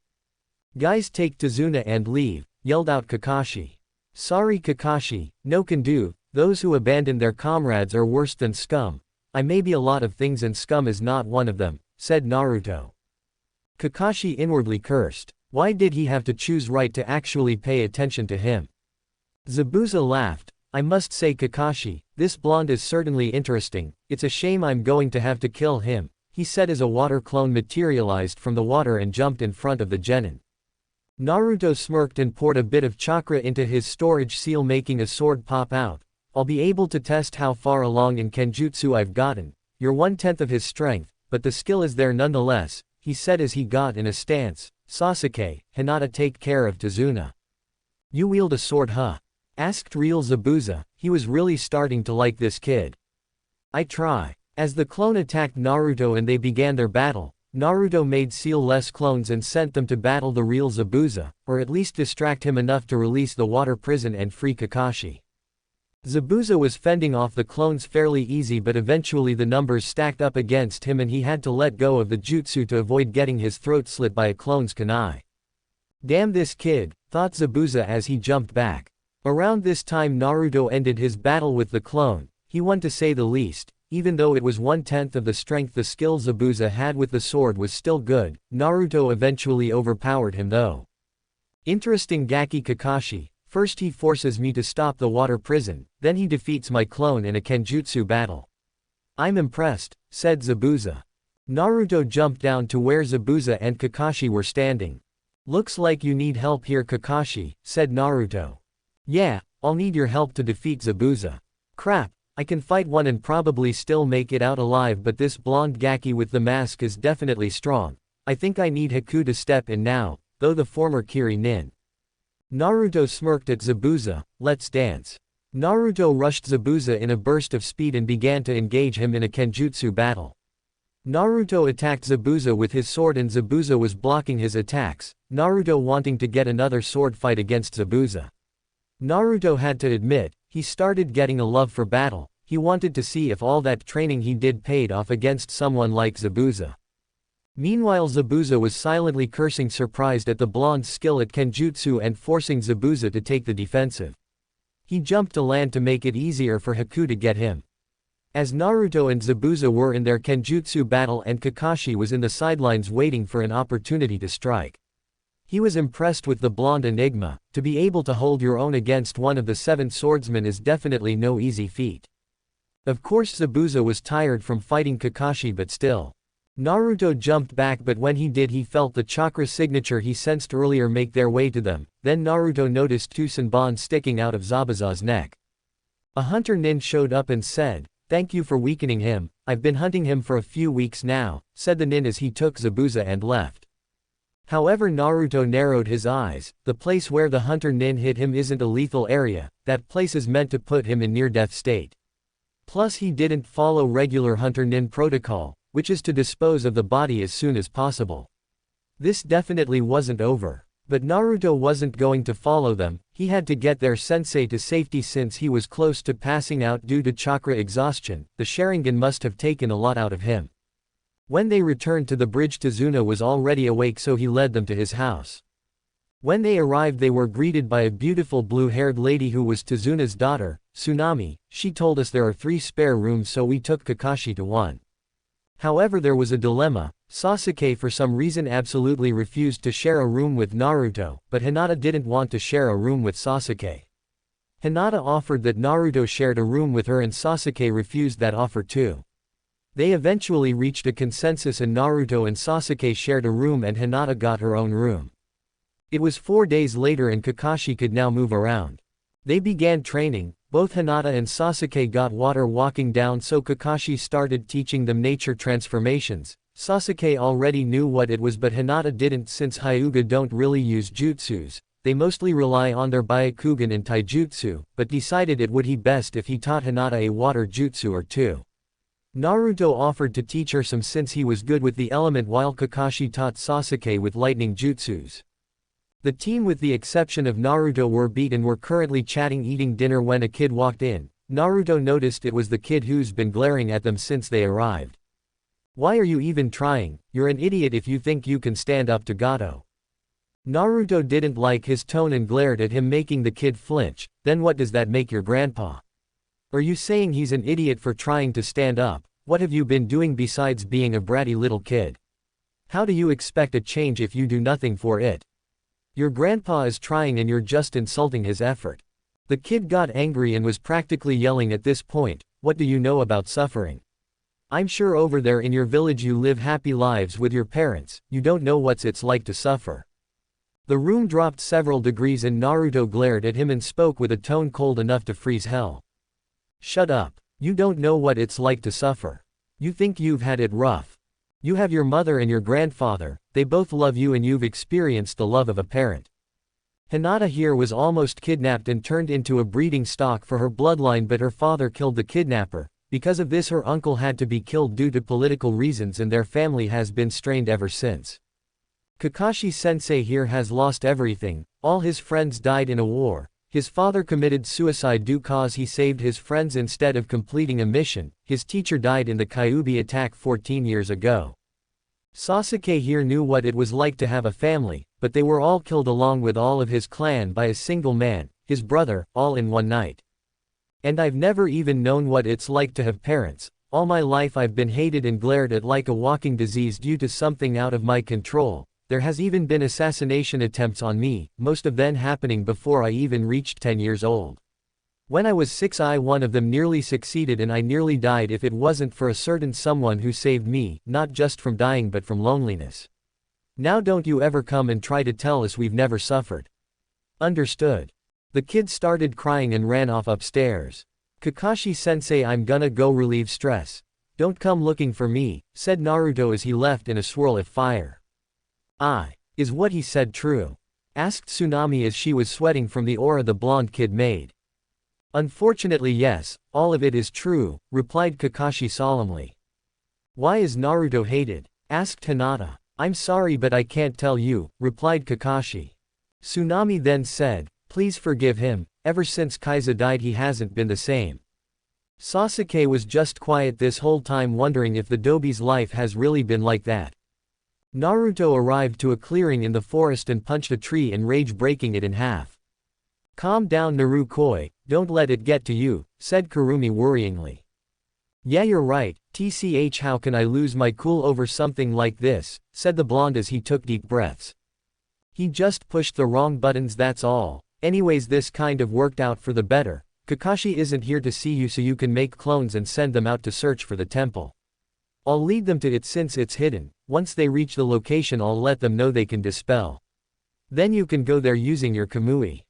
Speaker 1: "Guys, take Tazuna and leave," yelled out Kakashi. "Sorry Kakashi, no can do, those who abandon their comrades are worse than scum. I may be a lot of things and scum is not one of them," said Naruto. Kakashi inwardly cursed. Why did he have to choose right to actually pay attention to him? Zabuza laughed. "I must say Kakashi, this blonde is certainly interesting, it's a shame I'm going to have to kill him," he said as a water clone materialized from the water and jumped in front of the genin. Naruto smirked and poured a bit of chakra into his storage seal, making a sword pop out. "I'll be able to test how far along in Kenjutsu I've gotten. You're 1/10 of his strength, but the skill is there nonetheless," he said as he got in a stance. "Sasuke, Hinata, take care of Tazuna." "You wield a sword, huh?" asked real Zabuza. He was really starting to like this kid. "I try." As the clone attacked Naruto and they began their battle, Naruto made seal less clones and sent them to battle the real Zabuza, or at least distract him enough to release the water prison and free Kakashi. Zabuza was fending off the clones fairly easy, but eventually the numbers stacked up against him and he had to let go of the jutsu to avoid getting his throat slit by a clone's kunai. "Damn this kid," thought Zabuza as he jumped back. Around this time Naruto ended his battle with the clone. He won to say the least. Even though it was 1/10 of the strength, the skill Zabuza had with the sword was still good. Naruto eventually overpowered him though. "Interesting Gaki Kakashi. First he forces me to stop the water prison, then he defeats my clone in a Kenjutsu battle. I'm impressed," said Zabuza. Naruto jumped down to where Zabuza and Kakashi were standing. "Looks like you need help here Kakashi," said Naruto. "Yeah, I'll need your help to defeat Zabuza." "Crap, I can fight one and probably still make it out alive, but this blonde Gaki with the mask is definitely strong. I think I need Haku to step in now, though the former Kiri nin." Naruto smirked at Zabuza. "Let's dance." Naruto rushed Zabuza in a burst of speed and began to engage him in a Kenjutsu battle. Naruto attacked Zabuza with his sword and Zabuza was blocking his attacks, Naruto wanting to get another sword fight against Zabuza. Naruto had to admit, he started getting a love for battle. He wanted to see if all that training he did paid off against someone like Zabuza. Meanwhile Zabuza was silently cursing, surprised at the blonde's skill at Kenjutsu and forcing Zabuza to take the defensive. He jumped to land to make it easier for Haku to get him. As Naruto and Zabuza were in their Kenjutsu battle and Kakashi was in the sidelines waiting for an opportunity to strike. He was impressed with the blonde enigma. To be able to hold your own against one of the 7 swordsmen is definitely no easy feat. Of course Zabuza was tired from fighting Kakashi, but still. Naruto jumped back, but when he did he felt the chakra signature he sensed earlier make their way to them. Then Naruto noticed 2 senbon sticking out of Zabuza's neck. A hunter nin showed up and said, "Thank you for weakening him, I've been hunting him for a few weeks now," said the nin as he took Zabuza and left. However, Naruto narrowed his eyes. The place where the hunter nin hit him isn't a lethal area, that place is meant to put him in near-death state. Plus he didn't follow regular hunter nin protocol, which is to dispose of the body as soon as possible. This definitely wasn't over. But Naruto wasn't going to follow them. He had to get their sensei to safety since he was close to passing out due to chakra exhaustion. The Sharingan must have taken a lot out of him. When they returned to the bridge, Tazuna was already awake, so he led them to his house. When they arrived they were greeted by a beautiful blue-haired lady who was Tazuna's daughter, Tsunami. She told us there are 3 spare rooms, so we took Kakashi to one. However, there was a dilemma. Sasuke for some reason absolutely refused to share a room with Naruto, but Hinata didn't want to share a room with Sasuke. Hinata offered that Naruto shared a room with her and Sasuke refused that offer too. They eventually reached a consensus and Naruto and Sasuke shared a room and Hinata got her own room. It was 4 days later and Kakashi could now move around. They began training, both Hinata and Sasuke got water walking down so Kakashi started teaching them nature transformations. Sasuke already knew what it was but Hinata didn't since Hyuga don't really use jutsus, they mostly rely on their Byakugan and taijutsu, but decided it would be best if he taught Hinata a water jutsu or two. Naruto offered to teach her some since he was good with the element while Kakashi taught Sasuke with lightning jutsus. The team with the exception of Naruto were beat and were currently chatting eating dinner when a kid walked in. Naruto noticed it was the kid who's been glaring at them since they arrived. Why are you even trying? You're an idiot if you think you can stand up to Gato. Naruto didn't like his tone and glared at him making the kid flinch. Then what does that make your grandpa? Are you saying he's an idiot for trying to stand up? What have you been doing besides being a bratty little kid? How do you expect a change if you do nothing for it? Your grandpa is trying and you're just insulting his effort. The kid got angry and was practically yelling at this point, what do you know about suffering? I'm sure over there in your village you live happy lives with your parents, you don't know what it's like to suffer. The room dropped several degrees and Naruto glared at him and spoke with a tone cold enough to freeze hell. Shut up. You don't know what it's like to suffer. You think you've had it rough. You have your mother and your grandfather, they both love you and you've experienced the love of a parent. Hinata here was almost kidnapped and turned into a breeding stock for her bloodline but her father killed the kidnapper. Because of this her uncle had to be killed due to political reasons and their family has been strained ever since. Kakashi-sensei here has lost everything, all his friends died in a war, his father committed suicide due cause he saved his friends instead of completing a mission, his teacher died in the Kyuubi attack 14 years ago. Sasuke here knew what it was like to have a family, but they were all killed along with all of his clan by a single man, his brother, all in one night. And I've never even known what it's like to have parents. All my life I've been hated and glared at like a walking disease due to something out of my control. There has even been assassination attempts on me, most of them happening before I even reached 10 years old. When I was 6 one of them nearly succeeded and I nearly died if it wasn't for a certain someone who saved me, not just from dying but from loneliness. Now don't you ever come and try to tell us we've never suffered. Understood. The kid started crying and ran off upstairs. Kakashi-sensei, I'm gonna go relieve stress. Don't come looking for me, said Naruto as he left in a swirl of fire. Is what he said true? Asked Tsunami as she was sweating from the aura the blonde kid made. Unfortunately yes, all of it is true, replied Kakashi solemnly. Why is Naruto hated? Asked Hinata. I'm sorry but I can't tell you, replied Kakashi. Tsunami then said, please forgive him, ever since Kaiza died he hasn't been the same. Sasuke was just quiet this whole time wondering if the Dobi's life has really been like that. Naruto arrived to a clearing in the forest and punched a tree in rage breaking it in half. Calm down Narukoi, don't let it get to you, said Kurumi worryingly. Yeah you're right, tch how can I lose my cool over something like this, said the blonde as he took deep breaths. He just pushed the wrong buttons that's all. Anyways this kind of worked out for the better. Kakashi isn't here to see you so you can make clones and send them out to search for the temple. I'll lead them to it since it's hidden, once they reach the location I'll let them know they can dispel. Then you can go there using your Kamui.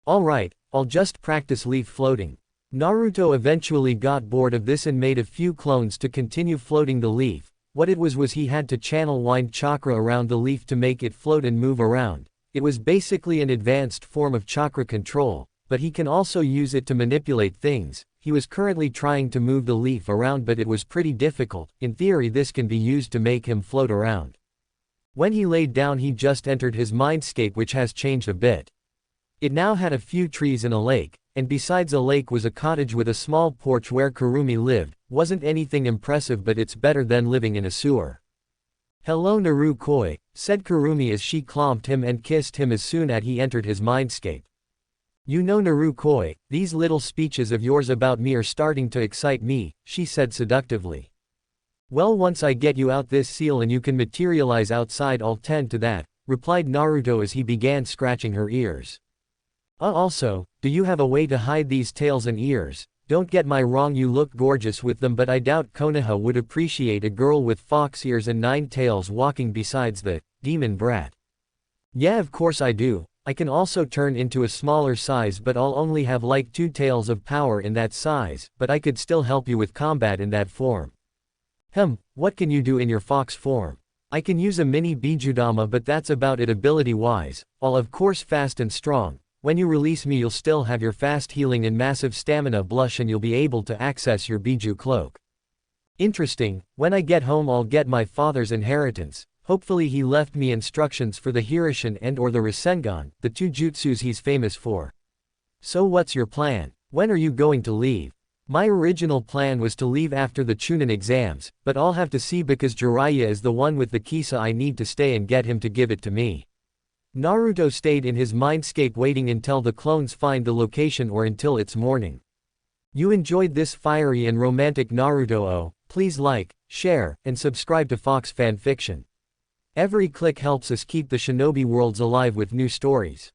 Speaker 1: Alright, I'll just practice leaf floating. Naruto eventually got bored of this and made a few clones to continue floating the leaf. What it was he had to channel wind chakra around the leaf to make it float and move around. It was basically an advanced form of chakra control, but he can also use it to manipulate things. He was currently trying to move the leaf around but it was pretty difficult. In theory this can be used to make him float around. When he laid down he just entered his mindscape which has changed a bit. It now had a few trees and a lake, and besides a lake was a cottage with a small porch where Kurumi lived. Wasn't anything impressive but it's better than living in a sewer. Hello Narukoi, said Kurumi as she clomped him and kissed him as soon as he entered his mindscape. You know Narukoi, these little speeches of yours about me are starting to excite me, she said seductively. Well once I get you out this seal and you can materialize outside I'll tend to that, replied Naruto as he began scratching her ears. Also, do you have a way to hide these tails and ears? Don't get me wrong, you look gorgeous with them, but I doubt Konoha would appreciate a girl with fox ears and 9 tails walking besides the demon brat. Yeah, of course I do. I can also turn into a smaller size, but I'll only have like 2 tails of power in that size, but I could still help you with combat in that form. What can you do in your fox form? I can use a mini Bijudama, but that's about it ability-wise. I'll of course fast and strong. When you release me, you'll still have your fast healing and massive stamina blush, and you'll be able to access your Biju cloak. Interesting. When I get home, I'll get my father's inheritance. Hopefully he left me instructions for the Hirishin and or the Rasengan, the 2 jutsus he's famous for. So what's your plan? When are you going to leave? My original plan was to leave after the Chunin exams, but I'll have to see because Jiraiya is the one with the kisa. I need to stay and get him to give it to me. Naruto stayed in his mindscape waiting until the clones find the location or until it's morning. You enjoyed this fiery and romantic Naruto? Please like, share, and subscribe to Fox Fanfiction. Every click helps us keep the shinobi worlds alive with new stories.